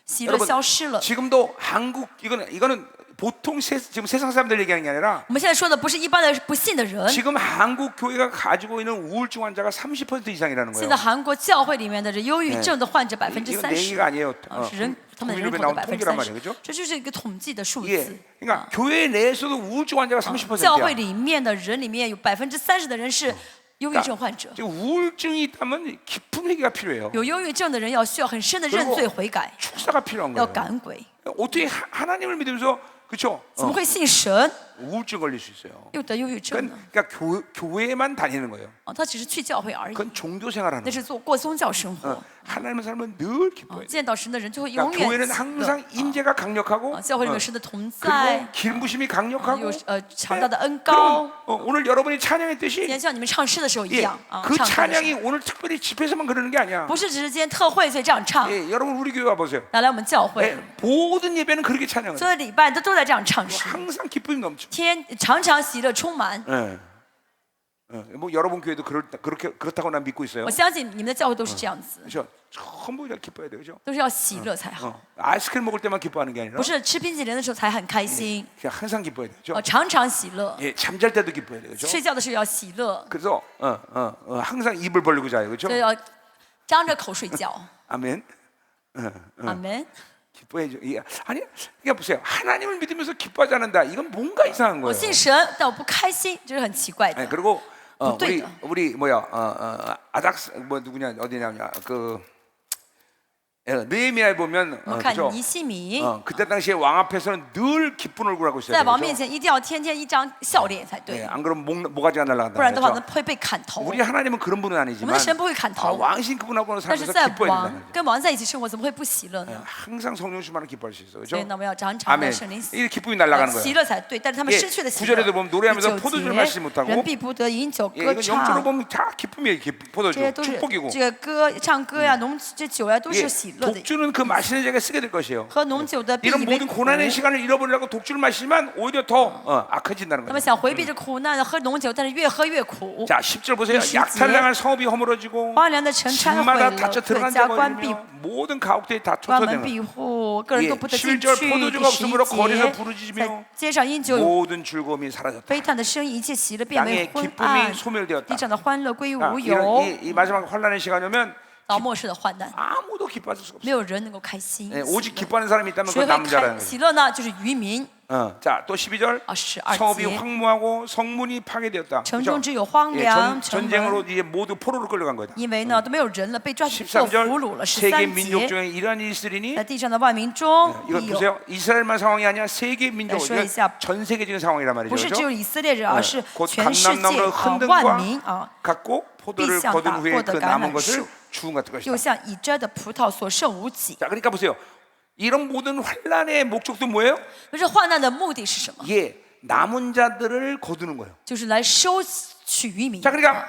喜乐 여러분 消失了。 지금도 한국 이거는 보통 지금 세상 사람들 얘기하는 게 아니라 我们现在说的不是一般的不信的人， 지금 한국 교회가 가지고 있는 우울증 환자가 30% 이상이라는 现 거예요. 在韩国教会里面的这忧郁症的患者 이건 내 30%， 얘기가 아니에요. 是人他们人 국민의힘에 口的 나온 통계란 말이에요, 30%， 그렇죠? 这就是一个统计的数 예, 字。 그러니까 교회 내에서도 우울증 환자가 教 30%야. 会里面的人里面有30%的人是忧郁症患者， 지금 우울증이 있다면 깊은 회개가 필요해요. 有忧郁症的人要需要很深的认罪悔改， 축사가 필요한 要 거예요. 赶鬼。 어떻게 하나님을 믿으면서 그렇죠? 怎么会信神 우울증 걸릴 수 있어요. 又得忧郁症呢？ 그러니까 교회만 다니는 거예요. 他只是去教会而已， 그건 종교 생활하는 那 거예요. 是过宗教生活。 하나님의 삶은 늘 기뻐해요. 见到神的人就会永 그러니까 远 교회는 喜乐 항상 임재가 강력하고 教会里面有神的同在 그리고 ， 기름 부심이 강력하고 有强大的恩膏。 그럼 오늘 여러분이 今 찬양했듯이 天像你们唱诗的时候一 예, 样啊， 그 唱歌的时 찬양이 오늘 특별히 집회에서만 그러는 게 아니야. 候不是只是今天特会所以这样唱， 예, 여러분 우리 교회 와 보세요. 来我们教 예, 会， 모든 예배는 그렇게 찬양을 所 해요. 有礼拜都在这样唱诗， 항상 기쁨이 넘쳐. 常常喜乐充满。 예. 뭐 여러분 교회도 그렇다고 난 믿고 있어요. 我相信你们的教会都是这样子， 그렇죠? 전부 다 기뻐야 돼요, 그렇죠? 都是要喜乐才好， 아이스크림 먹을 때만 기뻐하는 게 아니라 不是吃冰淇淋的时候才很开心， 그냥 항상 기뻐야 되죠. 常常喜乐， 예, 잠잘 때도 기뻐야 돼요, 그렇죠? 睡觉的时候要喜乐， 그래서 항상 입을 벌리고 자요, 所 그렇죠? 以要张着口睡觉。 아멘. 阿门。 기뻐해줘. 아니, 그러니까 보세요. 하나님을 믿으면서 기뻐하지 않는다. 이건 뭔가 이상한 我 거예요. 信神，但我不开心，这是很奇怪 네, 的。 그리고 또 우리 뭐야 아닥스 뭐 누구냐 어디 나오냐 그 느헤미야에 보면 我们看 그죠? 尼西米， 그때 당시에 왕 앞에서는 늘 기쁜 얼굴 하고 있어야 在 돼요. 王面前一定要天天一张笑脸才对， 안 그러면 모가지가 不然 날아간다. 的话呢会被砍头。 우리 하나님은 그런 분은 我们 아니지만 的神不会砍头， 왕신 그분하고는 但是 살면서 在 기뻐해야 王 된다는 거죠. 跟王在一起生活，怎么会不喜乐呢？ 항상 성령 충만을 기뻐할 수 있어. 所以 그죠? 呢，我们要常常的 아멘. 圣灵 이 기쁨이 날아가는 喜 거예요. 乐才对，但是他们 예 失去了喜乐。 9절에도 보면 노래하면서 第九 포도주를 마시지 节， 못하고 人必不得饮酒 예, 歌 이건 영적으로 唱， 보면 다 기쁨이에요. 这些 포도주 都是 축복이고 这个歌唱歌呀，浓这酒呀都 예, 是喜乐的。 독주는 그 마시는 자가 쓰게 될 것이에요. 喝浓酒的必 이런 以为 모든 苦。 고난의 시간을 잃어버리려고 독주를 마시면 오히려 더 악해진다는 那么 거예요. 想回避这苦难的喝浓酒，但是越喝越苦。 자, 10절 보세요. 10 약탈당한 성읍이 허물어지고 荒凉的城拆毁 집마다 了， 닫혀 各 들어간 家 자가 关闭 있으며 모든 가옥들이 다 关门 초토되는 闭户，个人 예, 都不得进去。 11절 第 포도주가 11 없으므로 거리에서 节， 부르짖으며 在街上因酒有 모든 즐거움이 사라졌다. 悲叹的声音，一切喜乐变为 땅의 昏 기쁨이 暗， 소멸되었다. 地上的欢乐归于 아, 无 이런 有。 이 마지막 환란의 시간이 오면 到末世的患难， 아무도 기뻐할 수 없어. 没有人能够开心。 예, 오직 기뻐하는 사람이 있다면 谁 그건 会 남자라는 开 거죠. 喜乐呢？就是渔民。 자, 또 12절 12 성읍이 节， 황무하고 성문이 파괴되었다. 城 그죠? 中只有荒 예, 凉，城 전쟁으로 门 이제 모두 포로로 끌려간 거다. 因为呢都没有人了，被抓去做俘 13절 虏了。 세계 13 민족 节， 중에 이러한 일이 있으리니 在地上的万民中 이거 必有， 보세요. 이스라엘만 상황이 아니야. 세계 민족. 네, 이건 쇼이사. 전 세계적인 상황이란 不 말이죠. 是只有 그렇죠? 以色列人，而是 곧 全世界 감람나무를 万 흔든과 民啊， 갖고 포도를 삐 거둔 쌍 후에 그 닦고 남은橄榄 것을 树 주운 같은 又 것이다. 像已摘的葡萄所剩无几。 자, 그러니까 보세요. 이런 모든 환란의 목적도 뭐예요? 可是患难的目的是什么？ 예, 남은 자들을 거두는 거예요. 就是来收取渔民。 자, 그러니까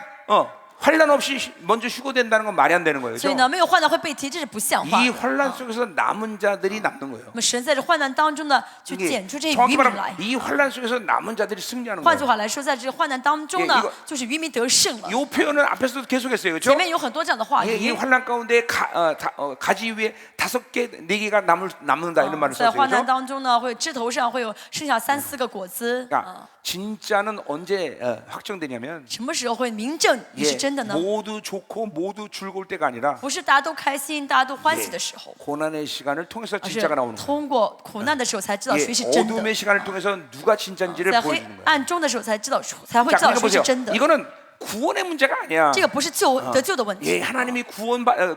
환란 없이 먼저 휴거된다는 건 말이 안 되는 거예요. 所以 그렇죠? 呢，没有患难会被提，这是不像话 이 的。 환란 속에서 남은 자들이 남는 거예요. 那么神在这患难当中呢，就 이게 拣出这些渔 정확히 民 말하면 来。 이 환란 속에서 남은 자들이 승리하는 换句 거예요. 话来说，在这个患难当中 예 呢 이거 ，就是渔民得胜了。 이 표현은 앞에서도 계속했어요. 그렇죠? 前面有很多这样的话 예, 이 语。 환란 가운데 가지 위에 5개, 4개가 남는다 이런 말을 在 썼어요. 患难 그렇죠? 当中呢，会枝头上会有剩下3、4个果子。 그러니까 진짜는 언제 확정되냐면 什么时候会明证你是 예, 真的呢？ 모두 좋고 모두 즐거울 때가 아니라 不是大家都开心、大家都欢喜的时候， 고난의 시간을 통해서 而是 진짜가 나오는 거예요. 通过苦难的时候才知道 예, 谁是真的。 어둠의 시간을 통해서 누가 진짜인지를 在黑 보여주는 거예요. 暗中的时候才知道，才会 자, 知道 그러니까 谁是 보세요. 真的。 이거는 구원의 문제가 아니야. 这个不是得救的问 예, 题， 하나님이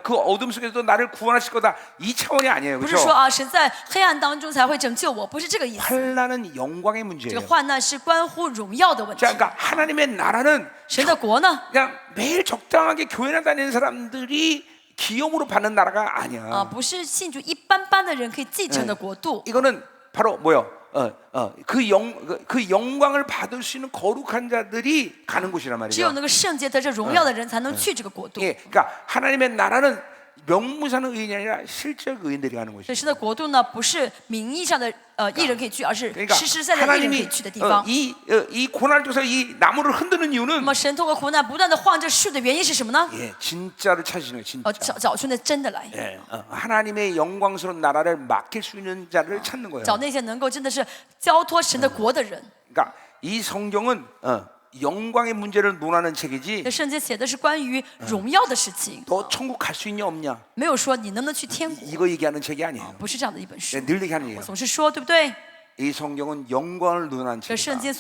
그 어둠 속에서도 나를 구원하실 거다. 이 차원이 아니에요. 不是说 그렇죠? 啊，神在黑暗当中才会拯救我，不是这个意思。 환란은 영광의 这个 문제예요. 患难是关乎荣耀的问题 자, 。 그러니까 하나님의 나라는 神的国呢， 그냥 매일 적당하게 교회나 다니는 사람들이 기업으로 받는 나라가 아니야. 不是信主一般般的人可以继承的国度， 이거는 바로 뭐요? 그 영광을 받을 수 있는 거룩한 자들이 가는 곳이란 只有 말이죠. 那个圣洁得着荣耀的人才能去这个国度。 예, 그러니까 하나님의 나라는 명무사는 의인이 아니라 실적 의인들이 가는 所以 곳이죠. 神的国度呢，不是名义上的艺人可以去，而是 그러니까 实实在在的艺人可以 하나님이 去的地方。 이 고난을 통해서 이 나무를 흔드는 那 이유는 么神通过苦难不断的晃这树的原因是什么呢？ 예, 진짜를 찾으시는 거예요. 找 진짜. 找出那真的来， 예, 하나님의 영광스러운 나라를 맡길 수 있는 자를 찾는 거예요. 找那些能够真的是交托神的国的人。 그러니까 이 성경은 영광의 문제를 논하는 책이지 这圣经写的是关于荣耀的事情， 너 천국 갈 수 있냐 없냐 没有说你能不能去天国， 이거 얘기하는 책이 아니에요. 不是这样的一本书 네, 。늘 얘기하는 얘기예요. 总是说，对不对？ 이 성경은 영광을 논하는 这圣 책이다. 经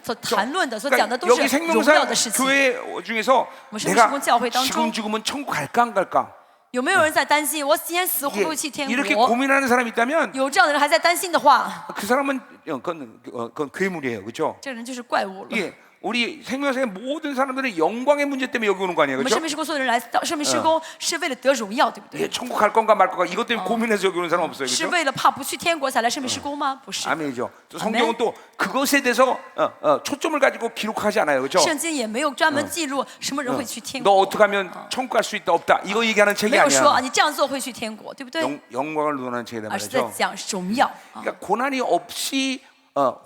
所谈论的、所讲的 그러니까 都 여기 是荣 생명사 耀的事情。 교회 중에서 뭐 내가 생명사教会当中 지금 죽으면 천국 갈까 안 갈까 有没有人在担心我今天死会 예, 不会去天 이렇게 国？ 고민하는 사람이 있다면 有这样的人还在担心的话， 그 사람은 그건 괴물이에요, 그렇죠? 这个人就是怪物了。 예, 우리 생명사의 모든 사람들은 영광의 문제 때문에 여기 오는 거 아니에요, 我们 그렇죠? 生命施工所有人来到生命施工是为了得荣耀，对不 예, 对？ 천국 갈 건가 말 건가 이것 때문에 고민해서 여기 오는 사람 없어요, 是 그렇죠? 为了怕不去天国才来生命施工吗？不是。 아멘이죠. 또 성경은 또 그것에 대해서 초점을 가지고 기록하지 않아요, 그렇죠? 圣经也没有专门记录什么人会去天 너 国， 어떻게 하면 천국 갈 수 있다 없다 이거 얘기하는 책이 没有说 아니야. 你这样做会去天国，对不对？ 영광을 논하는 책이란 而是在 말이죠. 讲荣耀。 그러니까 고난이 없이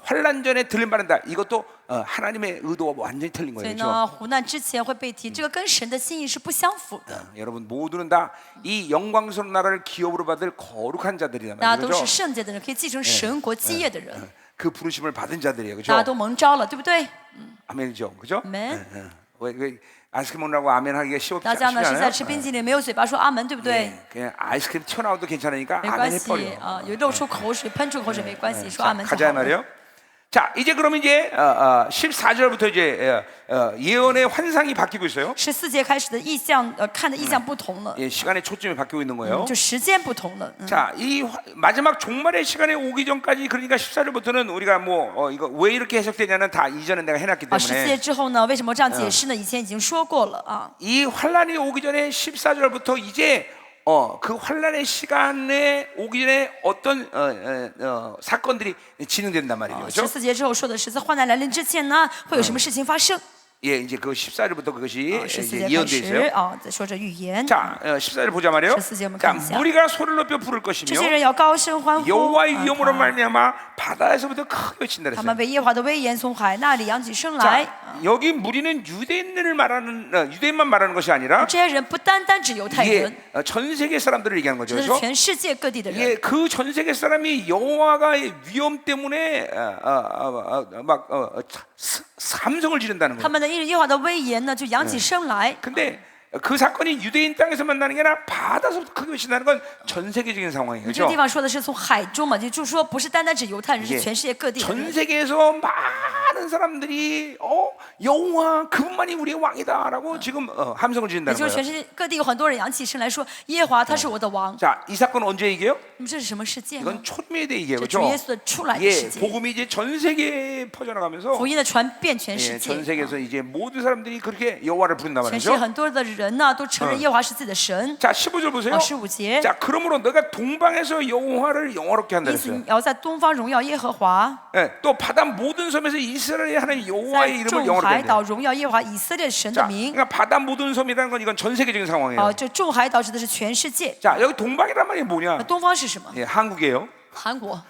환란 전에 들림 받는다. 이것도 하나님의 의도가 완전히 틀린 所 거예요, 以 그렇죠? 呢，苦难之前会被提，这个跟神的心意是不相符的。 여러분 모두는 다 이 영광스러운 나라를 기업으로 받을 거룩한 자들이란 大家都 말이죠. 是圣洁的人，可以继承神国基业的人， 그 부르심을 받은 자들이에요, 大家 그렇죠? 都蒙召了，对不对？ 아멘이죠, 그렇죠? 아멘. 왜 아이스크림 먹으라고 아멘 하기가 쉽지 大家呢是在 않아요? 吃冰淇淋，没有嘴巴说阿门，对不对？ 그냥 아이스크림 튀어나와도 괜찮으니까 没 아멘 关系 해버려. 啊，有露出口水、喷出口水没关系，说阿门 자, 就 가자 好了。 말이요. 자, 이제 그러면 이제 14절부터 이제 예언의 환상이 바뀌고 있어요. 14节开始的意象，看的意象不同了， 예, 시간의 초점이 바뀌고 있는 거예요. 就时间不同了。 자, 이 마지막 종말의 시간에 오기 전까지 그러니까 14절부터는 우리가 뭐 이거 왜 이렇게 해석되냐는 다 이전에 내가 해놨기 14节 때문에 之后呢，为什么这样解释呢？以前已经说过了啊。 이 환란이 오기 전에 14절부터 이제 그 환란의 시간에 오기 전에 어떤 사건들이 진행된단 말이죠. 그렇죠? 14节之后说的是在患难来临之前呢，会有什么事情发生？ 예, 이제 그 14절부터 그것이 14 이제 节开 예언돼 始 있어요. 啊，在说着预言。 자, 14절 보자 말이에요. 14절 한번 자, 보자. 무리가 소리를 높여 부를 这 것이며 些人要高声欢呼， 여호와의 啊 위엄으로 말미암아 바다에서부터 크게 외친다 他们 그랬어요. 为耶和华的威严从海那里扬起声来。 자, 여기 무리는 유대인들을 말하는 유대인만 말하는 것이 아니라 这些人不单单指犹太人， 예, 전 세계 사람들을 얘기하는 거죠. 这是 그렇죠? 全世界各地的人。 예, 그 전 세계 사람이 여호와의 위엄 때문에 막 함성을 지른다는 他 거예요. 们的因为耶和华的威严呢，就扬起声来。 근데 그 사건이 유대인 땅에서 만나는 게 아니라 바다에서부터 크게 외친다는 건 전 세계적인 상황이에요. 这个 그렇죠? 地方说的是从海中嘛，就说不是单单指犹太人， 예 是全世界各地的 전 人。 세계에서 많은 사람들이 여호와 그분만이 우리의 왕이다라고 지금 함성을 也 지른다는 就是 거예요. 全世界各地有很多人扬起声来说，耶和华他是我的王。 자, 이 사건 언제 얘기해요? 那么这是什么事件呢？ 이건 초림에 대해 얘기해요. 这主 그렇죠? 耶稣的出来的 예, 事件， 복음이 이제 전 세계에 퍼져나가면서 福音的传遍全 예, 世 전 界。 세계에서 이제 모든 사람들이 그렇게 여호와를 부른단 全世界 말이죠. 很多的人呢，都承认耶和华是自己的神。 자, 15절 보세요. 15节 자, 그러므로 너가 동방에서 여호와를 영화롭게 한다 意思 그랬어요. 你要在东方荣耀耶和华， 예, 또 바다 모든 섬에서 이스라엘의 하나님 在 여호와의 이름을 众 영화롭게 海 한다. 岛荣耀耶和华以色列神的 자, 名。 그러니까 바다 모든 섬이라는 건 이건 전 세계적인 상황이에요. 这众海岛指的是全世界。 자, 여기 동방이란 말이 뭐냐? 东方是什么？ 예, 한국이에요. 韩国？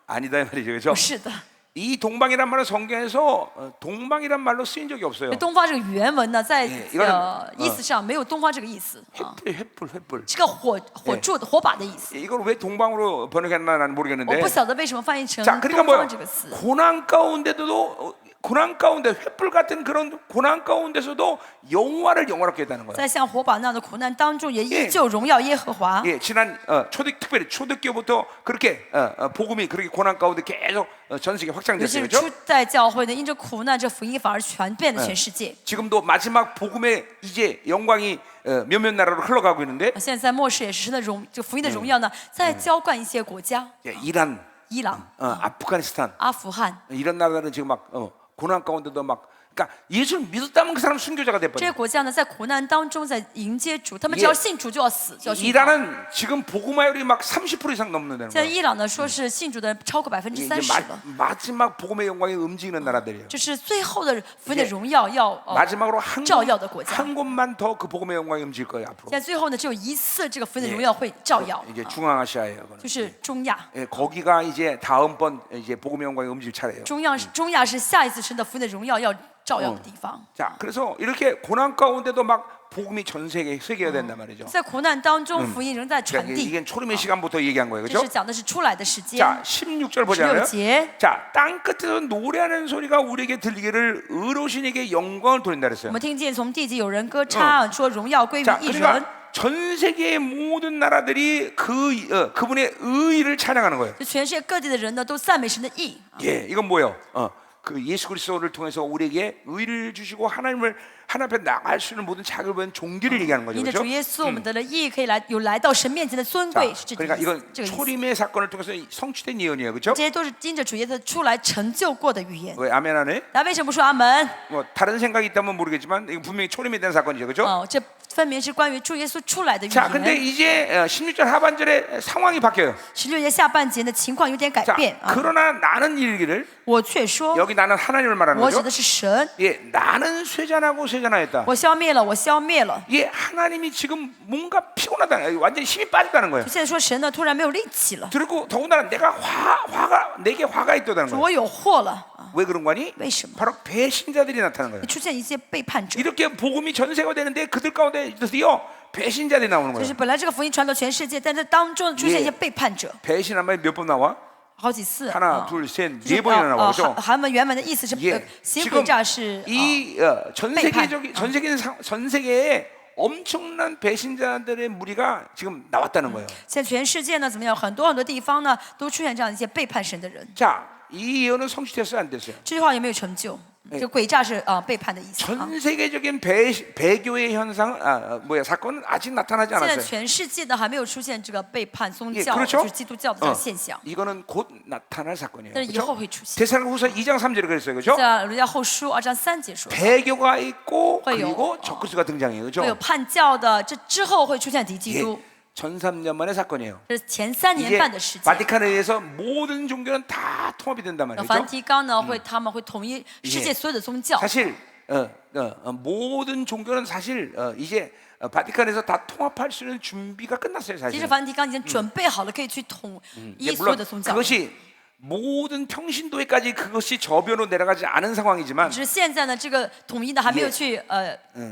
아니다 이 말이죠. 그렇죠? 不是的。 이 동방이란 말은 성경에서 동방이란 말로 쓰인 적이 없어요. 东方这个原文呢，在 이거는 意思上没有东方这个意思啊， 횃불. 是个火柱的火把的意思。 이걸 왜 동방으로 번역했나 나는 我 모르겠는데. 不晓得为什么翻译成 자, 그러니까 东 뭐요? 方这个词。 고난 가운데도 고난 가운데 횃불 같은 그런 고난 가운데서도 영화를 영화롭게 했다는 거예요. 在像火把那样的苦难当中，也 예 依旧荣耀耶和华。 예, 지난 특별히 초대교부터 그렇게 복음이 그렇게 고난 가운데 계속 전 세계 尤其 확장됐어요. 是 그렇죠? 初代教会呢，因着苦难，这福音反而传遍了全世界。 지금도 마지막 복음의 이제 영광이 몇몇 나라로 흘러가고 있는데 现在在末世也是神的这福音的荣耀呢，在浇灌一些国家， 예, 이란, 伊朗、 아프가니스탄 阿富汗 이런 나라들은 지금 막 고난 가운데도 막 그러니까 예수를 믿었다면 그 사람 순교자가 这 돼버려. 些国家呢，在苦难当中在迎接主，他们只要信主就要死，就要殉道。 이란은 지금 복음화율이 막 30% 이상 넘는다는 现在 거예요. 伊朗呢，说是信主的人超过이제 30%了， 마지막 복음의 영광이 움직이는 나라들이에요. 这是最后的福音的荣耀要 마지막으로照耀的国家。 한 곳만 더 그 복음의 영광이 움직일 거예요 앞으로. 现在最后呢，只有一次这个福音的荣耀会照耀， 이제 중앙아시아예요. 그거는. 就是中亚。 예, 거기가 이제 다음번 이제 복음의 영광이 움직일 차례예요. 中亚是下一次神的福音的荣耀要照耀的地方。 자, 그래서 이렇게 고난 가운데도 막 복음이 전 세계가 된단 말이죠. 在苦难当中，福音仍在传 그러니까 递。 이게 초림의 시간부터 얘기한 거예요, 这 그렇죠? 是讲的是出来的时间。 자, 16절 보잖아요. 16节， 자, 땅 끝에서 노래하는 소리가 우리에게 들리기를 의로우신 이에게 영광을 돌린다 我 그랬어요. 们听见从地极有人歌唱，说荣耀归于 자, 一人。 그러니까 전 세계의 모든 나라들이 그분의 의를 찬양하는 거예요. 就全世界各地的人呢，都赞美神的义。 예, 이건 뭐예요? 그 예수 그리스도를 통해서 우리에게 의를 주시고 하나님 앞에 나갈 수 있는 모든 자격을 받은 종기를 얘기하는 거죠, 因着主 그렇죠? 耶稣，我们得了义，可以来到神面前的尊贵， 자, 是这 그러니까 个意 이건 思。这个意思， 초림의 사건을 통해서 성취된 예언이에요, 그렇죠? 这些都是因着主耶稣出来成就过的预言。 왜 아멘 안 해? 大家为什么不说阿门？ 뭐 다른 생각이 있다면 모르겠지만 이거 분명히 초림에 대한 사건이죠, 그렇죠? 这分明是关于主耶稣出来的预 자, 근데 言。 이제 16절 하반절에 상황이 바뀌어요. 16节下半节的情况有点改 자, 变啊。 그러나 나는 이르기를 我却说， 여기 나는 하나님을 말하는 我指 거죠. 的是神， 예, 나는 쇠잔하고 쇠잔하였다. 我消灭了，我消灭了。 예, 하나님이 지금 뭔가 피곤하다, 완전히 힘이 빠졌다는 거예요. 现在说神呢，突然没有力气了， 그리고 더군다나 내게 화가 있다는 说 거예요. 我有祸了。 왜 그런 거니? 为什么？ 바로 배신자들이 나타나는 거예요. 出现一些背叛者， 이렇게 복음이 전세가 되는데 그들 가운데 드디어 배신자들이 나오는 就 거예요. 是本来这个福音传到全世界，但这当中出现一些背叛者， 배신한 말이 몇 번 나와? 好几次。 하나, 啊 둘, 셋, 就是 네 번이나 나오죠. 韩文原文的意思是 예, 行 지금 诡诈是 이 전 세계의 엄청난 배신자들의 무리가 지금 나왔다는 거예요. 现在全世界呢怎么样？很多地方呢都出现这样一些背叛神的人。 자, 이 예언은 성취됐어요, 안 됐어요? 这句话有没有成就？这个诡诈是背叛的意思啊。 전 세계적인 배교의 현상, 사건은 아직 나타나지 现在 않았어요. 全世界呢还没有出现这个背叛宗 예, 教， 그렇죠? 就是基督教的这个现象， 이거는 곧 나타날 사건이에요. 但是以后 그렇죠? 会出现。 데살로니가후서 2장 3절에 그랬어요, 그렇죠? 在儒家后书2章3节说， 배교가 있고 会有 그리고 적그리스도가 등장해요, 会有 그렇죠? 叛教的，这之后会出现敌基督， 전 3년 만의 사건이에요. 这是前3年 이제 半的时间。 바티칸에 의해서 모든 종교는 다 통합이 된단 那 말이죠. 梵蒂冈呢他们会统一世界所有的宗教。 사실 모든 종교는 사실 이제 바티칸에서 다 통합할 수 있는 준비가 끝났어요, 其 사실. 实梵蒂冈已经准备好了，可以去统一 이제 所有 물론 的宗教。 그것이 모든 평신도에까지 그것이 저변으로 내려가지 않은 상황이지만 只是现在呢，这个统一呢还没有去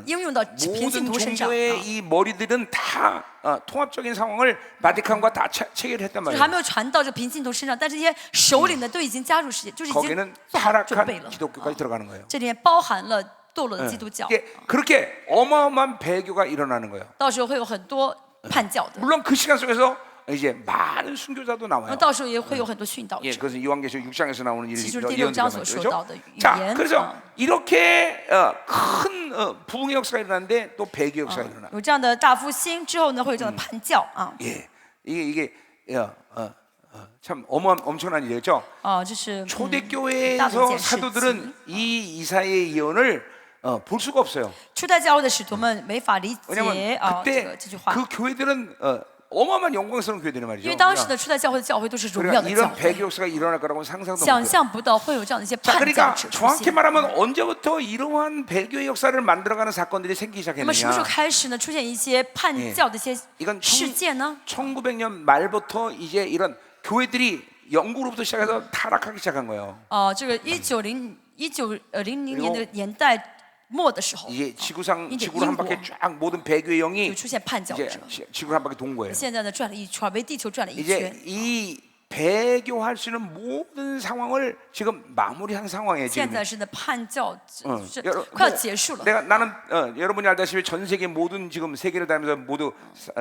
应用到平信 모든 徒身上。 종교의 이 머리들은 다 통합적인 상황을 바티칸과 다 체결했단 就是还 말이에요. 没有传到这平信徒身上，但这些首领呢都已经加入世界，就是已经 거기는 做好准备 타락한 了。 기독교까지 들어가는 거예요. 这里面包含了堕落的基督教， 이게 그렇게 어마어마한 배교가 일어나는 거예요. 到时候会有很多叛教的， 물론 그 시간 속에서 이제 많은 순교자도 那 나와요. 到时候也会有很多殉道 예, 者。 그것은 요한계시록 6장에서 나오는 其 일이죠. 实第6章所说到 예언들이란 的 말이죠. 语 자, 言， 그래서 이렇게 큰 부흥의 역사가 일어나는데 또 배교 역사가 일어나. 有这样的大复兴之后呢，会有这样的叛教啊。 예, 이게 참 엄청난 일이죠. 这是 초대교회에서 사도들은 이 이사야의 예언을 볼 수가 없어요. 初代教会的使徒们没法理解 왜냐면 这句话， 그때 그 교회들은 어마어마한 영광스러운 교회들이 因 말이죠. 为当时的初代教会的教会都是荣耀 그러니까 的教 이런 会， 배교 역사가 일어날 거라고 상상도 想 못해요. 象不到会有这样的一些 자, 叛教 그러니까 者出 정확히 现。 말하면 언제부터 이러한 배교의 역사를 만들어가는 사건들이 생기기 那么什么时候 시작했느냐? 开始呢？出现一些叛教的一些 이건 事件呢？ 1900년 말부터 이제 이런 교회들이 영국으로부터 시작해서 타락하기 시작한 거예요. 这个1900年的年代末的时候， 이제 지구로 한英国 바퀴 쫙 모든 배교의 有 영이 出现叛教 이제 者。 지구를 한 바퀴 돈 거예요. 现在呢，转了一圈，围地球转了一 이제 圈。 이 배교할 수 있는 모든 상황을 지금 마무리한 상황이에요. 现 지금. 在是的叛教，是 여러- 快要 뭐 结束了。 나는 여러분이 알다시피 전 세계 모든 지금 세계를 다니면서 모두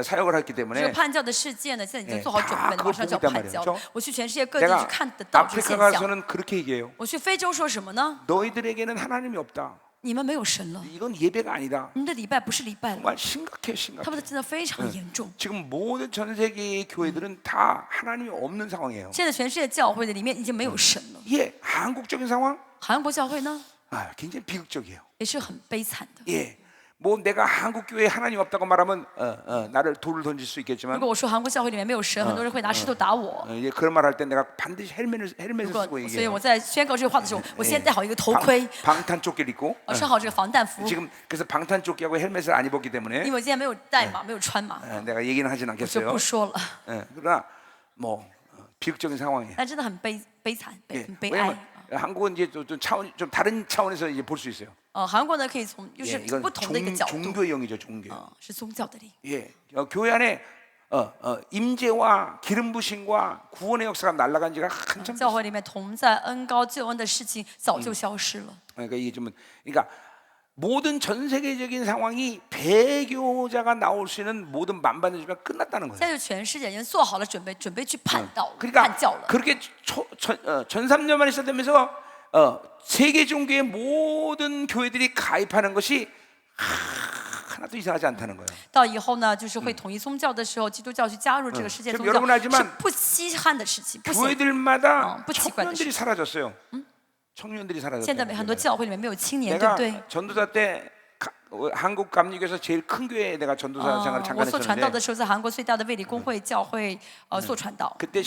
사역을 했기 这个 때문에 叛教的事件呢，现在已经做好准备 다 了， 그걸 马上就要 보고 있단 叛教 말이에요. 了。我去全世界各地 내가 去看得到这 아프리카 现象。 가서는 그렇게 얘기해요. 我去非洲说什么呢？ 너희들에게는 하나님이 없다. 你们没有神了， 이건 예배가 아니다. 你们的礼拜不是礼拜了， 정말 심각해 他 심각해. 们的真的非常严重。 지금 모든 전 세계의 교회들은 다 하나님이 없는 상황이에요. 现在全世界教会的里面已经没有神了。 예, 한국적인 상황? 韩国教会呢， 굉장히 비극적이에요. 也是很悲惨的。 예, 뭐 내가 한국 교회에 하나님 없다고 말하면 나를 돌을 던질 수 如 있겠지만 果我说韩国教会里面没有神，很多人会拿石头打我。 이제 그런 말 할 때 내가 반드시 헬멧을 如果 쓰고 所以 얘기해요. 我在宣告这句话的时候，我先戴好一个头盔， 방탄조끼를 입고 穿好这个防弹服， 지금 그래서 방탄조끼하고 헬멧을 안 입었기 因 때문에 为我今天没有戴嘛，没有穿嘛， 내가 얘기는 하진 就 않겠어요. 不说了。 그러나 뭐 비극적인 상황이에요. 但真的很悲惨， 예, 很悲 왜냐면 哀。 한국은 이제 좀 다른 차원에서 이제 볼 수 있어요. 韩国呢可以从就 예, 是 이건 不同的一个角度， 종교의 영이죠, 종교. 是宗教的灵。 예, 교회 안에 임재와 기름 부심과 구원의 역사가 날아간 지가 한참 教会里面同在恩高救恩的事情早就消失了。 그러니까 이게 좀 그러니까 모든 전 세계적인 상황이 배교자가 나올 수 있는 모든 만반의 준비가 끝났다는 거예요. 现在就全世界已经做好了准备，准备去叛道、 그러니까 叛教了。 그렇게 전 3년만에 시작되면서 세계 종교의 모든 교회들이 가입하는 것이 하나도 이상하지 않다는 거예요. 到以后呢，就是会统一宗教的时候，基督教去加入这个世界 지금 宗教 여러분 알지만 是不稀罕的事情，不显。 교회들마다 부奇怪的 청년들이 사라졌어요. 청년들이 现在 사라졌어요. 很多教会里面没有青年，对 내가 不对？ 전도사 때 한국 감리교에서 제일 큰 교회에 내가 전도사 생활을 我所传道 잠깐 的 했었는데 时候，在韩国最大的卫理公会教会做传道， 그때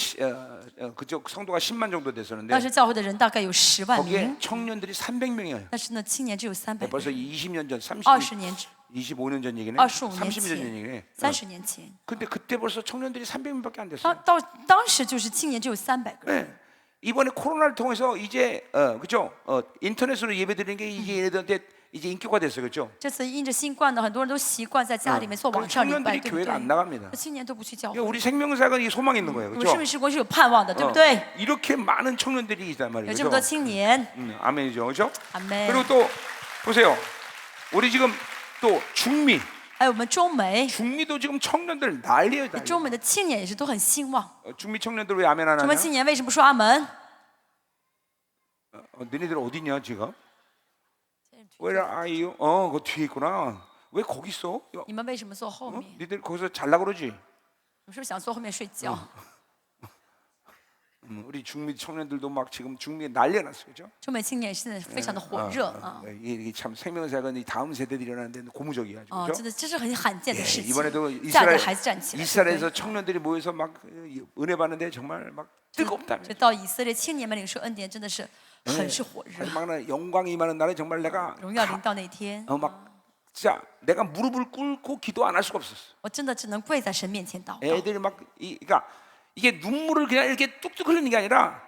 그쪽 성도가 10만 정도 됐었는데 当时教会的人大概有10万 거기에 名， 청년들이 300명이에요. 但是呢，青年只有300 벌써 人。 20년 전, 20年、 25년 전 얘기네. 25年 30년 전 前 얘기네. ，30年前， 근데 그때 벌써 청년들이 300명밖에 안 됐어요. 当时就是青年只有300个人。 네. 이번에 코로나를 통해서 이제 그죠? 인터넷으로 예배드리는 게 이제 얘네들한테 이제 인기가 됐어요, 그렇죠? 这次因着新冠呢，很多人都习惯在家里面做网上礼拜， 청년들이 对不 교회가 对 안 ？ 나갑니다. 青年都不去教会 그러니까 。 우리 생명사가 이 소망이 있는 거예요, 我们生 그렇죠? 命时光是有盼望的，对不对？ 이렇게 많은 청년들이 있단 有 말이에요, 这么多 그렇죠? 青年， 아멘이죠, 그렇죠? 阿门。 그리고 또 보세요, 우리 지금 또 중미, 还有我们中美， 중미도 지금 청년들 난리예요, 난리. 中美的青年也是都很兴旺。 중미 청년들 왜 아멘 안 中 하냐? 美青年为什么说阿门？ 너희들 어디 있냐 지금? Where are you? 그 뒤에 있구나. 왜 거기 있어? 你们为什么坐后面？ 니들 거기서 잘라 그러지? 你们是不是想坐后面睡觉？ 우리 중미 청년들도 막 지금 중미에 난리가 났어요, 그죠? 中美青年现在非常的火热啊！ 이게 참 생명사가 이 다음 세대들이 일어나는데 고무적이야, 啊， 그죠? 真的这是很罕见的事情。 이번에도 下一个孩子站起来，对不 이스라엘에서 对？ 청년들이 모여서 막 은혜 받는데 정말 막 뜨겁다. 这到以色列青年们领受恩典，真的是很是火热。 막 영광이 임하는 날에 정말 내가 荣耀临到那天， 막 진짜 내가 무릎을 꿇고 기도 안 할 수가 없었어. 我真的只能跪在神面前祷告。 애들이 막 그러니까 이게 눈물을 그냥 이렇게 뚝뚝 흘리는 게 아니라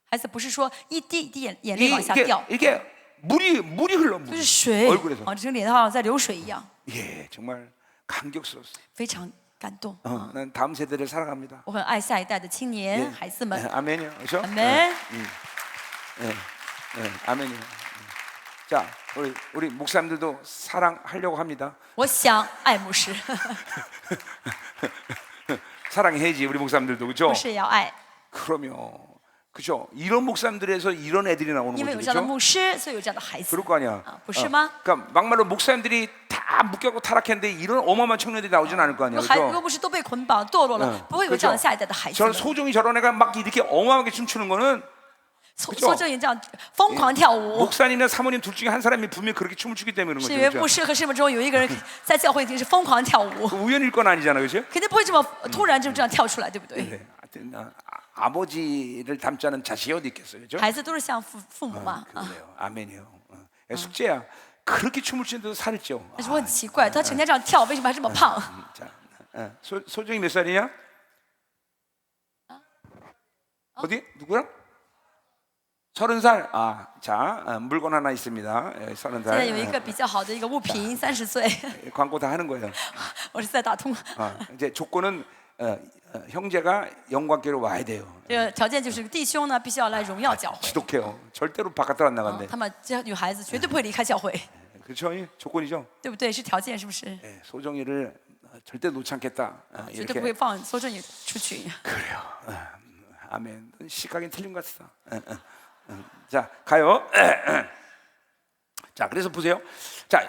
孩子不是说一滴一滴眼泪往下掉， 이게 물이 흘러 就 물. 是水 얼굴에서 啊，这个脸好像在流水一样， 예, 정말 감격스러웠어. 非常感动。 난 다음 세대를 사랑합니다. 我很爱下一代的青年孩子们。 아멘이요, 그렇죠? 阿门。 아멘이요. 자, 우리 목사님들도 사랑하려고 합니다. 我想爱牧师， 사랑해야지 우리 목사님들도 그렇죠? 牧师也要爱， 그러면 그죠? 이런 목사님들에서 이런 애들이 나오는 因为 거죠, 有这样的 그렇죠? 牧师，所以有这样的孩子 그럴 。 거 아니야. 不是吗？ 그러니까 막말로 목사님들이 다 묶여고 타락했는데 이런 어마어마한 청년들이 나오진 않을 거 아니야, 如果 그렇죠? 牧师都被捆绑堕落了，不会有这样的下一代的孩子 저 们。 소정이 저런 애가 막 이렇게 어마어마하게 춤추는 거는 说正言这样疯狂跳舞， 목사님이나 사모님 둘 중에 한 사람이 분명히 그렇게 춤을 추기 때문에 是 그런 因为 거죠. 牧 그렇죠? 师和师母中有一个人在教会已经是疯狂跳舞， 그 우연일 건 아니잖아, 그렇죠? 肯定不会这么突然就这样跳出来，对不对？ 네, 하여튼 아버지를 닮지 않은 자식이 어디 있겠어요, 그렇죠? 孩子都是像父母嘛啊。 그래요, 아멘이요. 숙제야. 그렇게 춤을 추는데도 살을 쪄. 但是我很奇怪，他成天这样跳，为什么还这么胖？ 자, 소정이 몇 살이냐? 어디? 누구야? 30살. 자, 물건 하나 있습니다. 现在有一 30살. 个比较好的一个物品，30岁， 광고 다 하는 거예요. 我是在打通。 이제 조건은 형제가 영광교로 와야 돼요. 这个条件就是弟兄呢必须要来荣耀教会， 지독해요. 절대로 바깥으로 안 나간대. 他们这女孩子绝对不会离开教会， 그렇죠? 조건이죠. 对不对？是条件，是不是？ 소정이를 절대 놓지 않겠다. 绝对不会 이렇게 放苏正宇出去。 그래요. 아멘. 시각이 틀린 것 같다. 자, 가요. 자, 그래서 보세요. 자,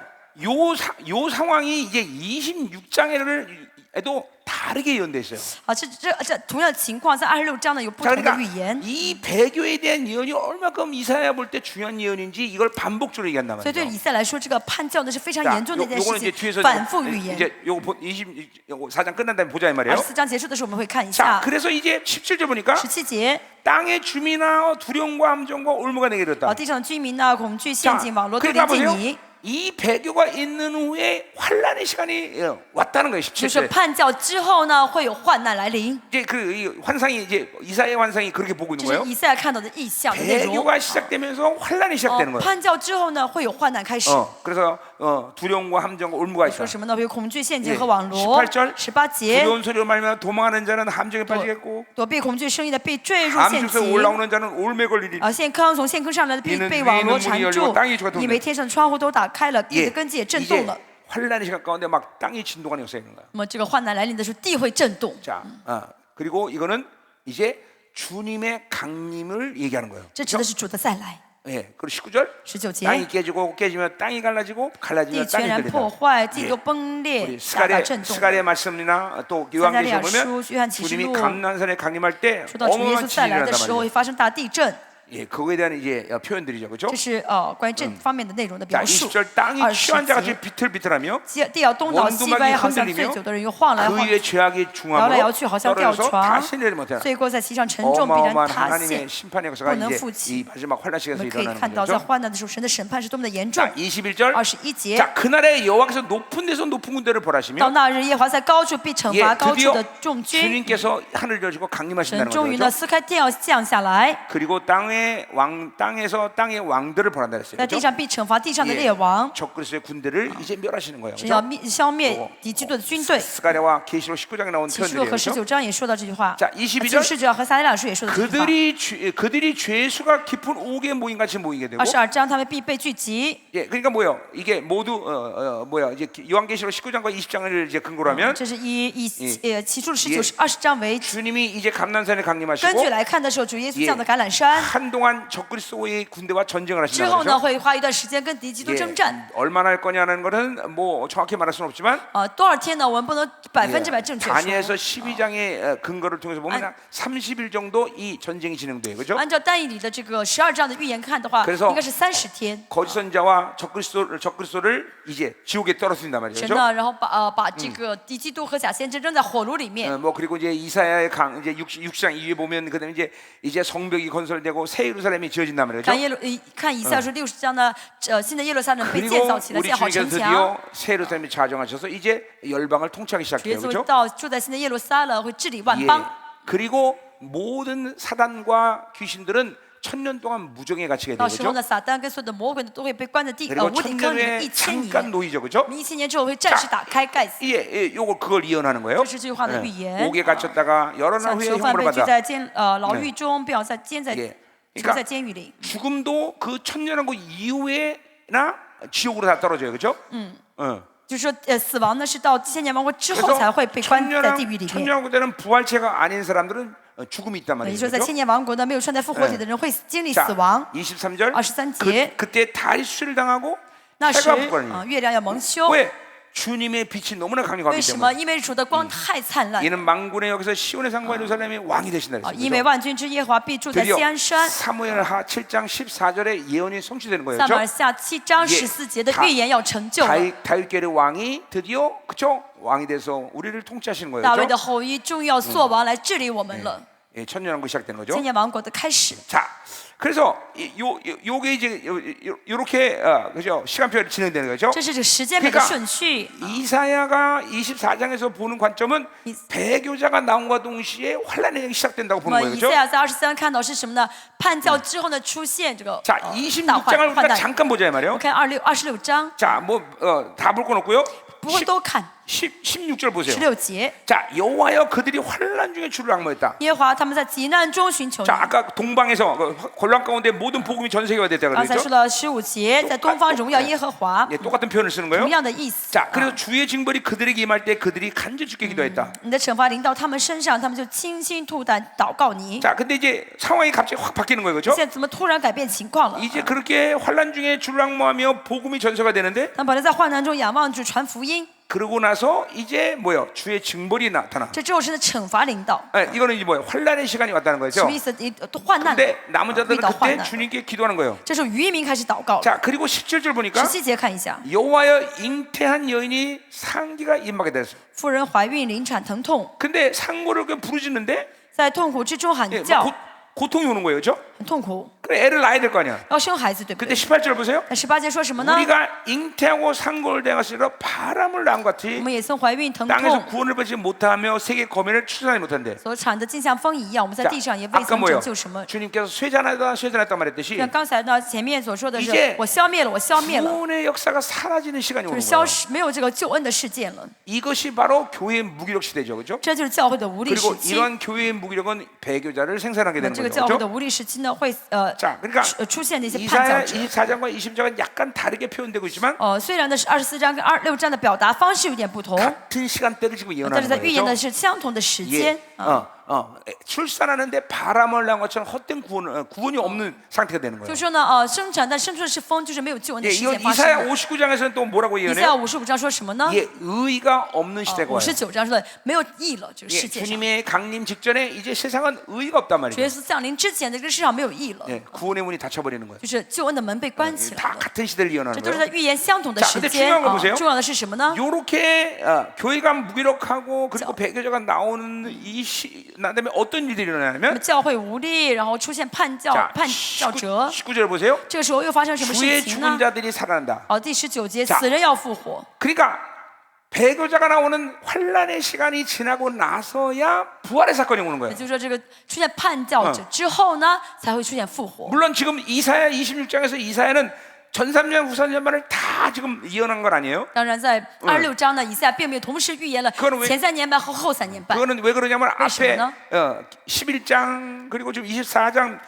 요 상황이 이제 26장에도 다르게 예언돼 있어요. 好，这同样的情况在26章呢有不 자, 同的 그러니까 预言， 이 배교에 대한 예언이 얼마큼 이사야 볼 때 중요한 예언인지 이걸 반복적으로 얘기한단 所以对 말이죠. 以赛来说，这个叛教呢是非常 자, 严重的一件 요거는 事 이제 情， 뒤에서 反复预言。 이제 요거 24장 끝난 다음에 보자 이 말이에요. 24章结束的时候我们会看一 자, 下 그래서 이제 17절 보니까 17节， 땅의 주민아 두려움과 함정과 올무가 내게 이르렀다. 地上的居民呢恐惧、 자, 陷阱、网络都 그러니까 临近 보세요. 你。 이 배교가 있는 후에 환란의 시간이 왔다는 거예요. 就是 17절. 叛教之后呢，会有患难来临。 이제 이 환상이 이제 이사야의 환상이 그렇게 보고 있는 这是 거예요. 以赛亚看到的意象的内容。 배교가 시작되면서 환란이 시작되는 거예요. 叛教之后呢，会有患难开始。 그래서 두려움과 함정과 올무가 있다. 说什么呢？会有恐惧、陷阱 예 和网罗。 18절 18节， 두려운 소리로 말미암아 도망하는 자는 함정에 빠지겠고 躲避恐惧声音的必坠入陷 암수에서 阱。 올라오는 자는 올매 걸리리. 陷坑从陷坑上来的必 이는 被网罗 위에는 缠 문이 住 열리고 땅이 주가 ，因为天上的窗户都打开了，地的根基也震动 이제 了。 환란의 시간 가운데 막 땅이 진동하는 역사가 있는 거야. 那么这个患难来临的时候，地会震动。 자, 그리고 이거는 이제 주님의 강림을 얘기하는 거예요. 这指的是主的再来。 예, 그리고 19절 19节， 땅이 깨지고 깨지면 땅이 갈라지고 地 갈라지면 全 땅이 然破 들린다. 坏，地都崩裂 우리 ，大大 스가랴 震动。 스가랴의 말씀이나 또 撒加利 요한계시에 亚 보면 书、约翰启示 주님이 录 감난산에 강림할 때 说到主耶稣 어마어마한 再 지진이 来的 난단 时候会 말이에요. 发生大地震， 예, 그거에 대한 이제 표현들이죠, 그렇죠? 这是关于这方面的内容的 자, 描述。 20절 땅이 20 취한 자같이 节， 비틀비틀하며 地要东倒西歪，好像醉酒的人又晃来 그 晃 위에 去， 죄악이 摇来 중함으로 摇去，好像吊 떨어져서 床， 다시 내리 못해. 罪过在其上沉重，必然 어마어마한 塌陷 하나님의 。 심판의 역사가 不能 이제 复起。 이 마지막 환란 我 시간에서 们可以 일어나는 看到，在 거죠. 患难的时候，神的审判是多么的严重。 자, 21절. 21节， 자, 그날에 여호와께서 높은 데서 높은 군대를 到 벌하시며 那日，耶和华在高处必惩 예, 罚高处 드디어 的众军。 주님께서 하늘을 여시고 神 강림하신다는 终于 거죠. 呢撕开天要降下来， 그리고 땅에 땅에서 땅의 왕들을 벌한다 했어요. 在地上必惩罚地上的列王， 적그리스도의 군대를 이제 멸하시는 거예요. 是要 그렇죠? 消灭敌基督的军队。 스가랴와 계시록 19장에 나온 启示录 표현들이에요. 和 그렇죠? 19章也说到这句话。 자, 22절 启示录和撒迦利亚书也说到这句话。 그들이 죄수가 깊은 옥에 모인 같이 모이게 되고 22章他们必被聚集。 예, 그러니까 뭐요? 이게 모두 이제 요한계시록 19장과 20장을 이제 근거로 하면 这是以启示录19、20章为 주님이 이제 감난산에 根 강림하시고 据来看的时候，主耶稣降到橄榄山 한동안 적그리스도의 군대와 전쟁을 之 하신다는 后呢， 거죠. 会花一段时间跟敌基督征战。 얼마나 할 거냐는 거는 뭐 정확히 말할 수는 없지만 多少天呢？我们不能100%正确 다니엘서 说。 12장의 근거를 통해서 보면 한 30일 정도 이 전쟁이 진행돼요. 그죠? 按照但以理的这个12章的预言看的话， 그래서 应该是30天。 거짓 선자와 적그리스도를 이제 지옥에 떨어뜨린단 말이죠. 神呢，然后把这个敌基督和假先知扔在火炉里面。 뭐 그리고 이제 이사야의 이제 60장 이후에 보면 그다음에 이제 성벽이 건설되고 새 예루살렘이 지어진단 말이죠. 看以赛亚书60章呢，新的耶路撒冷被建 그리고 造起来， 우리 建好 주님께서 城墙。 드디어 새 예루살렘에 자정하셔서 이제 열방을 통치하기 主耶 시작해요. 稣 그렇죠? 到住在新的耶路撒冷，会治理万 예. 邦。 그리고 모든 사단과 귀신들은 1000년 동안 무정에 갇히게 到 되죠. 时候呢，撒旦跟所有的魔鬼都会被关在그리고 无底坑里面 1000년에 1000 잠깐 年。 놓이죠, 그죠? 1000年之后会暂时打开盖子。 예, 요거 그걸 예언하는 거예요. 这是这句话的预言。 옥에 갇혔다가 열어난 像 후에 囚犯 형벌을 被拘 받아. 在牢狱中，不要在囚在 그러니까 监狱里。 죽음도 그 1000년하고 이후에나 지옥으로 다 떨어져요, 그죠? 就是说，死亡呢是到千年王国之后 그래서 才会被关在地狱里面。 천년왕국 때는 부활체가 아닌 사람들은 죽음이 있단 也就 말이죠. 说，在 그죠? 千年王国呢，没有穿戴复活体的人会经历死 자, 亡。 23절 23节 그때 달이 수를 당하고 那时 해가 부거니 月亮要蒙羞。 왜? 주님의 빛이 너무나 为 강력하기 什么？ 때문에 因为主的光太灿烂。 이는 만군의 여기서 시온의 상과 예루살렘의 왕이 되신다 因为 그랬어요. 万军之耶和华必住在 드디어 西安山。 사무엘하 7장 14절에 예언이 성취되는 거예요. 撒母耳 그렇죠? 下7章14节的预言要成就了。 다윗계의 왕이 드디어 그쵸? 왕이 돼서 우리를 통치하시는 거예요. 大卫 그렇죠? 的后裔终于要做王来治理我们了。 예, 천년왕국이 시작되는 거죠. 千年王国的开始。 자, 그래서 요게 이제 요렇게 그죠? 시간표가 진행되는 거죠. 这是这个时间表的顺序。 이사야가 24장에서 보는 관점은 배교자가 나온과 동시에 환란의 시작된다고 那 보는 么 거예요. 以 그렇죠? 赛亚在23看到是什么呢？叛教之后呢，出现这个 자, 大 26장을 患 우리가 难。 잠깐 보자 말이에요. 我看26章， 자, 뭐 다 볼 건 없고요. 不会都看。 16절 보세요. 16节， 자, 여호와여 그들이 환란 중에 주를 악모했다. 耶和华他们在急难中寻求你 자, 。 아까 동방에서 곤란 가운데 모든 복음이 전 세계화 됐다 刚才 그랬죠. 说到15节，在东方荣耀耶和华， 예, 똑같은 표현을 쓰는 同 거예요. 样的意思。 자, 그래서 주의 징벌이 그들에게 임할 때 그들이 간절히 주께 기도했다. 你的惩罚临到他们身上，他们就倾心吐胆祷告你。 자, 근데 이제 상황이 갑자기 확 바뀌는 거예요, 그렇죠? 现在怎么突然改变情况了？ 이제 그렇게 환란 중에 주를 악모하며 복음이 전세가 되는데 他们本来在患难中仰望主传福音， 그러고 나서 이제 뭐요? 주의 징벌이 나타나. 这之后是惩罚临到。 예, 이거는 이제 뭐요? 환란의 시간이 왔다는 什 거죠. 么意思？患难， 근데 남은 遇 자들은 到患 그때 难。 주님께 기도하는 거예요. 这时候渔民开始祷告了。 자, 그리고 17절 보니까 17节看一下， 여호와여 잉태한 여인이 상기가 임하게 됐어. 妇人怀孕临产疼痛， 근데 상고를 그 부르짖는데 在痛苦之中喊 예, 叫， 고통이 오는 거예요, 그렇죠? 很痛苦， 그래 애를 낳아야 될 거 아니야. 要生孩子，对不 근데 对？ 18절 보세요. 那18节说什么呢？ 우리가 잉태하고 상고를 대하시려 바람을 낳은 것 我 같이 们也曾怀孕疼 땅에서 痛， 구원을 받지 못하며 세계 거민을 출산하지 못한대. 所产的竟像风一样。我们在 자, 地上也未 아까 曾 뭐예요? 拯救什么。 주님께서 쇠잔하다 말했듯이 像刚才呢前面所说的 이제 是，我消灭了，我消灭了， 구원의 역사가 사라지는 시간이 就 오는 是消 거예요. 失，没有这个救恩的事件了。 이것이 바로 교회의 무기력 시대죠, 그렇죠? 这就是教会的无力时 그리고 期。 이러한 교회의 무기력은 배교자를 생산하게 那 되는 这个 거죠, 教会的 그렇죠? 无力时期呢，会자, 그러니까 出现的一些叛教 이사야 者。 24장과 20장은 약간 다르게 표현되고 있지만 虽然呢是24章跟26章的表达方式有点不同， 같은 시간대를 지금 但是 예언하는 在预言的 거예요. 是相同的时 예, 间。 출산하는데 바람을 낳은 것처럼 헛된 구원이 없는 상태가 되는 就 거예요. 说呢，生产但生出的是风，就是没有救恩 예, 的事 이건 件发 이사야 生的。 59장에서는 또 뭐라고 以赛亚 예언해요? 55章说什么呢？ 예, 의가 없는 시대가 와요. 59章说的没有义了，这个 예, 世界上。 주님의 강림 직전에 이제 세상은 의가 없단 主耶 말이에요. 稣降临之前的这个世上没有义了， 예, 구원의 문이 닫혀버리는 거예요. 就是救恩的门被关起来 다 了。 같은 시대를 这 예언하는 都是在 거예요. 预言相同的 자 时 근데 间 중요한 거 보세요 重要的是什么呢？ 요렇게 교회가 무기력하고 그리고 배교자가 나오는 나다음에 어떤 일들이 我们 일어나냐면 教会无力，然后出现叛教 자, 者。 19절 보세요. 这个时候又发生什么 주의 事情 죽은 呢？ 자들이 살아난다. 第19节， 자 死人要复活。 그러니까 배교자가 나오는 환란의 시간이 지나고 나서야 부활의 사건이 오는 也 거예요. 就是说，这个出现叛教者之后呢，才会出现复活。 물론 지금 이사야 26장에서 이사야는 전삼년 후삼년만을 다 지금 예언한 건 아니에요. 当然，在26章呢，以赛亚并没有同时预言了 그거는 왜 前3年半和后3年半。 그거는 왜 그러냐면 앞에 为什么呢？ 11장 그리고 지금 24장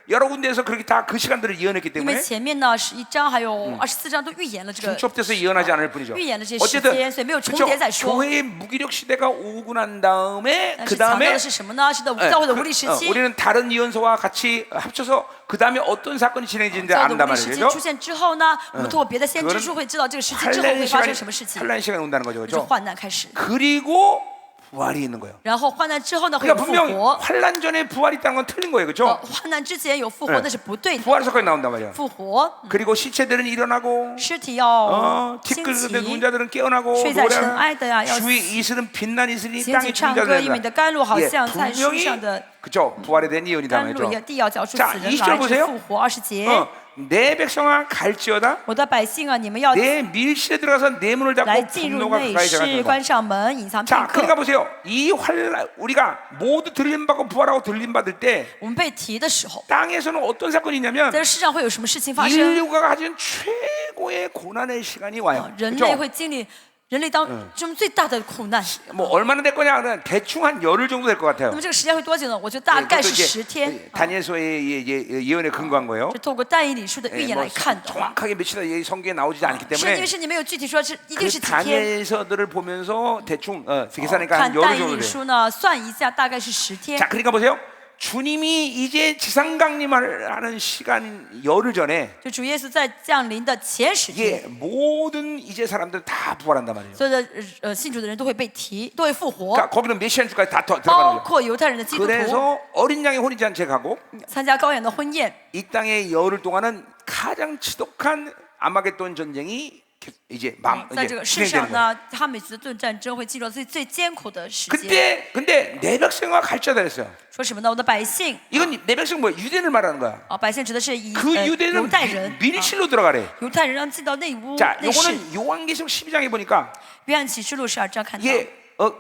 여러 군데에서 그렇게 다 그 시간들을 예언했기 因为 때문에 前面呢11章还有24章都预言了这个 중첩돼서 예언하지 않을 뿐이죠. 预言了这些时 어쨌든 间，所以没有重 그쵸? 叠再说。 교회의 무기력 시대가 오고 난 다음에 但 그 是强调 다음에 的是什么呢？是的，教会的无力时期， 우리는 다른 예언서와 같이 합쳐서 그 다음에 어떤 사건이 진행되는지 教会的 안단 无力时期 말이죠. 出现之后呢，我们通过别的先知书会知道这个时期之后会发生什么事情， 환란 시간이 온다는 거죠, 就是 그렇죠? 患难开始。 그리고 부활이 있는 거예요. 然后患难之后呢会有 그러니까 复 분명 活， 환란 전에 부활이 있다는 건 틀린 거예요, 그렇죠? 患难之前有复活那是不对的。 부활 사건이 나온단 말이에요. 复活， 그리고 시체들은 일어나고 尸体要 티끌 兴 때 起， 눈 자들은 깨어나고 睡在尘埃的呀要 주위 이슬은 빛난 이슬이 兴 땅에 起唱 죽은 歌，因为 자들은 你的甘露好像菜树 분명히 上的 그죠 부활에 대한 예언이다 甘露 말이죠. 一样，地要嚼出 자 死人 20절 来， 보세요 是复活。20节， 내 백성아 갈지어다 我的百姓啊，你们要 내 밀실에 들어가서 내 문을 来 닫고 进入 분노가 内 가까이 室， 자간다. 关上门，隐藏片 자, 刻 그러니까 。 보세요. 이 환란 우리가 모두 들림 받고 부활하고 들림 받을 때 我们被提的时候， 땅에서는 어떤 사건이 있냐면 在这世上会有什么事情发生？ 인류가 가진 최고의 고난의 시간이 와요. 人类 그렇죠? 会经历人类当中最大的苦难。 뭐 얼마나 될 거냐는 대충 한 열흘 정도 될 것 那 같아요. 么这个时间会多久呢？我觉得大概 그것도 是 이제 10天。 다니엘서의 예언에 근거한 거예요. 这透过但以理书的预言 뭐 来看的话， 정확하게 며칠 이 성경에 나오지 않기 是因 때문에 为圣经没有具体说是一定 그 是几天。 다니엘서들을 보면서 대충 계산하니까 看 한 열흘 但以 정도 理 돼요. 书呢，算一下大概是10天 자, 。 그러니까 보세요. 주님이 이제 지상 강림하는 시간 열흘 전에 就主耶稣在降临的前10天， 예, 모든 이제 사람들 다 부활한단 말이에요. 所有的信主的人都会被提，都会复活， 그러니까 거기는 메시안주까지 다 包 들어가는 거죠. 括犹太人的基督徒 그래서 어린 양의 혼인잔치에 가고 参加羔羊的婚宴。 이 땅의 열흘 동안은 가장 지독한 아마겟돈 전쟁이 이제 在这个世 진행되는 上 거예요. 呢，哈美族的盾战争会进入最艰苦的时间。 근데 내 백성과 갈지어다 했어요. 说什么呢？我的百姓 이건 내 백성 뭐야? 유대인을 말하는 거야. 啊，百姓指的是그 犹 유대는 太人， 밀실로 들어가래. 犹太人让进到内屋 자, 内室。 요거는 요한계시록 12장에 보니까 约翰启示录12章看到， 예,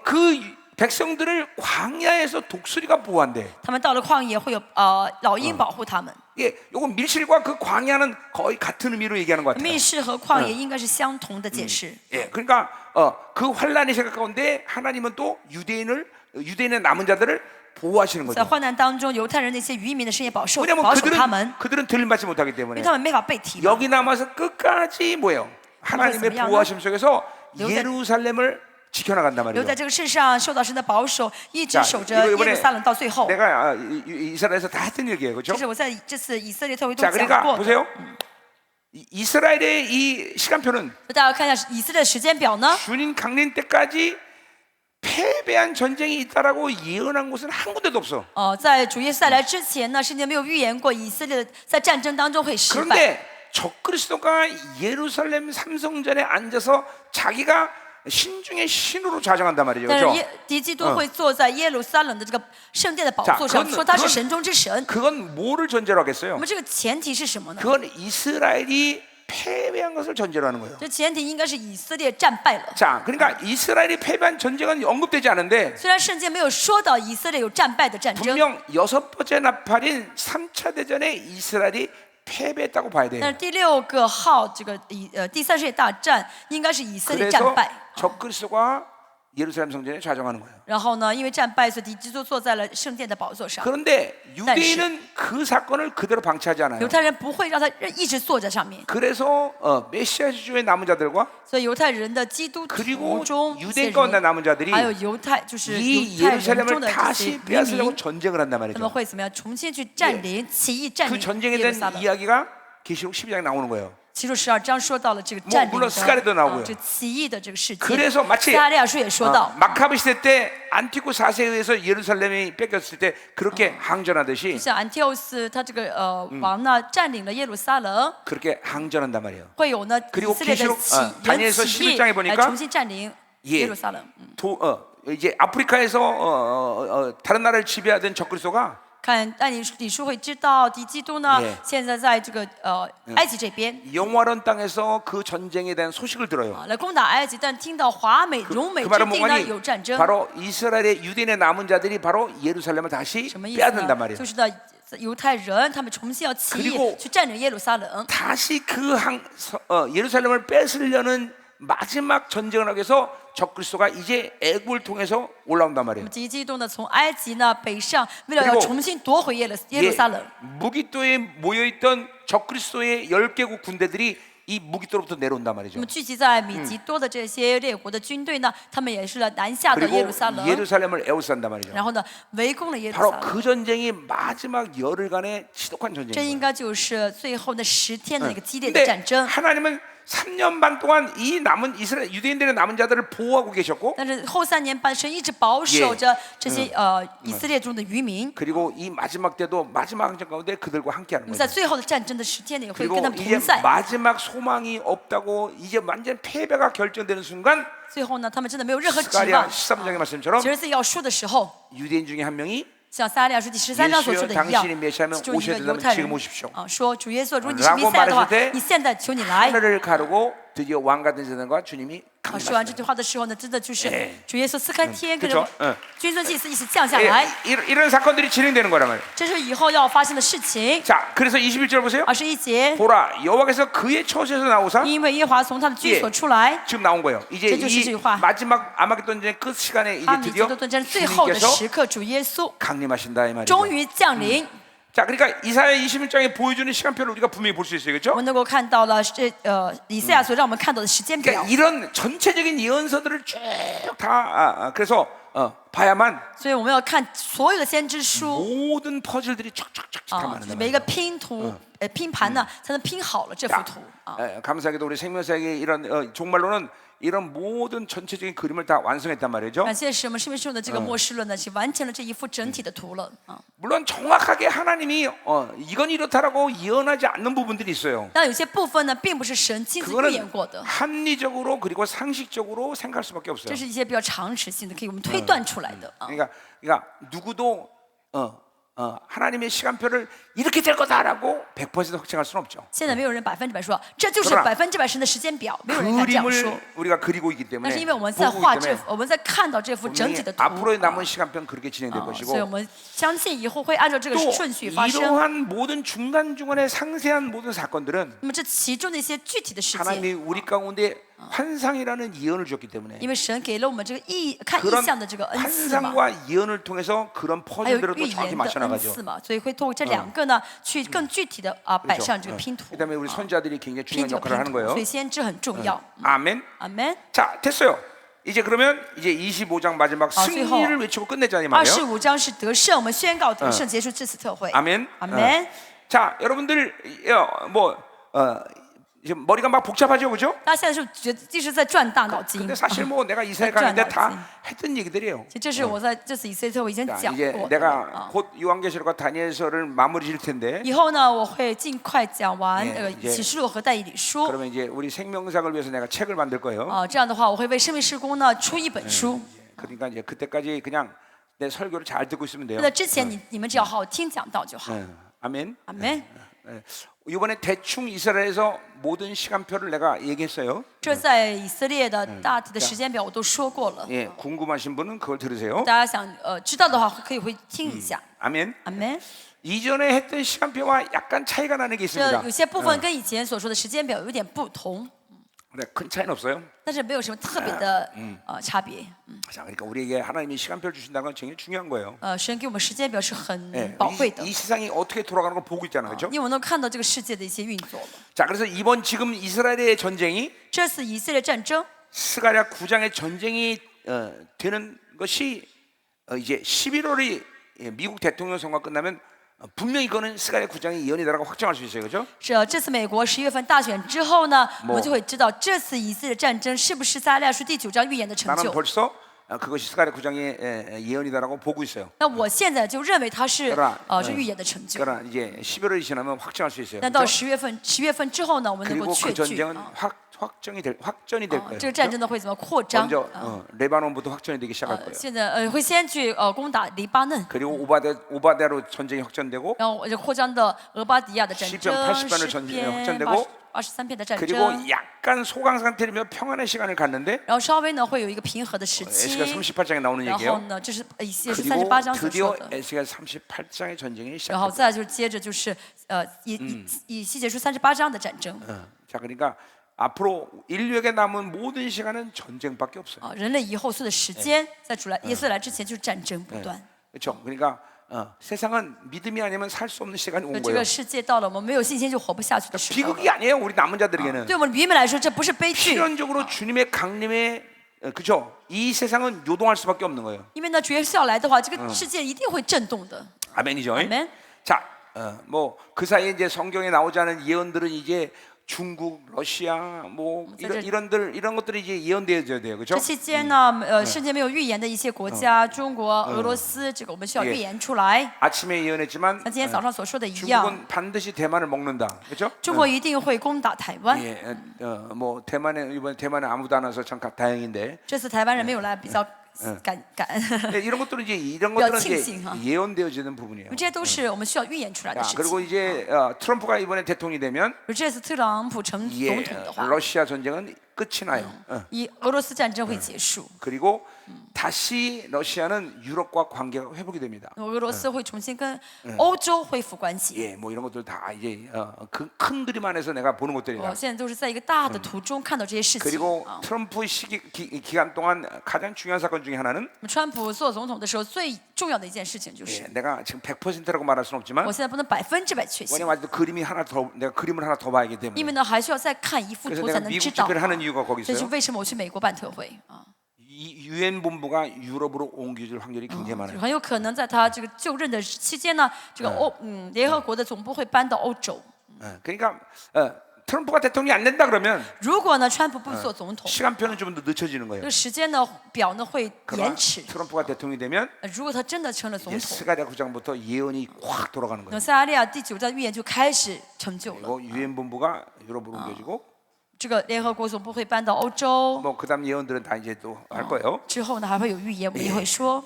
그 백성들을 광야에서 독수리가 보호한대. 他们到了旷野会有老鹰保护他们。 예, 요거 밀실과 그 광야는 거의 같은 의미로 얘기하는 것 같아요. 密室和旷野应该是相同的解释。 예, 그러니까 그 환란의 시간 가운데 하나님은 또 유대인의 남은 자들을 보호하시는 在 거죠. 患难当中，犹太人那些渔民的生意保守 왜냐면 他们， 그들은 들림받지 못하기 因 때문에 为他们没法被提嘛。 여기 남아서 끝까지 뭐예요? 하나님의 그래서 보호하심 속에서 여기서- 예루살렘을 지켜나간단 留 말이죠. 在这个世上受到神的保守，一直 자, 守着 이거 耶 이번에 路撒冷到最后。 내가 이스라엘에서 다 했던 얘기예요, 그렇죠? 这是我在这次以色列特会都 자, 讲 그러니까 过的。 보세요. 이스라엘의 이 시간표는 大家看一下以色列的时间表呢？ 주님 강림 때까지 패배한 전쟁이 있다라고 예언한 곳은 한 군데도 없어. 在主耶稣再来之前呢，圣经没有预言过以色列在战争当中会失败。 그런데 적그리스도가 예루살렘 삼성전에 앉아서 자기가 신중의 신으로 좌정한단 말이죠. 但是 그렇죠? 敌基督会坐在耶路撒冷的这个圣殿的宝座上， 자 说他是神中之神。 그건 뭐를 전제로 那 하겠어요? 么这个前提是什么呢？ 그건 이스라엘이 패배한 것을 전제로 하는 거예요. 这前提应该是以色列战败了。 자, 그러니까 이스라엘이 패배한 전쟁은 언급되지 않은데 虽然圣经没有说到以色列有战败的战争， 분명 여섯 번째 나팔인 3차 대전에 이스라엘이 패배했다고 봐야 但 돼요. 是第6个号这个第三世界大战应该是以色列战 그래서 败。 적그리스도가 예루살렘 성전에 좌정하는 거예요. 然后呢，因为战败，所以敌基督坐在了圣殿的宝座上。 그런데 유대인은 그 사건을 그대로 방치하지 않아요. 犹太人不会让他一直坐在上面， 그래서 메시아 주의 남은 자들과 所以犹太人的基督徒 그리고 中一些 유대인 가운데 人， 남은 자들이 还有犹太就是犹 이 太人中 예루살렘을 的这些 다시 移 빼앗으려고 民， 전쟁을 한단 他们 말이죠. 会怎么样重新去占领、起义占 그 领 전쟁에 耶路撒 대한 冷？ 이야기가 계시록 12장에 나오는 거예요. 启示录12章说到了这个占领 물론 스가랴도 的 나오고요 这起义的这个事件。 그래서 마치 撒利亚书也说到， 마카비 시대 때 안티쿠 4세에 의해서 예루살렘이 뺏겼을 때 그렇게 就 항전하듯이 像安提欧斯他这个王呢占领了耶路撒冷， 그렇게 항전한단 말이에요. 会有呢以 그리고 色列的 계시록 起 다니엘서 起义 11장에 来 보니까 重新占领 예 耶路撒冷。 이제 아프리카에서 다른 나라를 지배하던 적그리스도가 看但李叔会知道敌基督呢 예 现在在这个埃及这边 영화로운 땅에서 그 전쟁에 대한 소식을 들어요. 来攻打埃及，但听到华美荣美 그 之 말은 地呢 뭐니? 有战争， 바로 이스라엘의 유대인의 남은 자들이 바로 예루살렘을 다시 什么意思 빼앗는단 呢？ 말이에요. 就是呢犹太人他们重新要起义 그리고 去占领耶路撒冷， 다시 예루살렘을 뺏으려는 마지막 전쟁을 하기 위해서 적그리스도가 이제 애굽을 통해서 올라온단 那 말이에요. 么敌基督呢从埃及呢北上，为了 그리고 要重新夺回耶路撒冷。 무기토에 모여있던 적그리스도의 10개국 군대들이 이 무기토로부터 내려온단 那 말이죠. 么聚集在米吉多的这些列国的军队呢，他们也是南下的耶 그리고 路撒冷， 예루살렘을 에워싼단 말이죠. 然后呢围攻了耶路 바로 撒冷。 그 전쟁이 마지막 열흘간의 지독한 这 전쟁이에요. 应该就是最后那10天的那个激烈的 근데 战争。 하나님은 3년 반 동안 이 남은 이스라엘 유대인들의 남은 자들을 보호하고 계셨고 但是后3年半，神一直保守着这些以色列中的渔民。 그리고 이 마지막 때도 마지막 항전 가운데 그들과 함께하는 我们在 거예요. 最后的战争的10天里也会跟 그리고 他们 이제 同在。 마지막 소망이 없다고 이제 완전 패배가 결정되는 순간 最后呢，他们真的没有任何指 스가랴 望。 13장의 말씀처럼 节日要说的时候， 유대인 중에 한 명이 像撒利亚书第13章所说的一样， 당신이 메시아면 其中一个 오셔야 犹 된다면 太 지금 人 오십시오. 说：“主耶稣，如果你是 라고 弥赛亚的话 말했을 때 ，你现在求你来。” 하늘을 가르고 드디어 왕 같은 세상과 주님이 说完这 강림하시다. 句话的时候呢，真的就是哎主耶稣撕开天，跟 그쵸 着 응. 君尊祭司一起降下来。 이런 사건들이 진행되는 거란 말이에요. 这是以后要发生的事情。 자, 그래서 21절 보세요. 21节， 보라, 여호와께서 그의 처소에서 나오사 因为耶和华从他们居所出来， 지금 나온 거예요. 이제 저 이句话. 마지막 아마겟돈 전의 끝 시간에 이제 阿米基 드디어 多顿战最后的 주님께서 时刻，主耶稣 강림하신다 이 말이죠. 终于降临。 자, 그러니까 이사야 21장에 보여주는 시간표를 우리가 분명히 볼 수 있어요, 我 그렇죠? 们能够看到了以赛亚所让我们看到的时间表 그러니까 ， 이런 전체적인 예언서들을 쭉 다 그래서 봐야만 所以我们要看所有的先知书 모든 퍼즐들이 쫙쫙쫙 다 啊， 맞는 每一个 거예요. 拼图拼盘呢，才能拼好了这幅 자, 图啊。 감사하게도 우리 생명사역의 이런 종말로는 이런 모든 전체적인 그림을 다 완성했단 말이죠. 感谢神，我们生命树的这个末世论呢，是完成了这一幅整体的图了啊。 물론 정확하게 하나님이 이건 이렇다라고 예언하지 않는 부분들이 있어요. 但有些部分呢，并不是神亲自预言 그거는 过的， 합리적으로 그리고 상식적으로 생각할 수밖에 없어요. 这是一些比较常识性的，可以我们推断出来的啊。 그러니까 누구도 하나님의 시간표를 이렇게 될 거다라고 100% 확증할 수는 없죠. 现在没有人100%说这就是그러나 100%神的时间表，没有人敢这样说。 그림을 우리가 그리고 있기 但 때문에 是因为我们在 보고 画 있기 这 때문에 ，我们在看到这幅整体 분명히 的图， 앞으로의 남은 시간표는 그렇게 진행될 所以 것이고 我们相信以后会按照这个 또 顺序发生。 이러한 모든 중간중간의 상세한 모든 사건들은 那么这其中的一些具体的事件， 하나님이 우리 가운데 환상이라는 예언을 주었기 때문에 因为神给了我们这个看意 그런 象的这个恩赐嘛， 환상과 예언을 통해서 그런 还有 퍼즐들을 预 또 정확히 言的恩 맞춰나가죠. 赐嘛，所以会通过这2个呢，去更具体的摆上这个拼图。 그다음에 우리 선자들이 굉장히 拼 중요한 这个 역할을 拼 하는 图， 거예요. 所以先知很重要。 아멘. 阿门。 자, 됐어요. 이제 그러면 이제 25장 마지막 승리를 외치고 끝내자니 말이에요. 25章是得胜，我们宣告得胜，结束这次特会。 아멘. 阿门。 자, 여러분들 지금 머리가 막 복잡하죠, 그죠? 大家现在是觉得一直在转大脑筋。 근데 사실 뭐 내가 이사회 가는데 다 했던 얘기들이에요. 其实这是我在这次以色列特会以前 자, 讲 이제 过的 내가 啊。 곧 요한계시록과 다니엘서를 마무리 질 텐데 以后呢，我会尽快讲完 예 启示录和但以理书。 그러면 이제 우리 생명상을 위해서 내가 책을 만들 거예요. 啊，这样的话，我会为生命事工呢出一本书。 그러니까 이제 그때까지 그냥 내 설교를 잘 듣고 있으면 돼요. 那在之前，你们只要好好听讲道就好。 아멘. 阿门。 이번에 대충 이스라엘에서 모든 시간표를 내가 얘기했어요. 这在以色列的大体的时间表我都说过了。 예, 궁금하신 분은 그걸 들으세요. 大家想知道的话，可以回听一下。 아멘. 阿门。 이전에 했던 시간표와 약간 차이가 나는 게 这 있습니다. 有些部分跟以前所说的时间表有点不同， 네, 큰 차이는 없어요. 但是没有什么特别的差别。 자, 그러니까 우리에게 하나님이 시간표를 주신다는 건 굉장히 중요한 거예요. 神给我们时间表是很 예, 宝贵的， 이 세상이 어떻게 돌아가는 걸 보고 있잖아요, 그렇죠? 因为我能看到这个世界的一些运作了。 자, 그래서 이번 지금 이스라엘의 전쟁이 这次以色列战争 스가랴 9장의 전쟁이 되는 것이 이제 11월이 미국 대통령 선거가 끝나면 분명히 이거는 스가랴 9장의 예언이다라고 확정할 수 있어요, 그렇죠? 是这次美国11月份大选之后呢，我们就会知道这次以色列战争是不是撒利亚书第9章预言的成 나는 就。 벌써 그것이 스가랴 9장의 예언이다라고 보고 있어요. 那我现在就认为它是 그러나 是预言的成就。 그러나 이제 11월이 지나면 확정할 수 있어요. 但到 그렇죠? 10月份之后呢，我们能够 그리고 确 그 据 전쟁은 확전이 될 거예요. 这个战争呢会怎么扩张？ 먼저 레바논부터 확전이 되기 시작할 거예요. 现在会先去攻打黎巴嫩， 그리고 오바데로 전쟁이 확전되고 然后扩张到俄巴底亚的战 시편 争， 80 편의 诗 전쟁이 篇 확전되고 23篇的战 그리고 争， 약간 소강 상태이며 평안의 시간을 갖는데 然后稍微呢会有一个平和的时 에스겔 期， 38장에 나오는 然后 얘기예요. 呢这是以西结书 그리고 38章所 드디어 说的， 에스겔 38장의 전쟁이 然后 시작됩니다. 再就是接着就是以西结书38章的战争， 자, 그러니까 앞으로 인류에게 남은 모든 시간은 전쟁밖에 없어요. 人类以后所有的时间，在耶稣来之前就是战争不断。 그렇죠? 그러니까 세상은 믿음이 아니면 살 수 없는 시간이 온 这 거예요. 个世界到了我们没有信心就活不下去的时候， 비극이 아니에요, 우리 남은 자들에게는. 对我们愚民来说，这不是悲剧， 필연적으로 주님의 강림에 그렇죠? 이 세상은 요동할 수밖에 없는 거예요. 因为呢，主耶稣要来的话，这个世界一定会震动的。 아멘이죠. 아멘. 자, 뭐 그 사이에 이제 성경에 나오지 않은 예언들은 이제 중국, 러시아, 뭐 이런 것들이 이제 예언되어져야 돼요, 这 그렇죠? 期间呢，世界没有预言的一些国家，中国、俄罗斯，这个我们需要预言出来。 아침에 예언했지만 像今天早上所说的一样， 중국은 반드시 대만을 먹는다, 그렇죠? 中国一定会攻打台湾。 예, 뭐 이번 대만에 아무도 안 와서 참 다행인데 这次台湾人没有来，比较感恩。 네, 이런 것들은 이제 예언되어지는 부분이에요. 这些都是我们需要预言出来的 자, 事 그리고 情。 이제 트럼프가 이번에 대통령이 되면 这次特朗普成总 예, 统的话， 러시아 전쟁은 끝이 나요. 以俄罗斯战争会结束， 그리고 다시 러시아는 유럽과 관계가 회복이 됩니다. 俄罗斯会重新跟欧洲恢复关系。 예, 뭐 이런 것들 다 이제 그 큰 그림 안에서 내가 보는 것들이라. 我现在都是在一个大的图中看到这些事情。 그리고 트럼프 기간 동안 가장 중요한 사건 중에 하나는 川普做总统的时候，最重要的一件事情就 예, 是， 내가 지금 100%라고 말할 수는 없지만 我现在不能100%确信， 왜냐면 아직도 내가 그림을 하나 더 봐야기 因 때문에. 为呢还需要再看一幅 그래서 图才 내가 能知 미국 道。 집회를 하는 이유가 거기 这是 있어요. 为什么我去美国办特会啊？ 이 유엔 본부가 유럽으로 옮겨질 확률이 굉장히 就 많아요. 很有可能在他这个就任的期间呢，这个联合国的总部会搬到欧洲。 그러니까 트럼프가 대통령이 안 된다 그러면 如果呢川普不做总统， 시간표는 좀 더 늦춰지는 这 거예요. 个时间呢表呢会 그러나 延迟。 트럼프가 대통령이 되면 如果他真的成了总 이제 统， 스가랴 9장부터 예언이 확 돌아가는 那 거예요. 撒迦利亚第9章预言就开始成就了。 그리고 유엔 본부가 유럽으로 옮겨지고 这个联合国总部会搬到欧洲， 뭐 그다음 예언들은 다 이제 또 할 거예요. 之后呢还会有预言，我们也会说。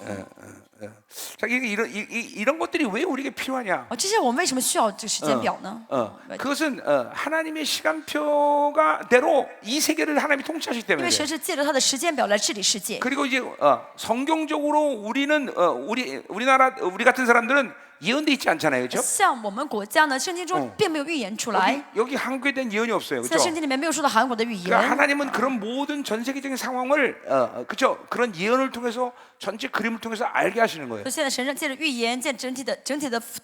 자, 이런 것들이 왜 우리에게 필요하냐? 这些我们为什么需要这个时间表呢？ 그것은 하나님의 시간표가 대로 이 세계를 하나님이 통치하시기 因 때문에. 为神是借着他的时间表来治理世界。 그리고 이제 성경적으로 우리는 우리 같은 사람들은 예언돼 있지 않잖아요, 그렇죠? 像我们国家呢，圣经中并没有预言出来， 여기 한국에 대한 예언이 없어요, 在 그렇죠? 圣经里面没有说到韩国的预 그러니까 言。 하나님은 그런 모든 전 세계적인 상황을 그렇죠? 그런 예언을 통해서 전체 그림을 통해서 알게 하시는 거예요. 所以现在神借着预言，借整体的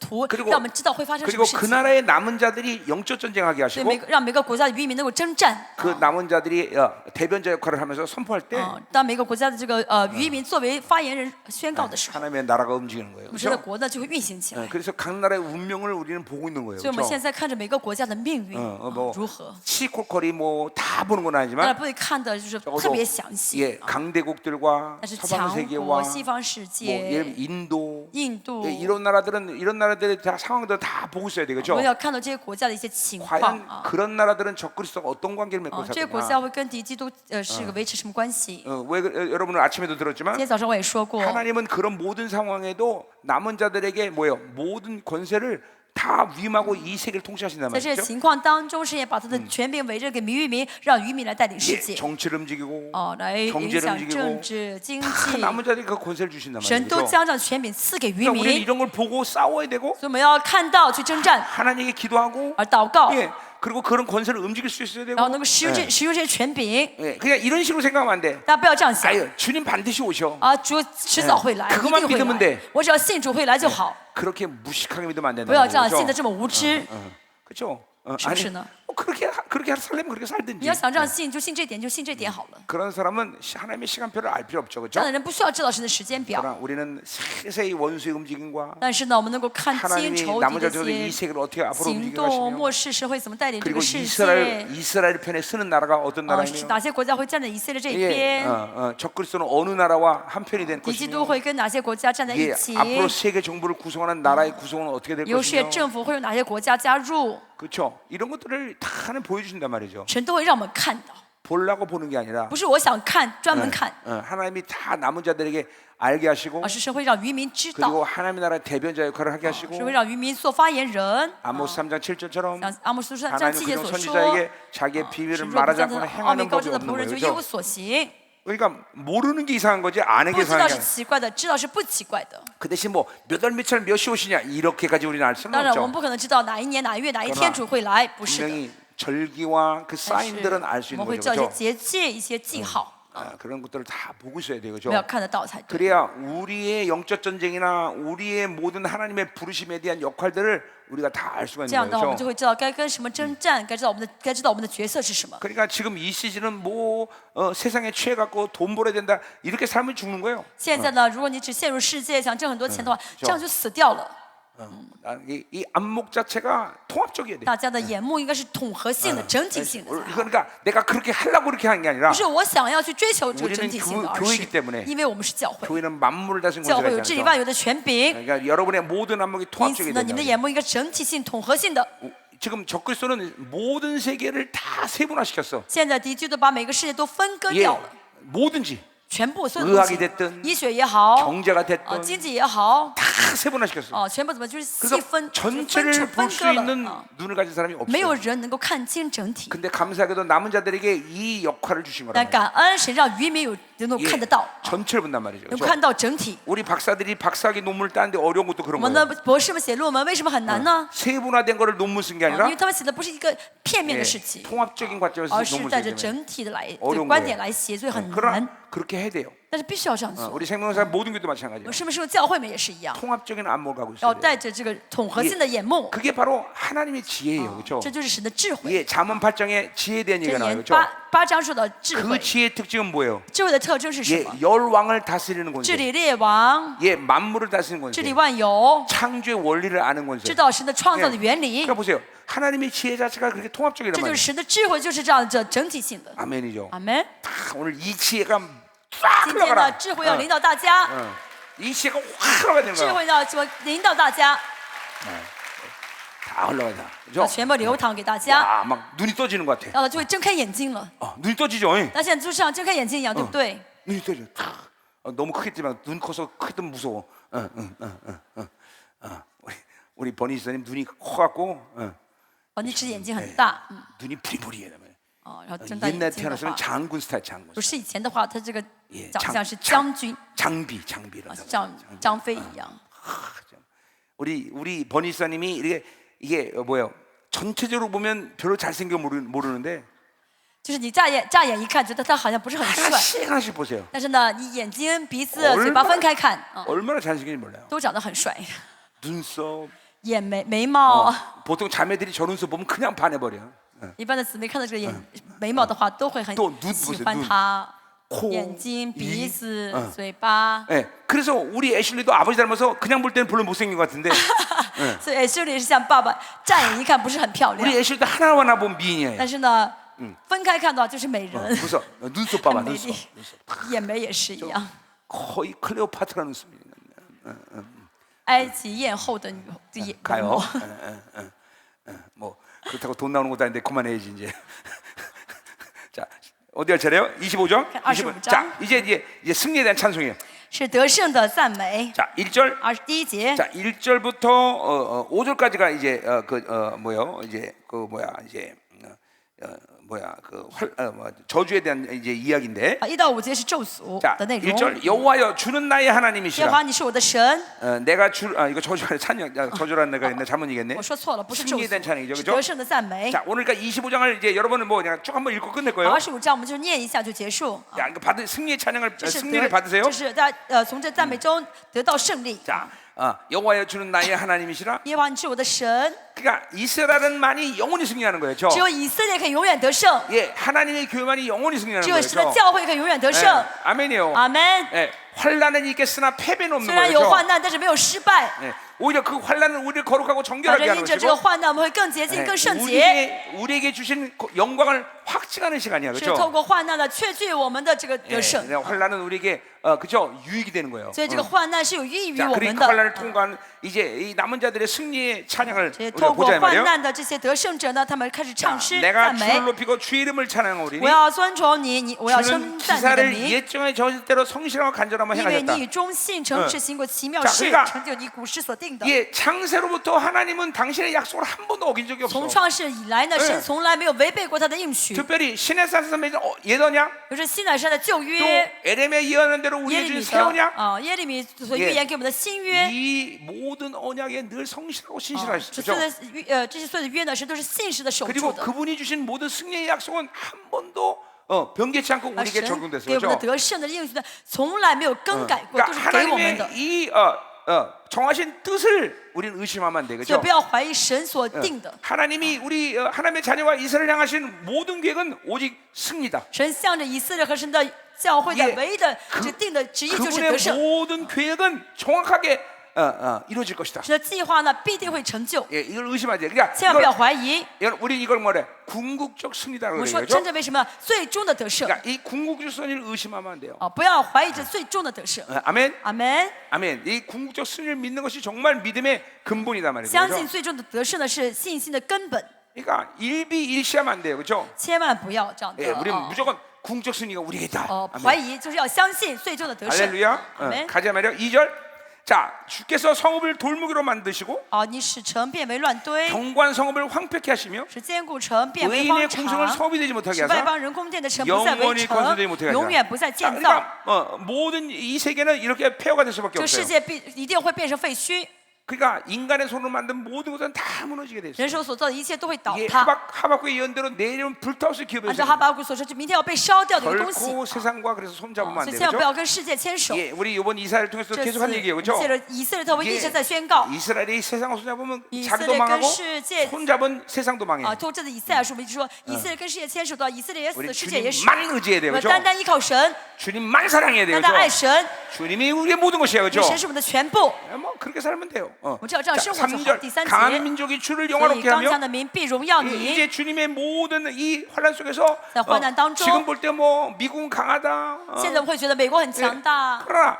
图， 그리고 让我们知道会发生什 그리고 么事 그 情。 나라의 남은 자들이 영적 전쟁하게 所以 하시고 让每个国家的渔民能够征战。 그 남은 자들이 대변자 역할을 하면서 선포할 때 当每个国家的这个渔民作为发言人宣告的时候， 하나님의 나라가 움직이는 거예요. 神的 그렇죠? 国呢就会运行起来。 그래서 각 나라의 운명을 우리는 보고 있는 거예요. 所以我们 그렇죠? 现在看着每个国家的命运뭐 如何， 치콜거리 뭐 다 보는 건 当然 아니지만 不会看的就是 적어도 特别详细。 예, 강대국들과 但是 서방 强 세계와 国、西方世 뭐 界、 예를 인도 印度， 예, 이런 나라들의 다 상황들 다 보고 있어야 我 되겠죠. 们要看到这些国家的一些情况 과연 啊。 그런 나라들은 적그리스도가 어떤 관계를 맺고 这些国 살거냐? 家会跟敌基督是个维持什么关系？ 여러분은 아침에도 今 들었지만 天早上我也说过， 하나님은 그런 모든 상황에도 남은 자들에게 뭐예요? 모든 권세를 다 위임하고 이 세계를 통치하신단 在这些 말이죠. 情况当中，神也把他的权柄委任给渔民，让渔民来带领世 예, 界， 정치를 움직이고 来影 경제를 响 움직이고 政治、经 다 济。 남은 자들이 그 권세를 주신단 神 말이죠. 都将这权柄赐给渔 그러니까 우리는 民， 이런 걸 보고 싸워야 되고 所以我们要看到去征战， 하나님께 기도하고 而祷告， 예, 그리고 그런 권세를 움직일 수 있어야 되고 然后能够使用这些权柄。 예, 그냥 이런 식으로 생각하면 안 돼. 大家不要这样想 아유, 주님 반드시 오셔. 主迟早会来，一 그것만 定会 믿으면 돼 来。我只要信主会来就好， 그렇게 무식하게 믿으면 안 된다. 不要这样信的这么无知。 그렇죠? 是不是呢？ 그렇게 살려면 그렇게 你 살든지. 要想这样信，就信这点，就信这点好了。 그런 사람은 하나님의 시간표를 알 필요 없죠, 这 그렇죠? 样的人不需要知道神的时间表， 그러나 우리는 세세히 원수의 움직임과 但是呢，我们能够看清 하나님이 仇敌 남은 的 자들이 一 이 些 세계를 어떻게 앞으로 行 움직이게 动， 하시며 末世神会怎么带领这 그리고 个世界？ 이스라엘 편에 서는 나라가 어떤 是 나라이며 哪些国家会站在以色列这一 예, 边？ 적그리스도는 어느 나라와 한 편이 될 敌基 것이며 督会跟哪些国家站在 예, 一起？ 앞으로 세계 정부를 구성하는 나라의 구성은 어떻게 될 有些 것이며 政府会有哪些国家加入？ 그렇죠? 이런 것들을 다 하나님 보여주신단 말이죠. 神都会让我们看到， 보려고 보는 게 아니라 不是我想看专门看， 하나님이 다 남은 자들에게 알게 하시고 而是神会让渔民知道， 그리고 하나님의 나라의 대변자 역할을 하게 是 하시고 会让渔民做发言人。 아모스 3장 7절처럼 像阿莫斯书3章 하나님 7节 그종 所说， 선지자에게 자기의 神 비밀을 若不 말하지 将这 않고는 奥秘 행하는 告 법이 知的 없는 仆人，就 거예요. 一无 그렇죠? 所行。 그러니까 모르는 게 이상한 거지 아는 게 不知 이상한 道 게 是 아니야. 奇怪的，知道是不奇怪的。 그 대신 뭐 몇 월 며칠 몇 시 오시냐 이렇게까지 우리는 알 수는 当然，我们 없죠. 不可能知道哪一年、哪一月、哪一天主会来，不是的。 분명히 절기와 그 但是 사인들은 알 수 我 있는 们会 거죠. 知道一些 그렇죠? 节气、一些记号， 그런 것들을 다 보고 있어야 돼요. 我 그렇죠? 们要看得到才对。 그래야 우리의 영적 전쟁이나 우리의 모든 하나님의 부르심에 대한 역할들을 우리가 다 알 수가 这 있는 样的话，我们 거죠. 就会知道该跟什么征战，该知道我们的角色是什么。 그러니까 지금 이 시즌은 뭐 세상에 취해 갖고 돈 벌어야 된다 이렇게 살면 죽는 거예요. 现在呢，如果你只陷入世界，想挣很多钱的话，这样就死掉了。 이 안목 자체가 통합적이어야 돼. 大家的眼目应该是统合性的、整体性的。 그러니까 내가 그렇게 하려고 그렇게 하는 게 아니라 不是我想要去追求这个 우리는 整体性的，而 교회이기 是 때문에 因为我们是教会， 교회는 만물을 다스린 教会有 권세가 治理 있잖아요. 万有的权柄， 그러니까 여러분의 모든 안목이 因此 통합적이 呢，你们的 된다. 眼目应该整体性、统合性的。 지금 적그리스도는 모든 세계를 다 세분화시켰어. 现在敌军都把每个世界都分割 예, 掉了， 뭐든지 全部所有的东 의학이 西， 됐든 医学也好， 경제가 됐든 经济也好， 다 세분화시켰어. 全部怎么就是细 그래서 分、分 전체를 分 볼 수 割 있는 了？ 눈을 가진 사람이 没有 없어요. 人能够看清整体。 근데 감사하게도 남은 자들에게 이 역할을 주신 但 거란 感恩神让渔民能够 예, 看得到， 전체를 본단 말이죠. 能 그렇죠? 看到整体。 우리 박사들이 박사학위 논문을 따는데 어려운 것도 我 그런 们的 거예요. 博士们写论文为什么很难呢？ 세분화된 거를 논문 쓴 게 因 아니라 为他们写的不是一个片面 예, 的事情， 통합적인 관점에서 而是 논문 带 쓰기 着 때문에 整体的来 어려운 观点 거예요. 来写，所以很 그러나 难。 그렇게 해야 돼요. 但是必须要这样做。 우리 생명사 모든 교도 我 마찬가지예요. 们是不是教会们也是一样？ 통합적인 안목을 갖고 要 있어야 돼요. 带着这个统合性的眼目， 그게 바로 하나님의 지혜예요. 그렇죠? 这就是神的智慧。 예, 잠언 8장에 지혜에 대한 这 얘기가 나와요. 言 그렇죠? 八章说的智 그 慧， 지혜의 특징은 뭐예요? 智慧的特征是什 예, 么？ 열 왕을 다스리는 治 권세. 理列王， 예, 만물을 다스리는 治理 권세. 万有， 창조의 원리를 아는 권세. 知道神的创造的原理 그러니까 。 보세요. 하나님의 지혜 자체가 그렇게 통합적이란 这就 말이에요. 是神的智慧，就是这样的整体性的。 아멘이죠. 阿门。 다 오늘 이 지혜가 쫙 今天的 흘러가라. 智慧要领导大家， 이 지혜가 확 흘러가야 되는 智 거야. 慧要怎么领导大家， 다 흘러가자. 要 그죠? 全部流淌给大家， 야, 막 눈이 떠지는 것 같아. 然后就会睁开眼睛了。 눈이 떠지죠. 예. 那现在就像睁开眼睛一样，对不对？ 눈이 떠져. 너무 크겠지만 눈 커서 크기도 무서워. 우리 버니 지사님 눈이 커갖고 哦，那只眼睛很大， 눈이 부리부리해. 哦，然后睁大 옛날 眼睛的 태어났으면 话， 장군 스타일 장군. 不是以前的话，他这个 예, 长相是将军， 장비를. 像张飞一样。 우리 버니 지사님이 이게 뭐예요? 전체적으로 보면 별로 잘생겨 모르는데 就是你乍眼一看，觉得他好像不是很帅， 하나씩 보세요. 但是呢，你眼睛、鼻子、 얼마나 嘴巴分开看， 얼마나 잘생긴지 몰라요. 都长得很帅。 눈썹. 眼眉毛， 보통 자매들이 저 눈썹 보면 그냥 반해버려. 一般的姊妹看到这个眉毛的话，都会很都눈 喜欢 보세요, 他。 코, 眼睛、 입. 鼻子、嘴巴， 예, 그래서 우리 애슐리도 아버지 닮아서 그냥 볼 때는 별로 못생긴 것 같은데 所以애슐리是像爸爸，乍眼一看不是很漂 우리 亮， 애슐리도 하나하나 보면 미인이에요. 但是呢，分开看的话就是美人， 그래서 눈썹 봐봐, 很美 눈썹. 丽，眼眉也是一样。 거의 클레오파트라 눈썹이에요. 埃及艳后的女的眼 가요. 眸， 뭐 그렇다고 돈 나오는 것도 아닌데 그만해야지 이제. 자, 어디 할 차례요? 25장. 25 자, 이제 승리에 대한 찬송이에요. 是得胜的赞美。 자, 1절. 21节， 자, 1절부터 5절까지가 이제 저주에 대한 이제 이야기인데. 1到5节是咒诅 자, 的内容。 1절 여호와여 주는 나의 耶和 하나님이시라. 华，你是我的神。 내가 이거 저주라는 찬양 저주라는 내가 있네 잘못 얘기했네. 我说错了，不是咒 승리에 대한 诅， 찬양이죠, 是 그렇죠? 得胜的赞美。 자, 오늘 그러니까 25장을 이제 여러분은 뭐 그냥 쭉 한번 읽고 끝낼 거예요. 25章我们就念一下就结束。 자, 이거 승리의 찬양을 这是 승리를 받으세요. 这是在从这赞美中得到胜利。 자, 여호와여 주는 나의 하나님이시라. 耶和华，你是我的神， 그러니까 이스라엘만이 영원히 승리하는 거예요. 只有以色列可以永远得胜， 예, 하나님의 교회만이 영원히 승리하는 只有 거예요. 神的 그렇죠? 教会可以永远得 예, 胜。 아멘이요. 阿门。 예, 환난은 있겠으나 패배는 없는 虽然 거예요. 有 그렇죠? 患难，但是没有失败。 예, 오히려 그 환란은 우리를 거룩하고 反 정결하게 正 하는 因着这个 것이고 患难，我们会更洁净、 네, 更圣洁。 우리에게 주신 영광을 확증하는 시간이야, 是 그렇죠? 透过患难呢，确据我们的这个得胜。 환란은 우리에게 그죠 유익이 되는 거예요. 所以这个患难是有益于 자, 我 그리고 们 그 的。 환란을 통과한 이제 이 남은 자들의 승리의 찬양을 所以 우리가 透过 보자 患 말이에요. 难的这些得胜者呢，他们开始 자, 唱诗 내가 赞 주를 美。 높이고 주의 이름을 찬양하오리니 我要尊崇你，我要 주는 称赞你的 기사를 名， 예정에 저질 대로 성실하고 간절하면 因为 행하셨다. 你以忠信诚实行过奇妙 자 事 그러니까 ，成就你古时所定的。 예, 창세로부터 하나님은 당신의 약속을 한 번도 어긴 적이 从 없어. 创世以来呢，神从来没有违背过他的应许。 특별히 신의 산에서 맺은 예더냐? 就是西乃山的旧 또 约， 에레미야 예언한 대로 耶 우리에게 利 주신 米 새 的 언약. 耶利米所预言给我们的新约， 이 모든 언약에 늘 성실하고 这 신실하시죠. 所有的这些所有的约呢，神都是信实的守住 그리고 的。 그분이 주신 모든 승리의 약속은 한 번도 변개치 않고 而 우리에게 神 적용됐어요. 给我们的 그렇죠? 得胜的应许呢，从来没有更改过，都 그러니까 是给我们的 하나님의 。이 정하신 뜻을 우리는 의심하면 안 돼, 所以 그렇죠? 不要怀疑神所定的。 하나님이 우리 하나님의 자녀와 이스라엘 향하신 모든 계획은 오직 승리다. 神向着以色列和神的教会的 예 唯一的指定的旨意就是得 그분의 胜。 모든 계획은 정확하게 이루어질 것이다. 神的计划呢必定会成就， 예, 이걸 의심하지. 그러니까 千万不要怀疑。 우리 이걸 뭐래? 궁극적 승리다라고 我们 그래요. 说 그렇죠? 真正为什么最终的得胜 그러니까 이 궁극적 승리를 의심하면 안 돼요. 不要怀疑这最终的得胜。 아멘. 阿门。 아멘. 이 궁극적 승리를 믿는 것이 정말 믿음의 근본이다 말이죠. 相信 그렇죠? 最终的得胜呢是信心的根本， 그러니까 일비일시하면 안 돼요. 그렇죠? 千万不要这样 예, 的。 우리는 무조건 궁극적 승리가 우리에게다. 怀疑就是要相信最终的得胜。 할렐루야. 阿门。 가자 말이요. 2절. 자, 주께서 성읍을 돌무기로 만드시고 你使城变为乱堆， 경관 성읍을 황폐케 하시며 使坚固城变为荒 의인의 궁성을 场， 성읍이 되지 못하게 使外 하사 邦人宫殿的城不再为 영원히 건설되지 못하게 城，永远不再 하사. 建 자, 造。 그러니까 모든 이 세계는 이렇게 폐허가 될 수밖에 这个世 없어요. 界一定会变成废墟， 그러니까 인간의 손으로 만든 모든 것은 다 무너지게 돼 人 있어요. 手所造的一切都会倒 이게 塌。 하박국의 예언대로 내일은 불타올 수 기업이 按照哈 있어요. 巴谷所说，就明天要被烧掉的一个东西， 결코 세상과 그래서 손잡으면 안 所以 돼요. 千万不 그렇죠? 要跟世界牵手。 예, 우리 이번 이스라엘 통해서 这 계속 次 한 얘기예요. 그렇죠? 借着以色列特会 예, 一直在宣告， 이스라엘이 세상과 손잡으면 以色 자기도 列跟 망하고 世界 손잡은 세상도 망해. 透过这次以赛亚书，我们就说以色列跟世界牵手的话，以色列也死， 우리 世界也死。 주님만 의지해야 돼요. 我们 그렇죠? 单单依靠神， 주님만 사랑해야 돼요. 单单爱 그렇죠? 神， 주님이 우리의 모든 것이야. 因为 그렇죠? 神是我们的全部。 뭐 그렇게 살면 돼요. 我们只要这样 자, 生活就好。 3절 第三 강한 节， 민족이 주를 所以 영화롭게 刚强 하며 的民必荣耀你。 이제 주님의 모든 이 환란 속에서 在患难当中 지금 볼 때 뭐 미국은 강하다. 现在我们会觉得美国很强大， 그러나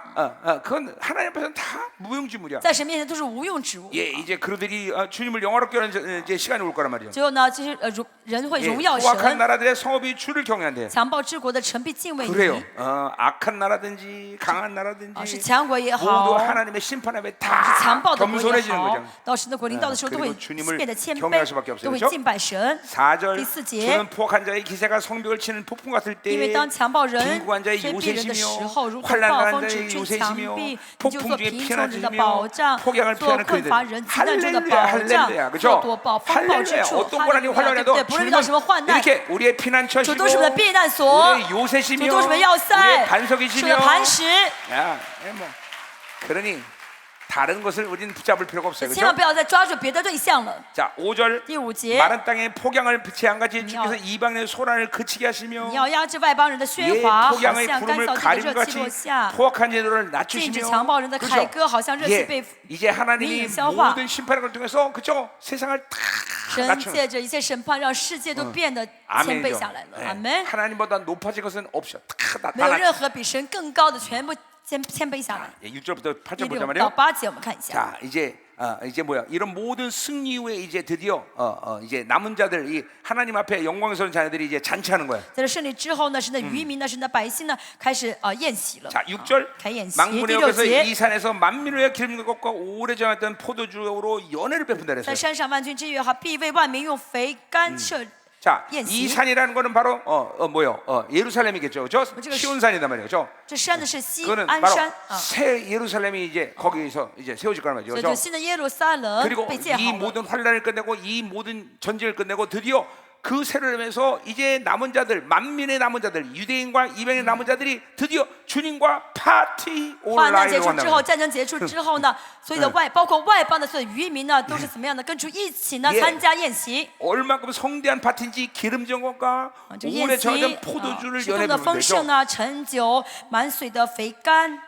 그건 하나님 앞에서는 다 무용지물이야. 在神面前都是无用之物。 예, 이제 그들이 주님을 영화롭게 하는 이제 시간이 올 거란 말이죠. 最后呢，这些人会 예, 荣耀 포악한 神， 나라들의 성읍이 주를 경외한대. 强暴之国的城必敬畏 그래요. 你。 악한 나라든지 강한 是 나라든지 强国也 모두 好， 하나님의 심판 앞에 是 다 强暴的国也 겸손해지는 好 거죠. ，到神的国临到的时候都会 그리고 주님을 变得谦 경외할 수밖에 卑， 없어요. 都会 그렇죠? 敬拜神。 4절 第四节 주는 포악한 자의 기세가 성벽을 치는 폭풍 같을 因为 때 当强暴人 빈곤한 자의 追逼人的时候，如 요새시며 同暴 환난한 风 자의 直追墙 요새시며 壁，你就 폭풍 做 중에 贫穷人的 피난처시며 保障， 폭양을 做 피하는 困 그들 乏人急难中的 할렐루야 保障， 할렐루야 做 그죠? 躲暴风暴之 할렐루야 处。 어떤 고난이 哈利路亚，对 환란해도 对，不论遇到什么患难， 이렇게 우리의 主 피난처시고 都是我们的避难所， 우리의 요새시며 主都是我们的要 우리의 塞，是我们的 반석이시며 磐石。 야, 뭐 그러니 다른 것을 우리는 붙잡을 필요가 없어요. 千万 그렇죠? 不要再抓住别的对象了。 자, 5절 第五节， 마른 땅에 폭양을 재앙같이 니 주께서 이방의 소란을 그치게 하시며 你要压制外邦人的喧 예, 哗，好 폭양의 像干 구름을 燥地的 가림 热气 같이 落下， 포악한 제도를 禁止 낮추시며 强暴人的凯 그렇죠? 歌，好像热气 예, 被 이제 하나님이 민을消化 모든 심판을 통해서 그죠? 세상을 다 神 낮추는 借着一切审判，让世界都变得谦卑 아멘이죠. 下来了。 예, 阿门。 하나님보다 높아진 것은 없어. 다 没有 낮. 任何比神更高的，全部谦卑下来。 예, 6절부터 8절 第 보자 6 말이에요. 到8节我们看一下。 자, 이제 뭐야? 이런 모든 승리 후에 이제 드디어 이제 남은 자들 이 하나님 앞에 영광스러운 자녀들이 이제 잔치하는 거야. 在这胜利之后呢，神的渔民呢，神的百姓呢，开始宴席了。 자, 6절 开宴席。 망군의 第6 옆에서 节， 이 산에서 만민을 위하여 기름진 것과 오래 정했던 포도주로 연회를 베푼다 在 그랬어요. 山上万军之约哈，必为万民用肥甘设。 자, 이 宴席。 산이라는 거는 바로 뭐요? 예루살렘이겠죠, 그렇죠? 시온산이단 말이에요, 그렇죠? 这山呢是西 그거는 安 바로 山啊， 새 예루살렘이 이제 거기서 이제 세워질 거란 말이죠, 所以就 그렇죠? 新的耶路撒冷 그리고 被建 이 好了。 모든 환란을 끝내고 이 모든 전쟁을 끝내고 드디어 그 세례에서 이제 남은 자들, 만민의 남은 자들, 유대인과 이방인의 남은 자들이 드디어 주님과 파티 患难结 온라인으로 束之后， 간다. 战争结束之后呢，所有的包括外邦的所有的渔民呢，都是怎么样呢？跟主一起呢 예 参加宴席。 얼마큼 성대한 파티인지 기름진 것과 这个 오래 宴席 저전 포도주를 是多么 연해 的丰 부르면 盛 되죠. 呢？陈酒、满水的肥甘。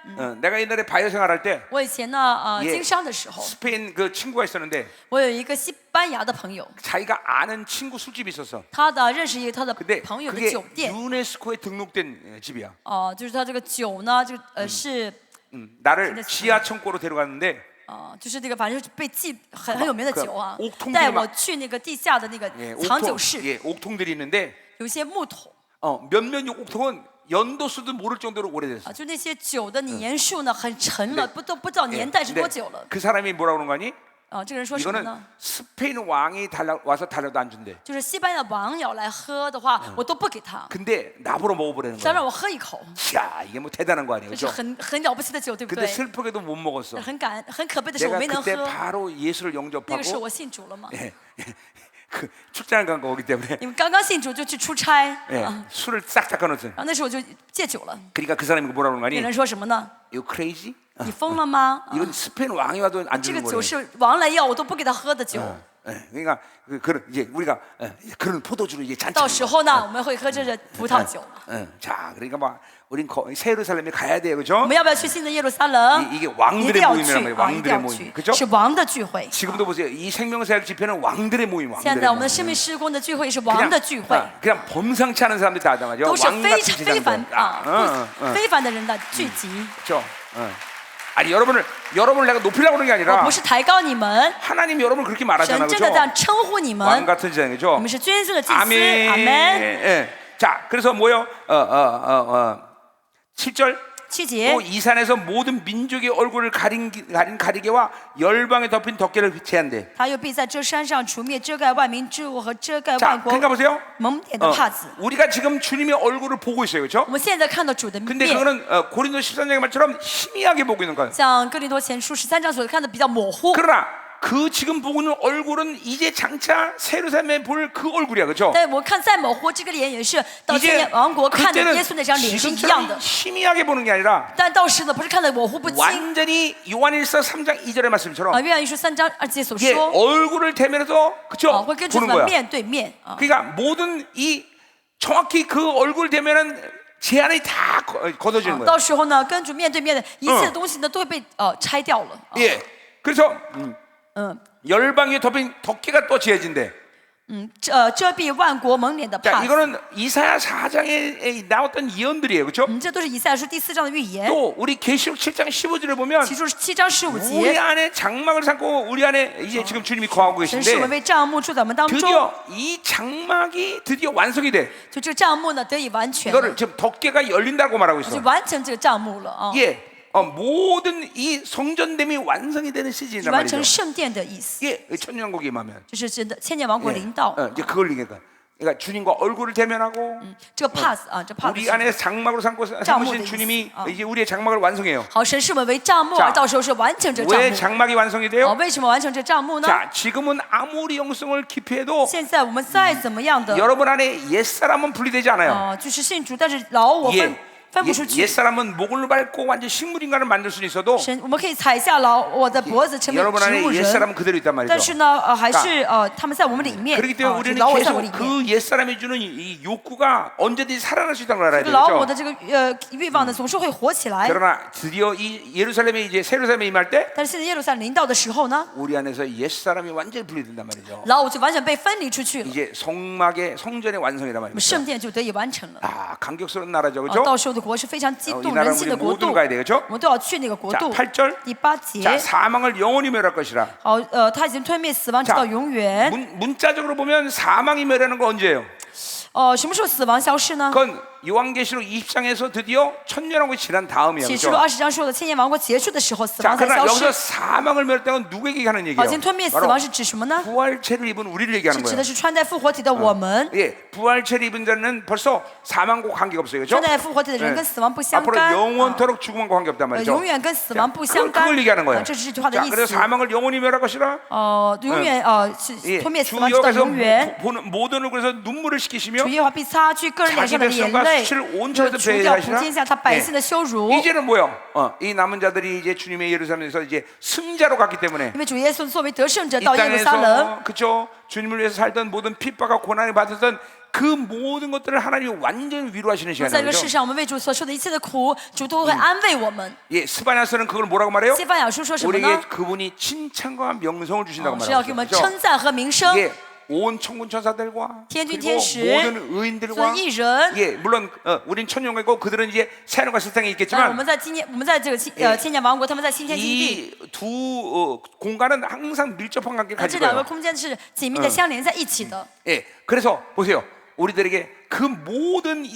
내가 옛날에 바이오 생활할 때 我以前呢， 예 经商的时候， 스페인 그 친구가 있었는데 我有一个西班牙的朋友， 자기가 아는 친구 술집이 있었어. 他的认识一个他的 근데 朋友的 그게 酒店， 유네스코에 등록된 집이야. 就是他这个酒呢，这个是 나를 지하천고로 데려갔는데 就是这个反正是被记很有名的酒啊 옥통들이 带 막 我去那个地下的那个 예, 藏酒室， 예, 옥통들이 있는데 有一些木桶 몇몇 옥통은 연도수도 모를 정도로 오래됐어. 就那些酒的年数呢很陈了，不知道年代是多久了。 그 사람이 뭐라고 그런 거 아니? 这个人说什么 이거는 呢？ 스페인 왕이 와서 달려도 안 준대. 就是西班牙王要来喝的话，我都不给他， 근데 나보러 먹어보라는 只要 거야. 让我喝一口， 야, 이게 뭐 대단한 거 아니에요, 这是 그렇죠? 很了不起的酒，对不 근데 对？ 슬프게도 못 먹었어. 很可悲的是我 내가 没能 그때 喝， 바로 예수를 那个时候 영접하고 我信主了嘛。 예, 그 출장을 간 거기 때문에 你们刚刚信主就去出差， 예, 술을 싹 닦아놓었어. 然后那时候我就戒酒了。 그러니까 그 사람이 뭐라고 그런 거 那 아니? 人说什么呢？ You crazy? 你疯了吗？ 이건 스페인 왕이 와도 안 这 주는 个酒 거예요. 是王来要我都不给他喝的酒。 예, 그러니까 그런 이제 우리가 그런 포도주를 이제 잔뜩 到时候呢，我们会喝这个葡萄酒。 자, 그러니까 막 우린 새 예루살렘에 가야 돼요, 我 그렇죠? 们要不要去新的耶路撒冷？ 이게 一 왕들의 定要去 모임이란 말이에요. 一定 왕들의 要 모임, 去， 그렇죠? 是王的聚会。 지금도 보세요. 이 생명사역 집회는 왕들의 모임, 现 왕들의 在我们 모임. 的生命施工的聚会是王的聚会， 그냥 범상치 않은 사람들이 다 말이죠. 都是 왕 非 같은 非凡 제자들. 非凡的人的聚集。 그렇죠? 아니 여러분을 내가 높이려고 그런 게 我 아니라 不是抬高你们， 하나님 여러분을 그렇게 神 말하잖아요, 真的这 그렇죠? 样称呼你 왕 们， 같은 제자, 你 그렇죠? 们是君尊的祭司。 아멘. 阿门。 예. 자, 그래서 뭐요? 7절. 7节 또 이 산에서 모든 민족의 얼굴을 가린 가리개와 열방에 덮인 덮개를 제한대. 他又必在这山上除灭遮盖万民之物和遮盖 자, 万国 그러니까 보세요. 蒙脸的帕子。 우리가 지금 주님의 얼굴을 보고 있어요, 그렇죠? 我们现在看到主的 근데 面， 그거는 고린도 13장의 말처럼 희미하게 보고 있는 거예요. 像哥林多前书13章所看的比较模糊。 그러나 그 지금 보고 있는 얼굴은 이제 장차 세루살렘에 볼 그 얼굴이야, 그렇죠? 但我看再模糊，这个脸也是到千 이제 年王国看的 그때는 耶稣那张脸是一样 지금처럼 的。 희미하게 보는 게 아니라 但到时呢，不是看的模糊不清。 완전히 요한일서 3장 2절의 말씀처럼 约翰一书3章2节所 예, 说， 얼굴을 대면해서 그렇죠? 会跟主 보는 们 거야. 面对面啊。 그러니까 모든 이 정확히 그 얼굴 대면은 제한이 다 걷어지는 거예요. 到时候呢，跟主面对面的一切的东西呢，都会被拆掉了。 예, 그래서 열방에 덮인 덮개가 또 지어진대. 遮蔽万国蒙脸的 자, 帕子。 이거는 이사야 4장에 나왔던 예언들이에요, 그렇죠? 这都是以赛亚书第4章的预言。 또 우리 계시록 7장 15절에 보면 其中7章15 우리 节， 안에 장막을 삼고 우리 안에 이제 지금 주님이 거하고 神使我们 계신데 为帐幕住在我们当中， 드디어 이 장막이 드디어 완성이 돼. 就这个帐幕呢得以完全了， 이거를 지금 덮개가 열린다고 말하고 就 있어. 完成这个帐幕了啊， 예, 모든 이 성전됨이 완성이 되는 시즌이란 完成 말이죠. 圣殿的意思， 예, 천년국이 임하면. 就是真的千年王国 예, 临到。 이제 그걸 그러니까 주님과 얼굴을 대면하고 这个 pass 啊，这 pass 우리 안에 장막으로 삼으신 주님이 이제 우리의 장막을 완성해요. 好，神使我们为帐幕， 자 而到时候是完成这帐 왜 幕。 장막이 완성이 돼요? 为什么完成这帐幕呢？ 자, 지금은 아무리 영성을 기피해도 现在我们再怎么样的， 여러분 안에 옛사람은 분리되지 않아요. 就是信主，但是老我 예, 分不出去。 옛사람은 목을 밟고 완전 식물인간을 만들 수는 있어도 神，我们可以踩下老我的脖子，成为 여러분 植 안에 物人。 옛사람은 그대로 있단 但 말이죠. 是呢，还是他们在我们里面， 그렇기 때문에 就 우리는 老我在我 계속 里面。 그 옛사람이 주는 이 욕구가 언제든지 살아날 수 있다는 걸 알아야 这个老我 되죠. 的这个欲望呢，总是会活起来。 그러나 드디어 이 예루살렘에 이제 세루살렘에 임할 때 但是现在耶路撒冷临到的时候呢， 우리 안에서 옛사람이 완전히 분리된단 말이죠. 老我就完全被分离出去了， 이제 성막의 성전의 완성이란 我们 말이죠. 圣殿就得以完成了。 아, 감격스러운 나라죠, 그렇죠? 到时候的国是非常激 이 动 나라 人心 우리 的国度， 모두 가야 되겠죠? 我们都要去那个国 자, 度。 8절. 第8节， 자, 사망을 영원히 멸할 것이라. 好，他已经吞灭死亡直 자 到永远。 문자적으로 보면 사망이 멸하는 건 언제예요? 什么时候死亡消失呢？ 그건 요한계시록 20장에서 드디어 천년왕국이 지난 다음이에요. 启示录 그렇죠?20章说的千年王国结束的时候，死 자, 亡才 그러나 消 여기서 失。 사망을 멸했다는 건 누구에게 하는 好， 얘기예요? 今天吞灭死 바로 亡是指什么呢？ 부활체를 입은 우리를 是 얘기하는 指 거예요. 的是穿戴复活体的我们。 예, 부활체를 입은 자는 벌써 사망과 관계가 없어요. 그렇죠? 穿戴复活体的人跟死亡不相 앞으로 干， 영원토록 죽음과 관계없단 말이죠. 永远跟死亡不相 그걸, 干。 그걸 얘기하는 거예요. 这是这句话的 자, 意 그래서 思。 사망을 영원히 멸할 것이라. 永远是 예, 吞灭死 주 亡直到 여호와께서 永远。 보는 모든 얼굴에서 눈물을 식히시며 主耶和华必擦去个人脸上的眼泪， 자기백성과수치를온천에서 除掉普 배회하시라. 天下他百姓的羞辱。 이제는 뭐요? 이 남은 자들이 이제 주님의 예루살렘에서 이제 승자로 갔기 때문에 因为主耶稣作为得胜者 이 到耶路撒冷， 땅에서 그죠? 주님을 위해서 살던 모든 핍박과 고난을 받았던 그 모든 것들을 하나님이 완전히 위로하시는 在这个世 시간이죠. 上我们为主所受的一切的苦，主都会安慰我们。 예, 스바냐서는 그걸 뭐라고 말해요? 西番雅书说什么 우리에게 呢？ 그분이 칭찬과 명성을 주신다고 是要给我 말하고 们 있죠. 称赞和名声。 예, 온 천군 천사들과 天君 그리고 天使 모든 所 의인들과 有艺人。 예, 물론 우린 천년이고 그들은 이제 새하늘과 새 땅에 但我 있겠지만 们在今年，我们在这个千年王国，他们在新天新地。 이 두 공간은 항상 밀접한 관계를 那这 가지고 两个 있어요. 空间是紧密的相连在一起的。 예, 그래서 보세요. 우리들에게 그 모든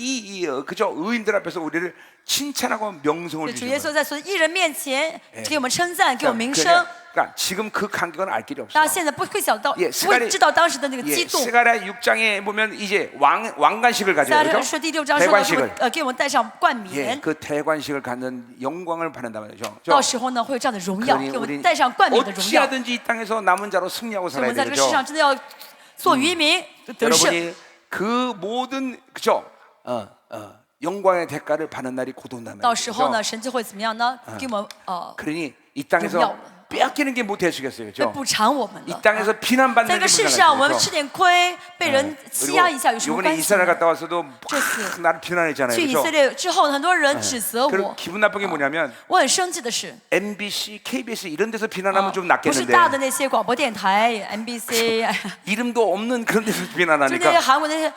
그저 의인들 앞에서 우리를 칭찬하고 명성을 主耶 주시는 稣在所有艺人面前给我们称赞，给我们名声。 그러니까 지금 그 간격은 알 길이 大 없어요. 家现在不会想到， 예 不会知道当时的那个 예, 激动。 스가랴 6장에 보면 이제 왕관식을 在 가져요. 说 그렇죠? 第6章说到这 대관식을. 个给我们戴上冠 예, 冕， 그 대관식을 갖는 영광을 받는단 말이죠. 到时候呢会有这样的荣耀， 그러니 给我们 우리 戴上冠冕的荣耀。 어찌하든지 이 땅에서 남은 자로 승리하고 所以我 살아야 们在这个世 되죠. 上真的要做渔民得胜。 여러분이 그 모든 그죠? 영광의 대가를 받는 날이 곧 온다면. 到时候呢，神就会怎么样呢？给我们 그러니 이 荣耀 땅에서 了， 빼앗기는 게 못 되시겠어요, 会 그죠? 补偿我们 이 的。 땅에서 在 비난받는 这个 게 世上，我们 문제가 吃点亏，被人欺压一下有什么 이번에 关系 이스라엘 呢？ 갔다 와서도 저次 나를 비난했잖아요, 去以 그죠? 色列之后，很多人指责 그리고 我， 기분 나쁜 게 뭐냐면 我很生气的是， MBC, KBS 이런 데서 비난하면 좀 不是 낫겠는데 大的那些广播电台，MBC， 이름도 없는 그런 데서 就那些 비난하니까 韩国那些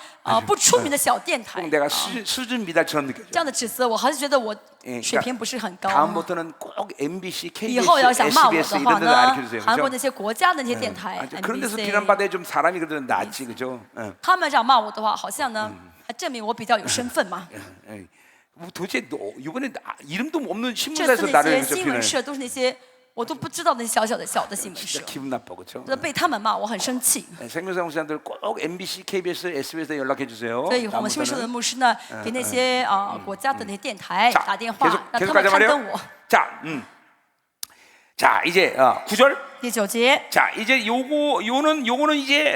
不出名的小电台， 꼭 내가 수준 미달처럼 느껴져. 这样的指责，我还是觉得我 예, 水平不是很高。 다음부터는 꼭 MBC, 以 KBS, 后要想骂我 SBS 的话 이런 데서 呢 가르쳐주세요, ，韩国那 그죠? 些国家的那些电台 그런 데서 ，MBC， 비난받아야 좀 사람이 그래도 낫지, 그죠? 예. 他们这样骂我的话，好像呢，还证明我比较有身份嘛。 예. 뭐 도대체 너 이번에 이름도 없는 这次 신문사에서 那 나를 些 그저 新闻 비난해. 社都是那些我都不知道那些小的新闻社 진짜 ， 기분 나빠, 그죠? 被他们骂，我很生气。 생명사 목사님들 꼭 MBC, KBS, SBS에 연락해 주세요. 所以以后我们新闻社的牧师呢，给那些国家的那些电台 자, 打电话， 계속 让他 계속 们 가자 刊 말이에요. 登我。 자, 자 이제 9절. 第9节， 자, 이제 요거는 이제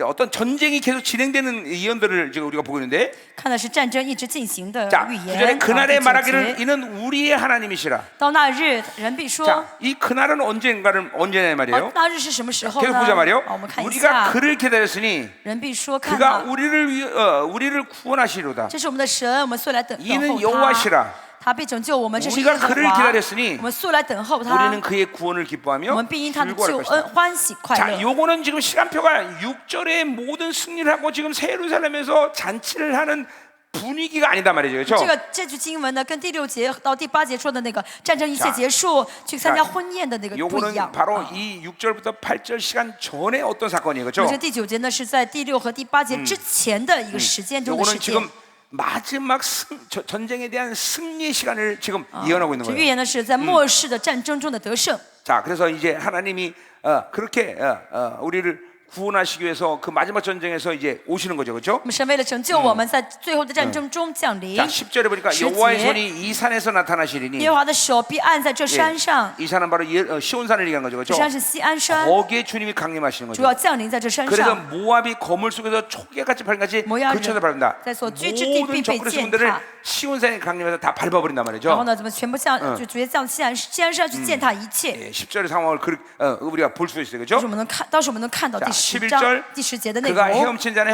어떤 전쟁이 계속 진행되는 예언들을 지금 우리가 보고 있는데. 看的是战争一直进行的 자, 预 9절에 言。 그날에 第9 말하기를 节， 이는 우리의 하나님이시라. 到那日，人必说， 자, 이 그날은 언제냐 말이에요. 那日是什么时候 계속 呢？ 보자 말이요. 我们看一 우리가 下， 그를 기다렸으니 人必说，看 그가 呐， 우리를 구원하시리로다. 这是我们的神，我们素来等 이는 候他， 여호와시라. 他必拯救我们。这是 우리가 耶和 그를 华， 기다렸으니 我们素来等候他， 우리는 그의 구원을 我 기뻐하며 们必因他的 즐거워할 救 것이다. 恩欢喜快 자, 乐。 요거는 지금 시간표가 6절의 모든 승리를 하고 지금 새 예루살렘에서 잔치를 하는 분위기가 아니다 말이죠, 这 그렇죠? 个这句经文呢，跟第6节到第8节说的那个战争一切结束，去参加婚宴的那个不一 요거는 样。 바로 이 6절부터 8절 시간 전에 어떤 사건이에요, 可 그렇죠? 是第9节呢，是在第6和第8节之前的一个时间中的事 요거는 件。 지금 마지막 전쟁에 대한 승리의 시간을 지금 예언하고 있는 这预 거예요. 言呢，是在末世的战争中的得胜。 자, 그래서 이제 하나님이 그렇게 우리를 구원하시기 위해서 그 마지막 전쟁에서 이제 오시는 거죠, 그렇죠? 我们神为了拯救我们，在最后的战争中降临。 자, 10절에 보니까 10 여호와의 节 손이 이 산에서 나타나시리니 耶和华的手必按在这 예, 山上， 이 산은 바로 시온산을 얘기하는 거죠, 这 그렇죠? 山是西安山， 거기에 주님이 강림하시는 主要 거죠. 降临在这山 그래서 上。 모압이 거물 속에서 초계같이 밟같이 모압은 그쳐서 밟는다. 在所居之地 모든 必被 적그리스 践 분들을 踏。 시온산에 강림해서 다 밟아버린단 然后 말이죠. 呢，怎么全部就直接降西安山去践踏一切？ 예, 10절의 상황을 우리가 볼 수 있어요, 到 그렇죠? 时我们能看，到时我们能看到 자, 第10 11 章 절 第10节的内 그가 容。 헤엄친 자는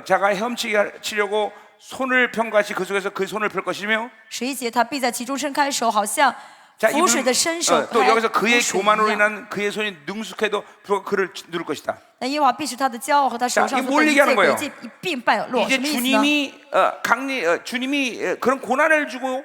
자가 헤엄치게 치려고 손을 펴같이 그 속에서 그 손을 펼 것이며 11节，他必在其中伸开手，好像 자, 浮水的伸手 또 开 여기서 湖 그의 水一 교만으로 样。 인한 그의 손이 능숙해도 불과 그를 누를 것이다. 那耶和华必使他的骄傲和他手 자 上 이게 所 뭘 的一 얘기하는 切 거예요 诡计一并败落。 이제 什么意思呢？ 주님이 주님이 그런 고난을 주고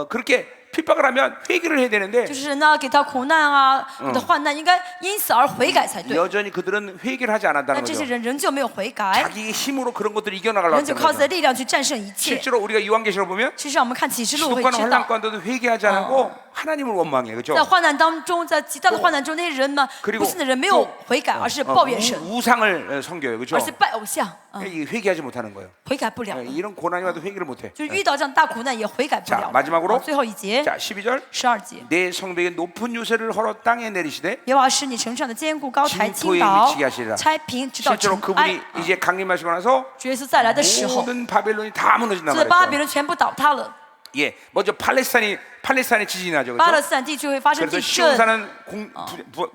그렇게 핍박을 하면 회개를 해야 되는데 就是呢给他苦难啊，给他患难，应该因此而悔改才对。 여전히 그들은 회개를 하지 但 않았다는 这些 거죠. 人仍旧没有悔改， 자기의 힘으로 그런 것들을 이겨나가려고 人就 했다는 靠自己 거죠. 的力量去战胜一切。 실제로 우리가 요한계시록 보면 其实让我们看启示录会 죽음과 知 환난 道， 가운데도 회개하지 않고 하나님을 원망해요. 그렇죠? 在患难当中，在极大的患难中，那些人呢， 그리고 不信的人没有悔改，而是抱怨神， 우상을 섬겨요. 그렇죠? 而是拜偶像， 이 회개하지 못하는 거예요. 悔改不了了， 이런 고난이 와도 회개를 못해. 就遇到这样大苦难也悔改不 자 了。 마지막으로 最后一节， 자 12절 12节， 내 성벽에 높은 요새를 헐어 땅에 내리시되 耶和华使你城上的坚固高台 진토에 倾倒 미치게 하시리라 ，拆平直到 실제로 尘埃 그분이 。 이제 강림하시고 나서 主耶稣再来的时候， 모든 바벨론이 다 무너진단 所有的巴比 말이죠. 伦全部倒塌了， 예, 먼저 팔레스타인의 지진이 나죠. 巴勒 그렇죠? 斯坦地区会发生 그래서 地震， 시온산은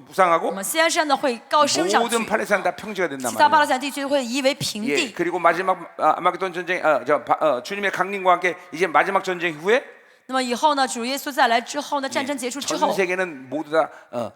부상하고 我们西安山呢会高升上 모든 去， 팔레스타인 다 평지가 된단 其他巴 말이에요. 勒斯坦地区会夷为平 예, 地。 그리고 마지막 아마겟돈 전쟁, 주님의 강림과 함께 이제 마지막 전쟁 후에 那么以后呢，主耶稣再来之后呢，战争结束之 전 后， 세계는 모두 다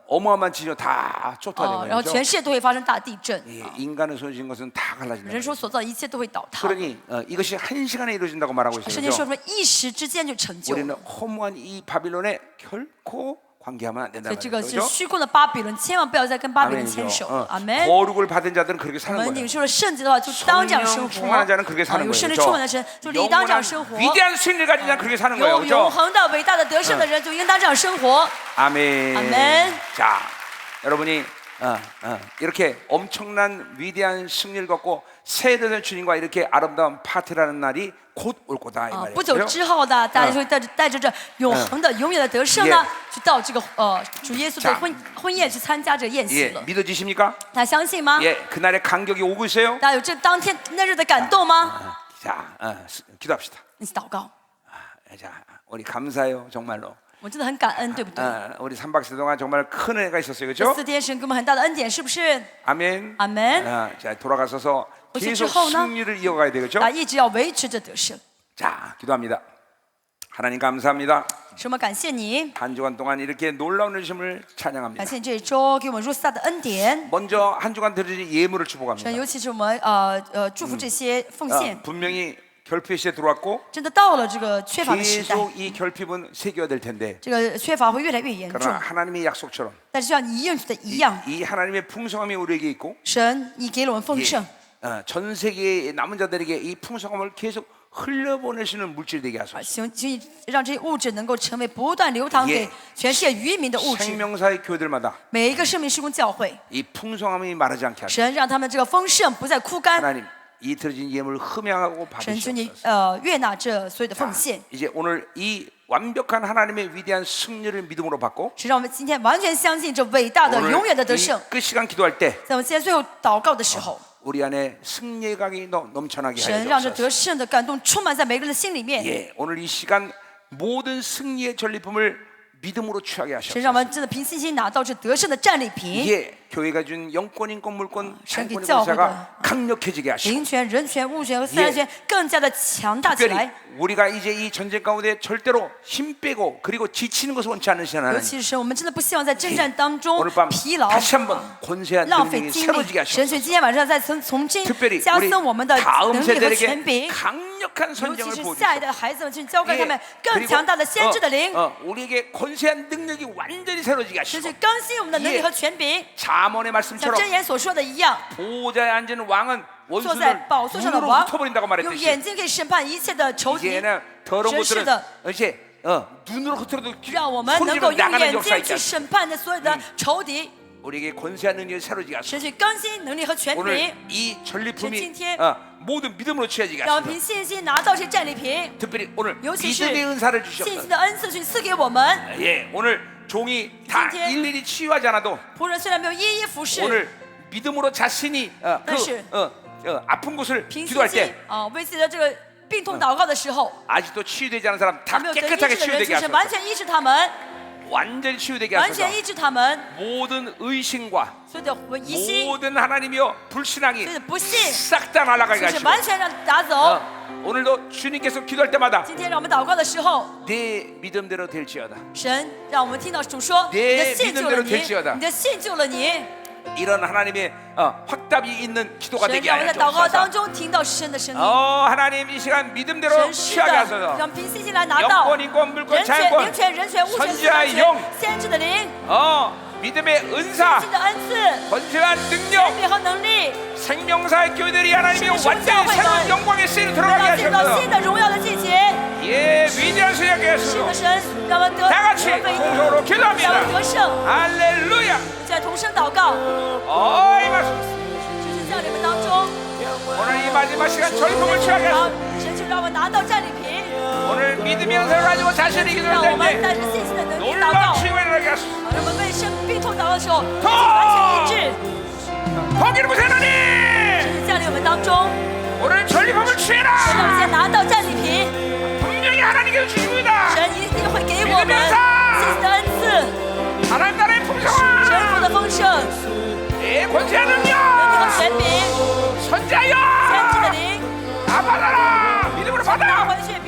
어마어마한 지진으로 다 쫓아내는 然后 거죠. 全世界都会发生大地震， 예, 인간을 손실한 것은 다 갈라진다. 人所所造的一切都会倒塌。 그러니 이것이 한 시간에 이루어진다고 말하고 圣经说 있어요. 什么一时之间就成就 우리는 了， 허무한 이 바빌론에 결코 관계하면 안 所 된다는 以这个是 거죠. 虚空的巴比伦，千万不要再跟巴比伦牵 아멘이죠. 手。阿门。 거룩을 받은 자들은 그렇게 我 사는 们 거예요. 领受了圣洁的话，就当这样生 성령 活。 충만한 자는 그렇게 사는 有圣灵 거예요. 充满的人，就理当这样 영원한 生活。 위대한 승리를 가진 자는 그렇게 사는 거예요. 有永 그렇죠? 恒的伟大的得胜的人，就应当这样生活。 아멘. 아멘. 자, 여러분이 이렇게 엄청난 위대한 승리를 갖고 새로운 주님과 이렇게 아름다운 파티라는 날이 곧 올 거다 이 不久 말이에요. 之后呢，大家就会带着这永恒的、永远的得胜呢，去到这个主耶稣的婚宴去参加这个宴席 예, 了。 믿어지십니까? 大家相信吗？ 예, 그날의 간격이 오고 있어요. 大家有这当天那日的感动吗？ 자, 기도합시다. 一起祷告。 자, 우리 감사해요, 정말로. 我真的很感恩，对不对？ 우리 3박 4일 동안 정말 큰 은혜가 있었어요, 这 그렇죠? 4天神给我们很大的恩典，是不是？ 아멘. 阿门。 자, 돌아가서서 오실 계속 之后呢？ 승리를 이어가야 되겠죠? 大家一直要维持着得胜。 자, 기도합니다. 하나님 감사합니다. 什么？感谢你， 한 주간 동안 이렇게 놀라운 은심을 찬양합니다. 感谢你这一周给我们如此大的恩典。 먼저 한 주간 드려진 예물을 神， 축복합니다. 尤其是我们祝福这些奉献， 분명히 결핍 시대 들어왔고 真的到了这个缺乏的时代， 계속 이 결핍은 세계화될 텐데 这个缺乏会越来越严重 그러나 。 하나님의 약속처럼 但是像你应许的一样， 이 하나님의 풍성함이 우리에게 있고 神，你给了我们丰 예, 盛， 전 세계의 남은 자들에게 이 풍성함을 계속 흘려보내시는 물질이 되게 하소서. 请你让这些物质能够成为不断流淌给全世界渔民的物质。 생명사의 교회들마다 每一个生命施工教会， 이 풍성함이 마르지 않게 하소서. 神让他们这个丰盛不再枯干。 하나님 이 드려진 예물을 흠양하고 神，求你 받으시옵소서. 悦纳这所有的奉献。 이제 오늘 이 완벽한 하나님의 위대한 승리를 믿음으로 받고 是让我们今天完全相信这伟大的、 오늘 永远的得 이 胜。 끝 시간 기도할 때 在我们现在最后祷告的时候， 우리 안에 승리의 강이 넘쳐나게 神让这 하여 得 주옵소서. 胜的感动充满在每个人的心里面。 예, 오늘 이 시간 모든 승리의 전리품을 믿음으로 취하게 神让我 하시옵소서. 们真的凭信心拿到这得胜的战利品， 예, 교회가 준 영권, 인권, 물권,神给 창권의 教会的 권세가 강력해지게 하시고 灵权、人权、物权和自然权更加的强大起 특별히 来。 우리가 이제 이 전쟁 가운데 절대로 힘 빼고 그리고 지치는 것을 원치 않으시는 尤 하나님 其是神，我们真的不希望在征战当中 오늘 밤 疲劳、 다시 한번 권세한 浪费 능력이 精 새로지게 力。神， 하시옵소서. 所以今天晚上再从今 특별히 加 우리 增我们的 다음 能力和权 세대에게 柄， 강력한 尤其 선정을 是 보여주소서. 下一代的孩子们，去交给他 예, 们更 그리고 强大的先知的灵， 우리에게 권세한 능력이 완전히 새로지게 神 하시고 去更新我们的能力和权柄， 자문의 像 말씀처럼 箴言所说的一样， 보호자에 앉은 왕은 坐在 원수를 宝座上的 눈으로 王 흩어버린다고 用 말했듯이 眼睛可以审判一切的仇敌， 이제는 더러운 神是 것들은 的， 이제 눈으로 흩어도 让我们能够 소리로 用 나가는 眼 역사 睛去 있다. 审判那所有的仇敌， 우리에게 권세한 능력이 새로지게 하소서. 神去更新能力和权 오늘 柄， 이 전리품이 今天 모든 믿음으로 취해지게 让我们 하소서. 凭信心拿到这战利品， 특별히 오늘 尤其是 믿음의 은사를 信心 주셨다. 的恩赐去赐给我们。 예, 오늘 종이 다 今天 일일이 치유하지 않아도 仆人虽然没有一一服侍， 오늘 믿음으로 자신이 아픈 곳을 凭信 기도할 心 때 为自己的这个病痛祷告的时候， 아직도 치유되지 않은 사람 还 다 没有得医 깨끗하게 治的人， 치유되게 就是完 하소서. 全医治他们， 완전히 치유되게 完 하소서. 全医治他们， 모든 의심과 所有的疑心， 모든 하나님이여 불신앙이 所有的不信， 싹 다 날아가게 就是 하시고 完全让打走。 오늘도 주님께서 기도할 때마다 今天让我们祷告的时候， 내 믿음대로 될지어다. 神让我们听到主说：“你 내 的信救了 믿음대로 你， 될지어다. 你的信救了你。 이런 하나님의 확답이 있는 기도가 神 되게 让我们在祷告 하여 当 주옵소서. 中听到神的声音。 하나님 이 시간 믿음대로 神是 취하게 的， 하소서. 让凭信心来拿到 영권, 인권, 물권, 人权、 자유권, 灵权、人权、物权、自 선지자의 然 영 权、先知的灵、 믿음의 은사, 信的恩赐、 권세한 权 능력, 柄和能力， 생명사의 교회들이 하나님의 신의 완전히 신의 새로운 영광의 시를 让 들어가게 我们进入到 하소서. 新的荣耀的季节。 예, 위대한 수약의 是 하소서. 的，神，让我们得 다 같이 得伟 통성으로 让我 기도합니다. 们得胜。 할렐루야. 在同声祷告， 이마소. 就是在你们当中， 오늘 이 마지막 시간 전통을 취하게 好 하소서. ，神就让我们拿到战利品， 오늘 믿음의 연설을 가지고 자신의 让我 기도를 们 할 带 때 着信心的能力祷 놀라운 告， 치유가 일어나게 하소서. 好让我们为生病痛祷告的时候，完全医治。 거기를 보세요니 神降临我们当中， 오늘 전리품을 让我们 취해라. 先拿到战利品， 분명히 하나님께서 주십니다. 神一定会给我们信心的恩赐， 하나님 나라의 神 풍성함, 父的丰盛， 예, 권세한 能力 능력, 和权柄， 선자여, 先知的灵， 다 받아라. 믿음으로 拿 받아. 回去。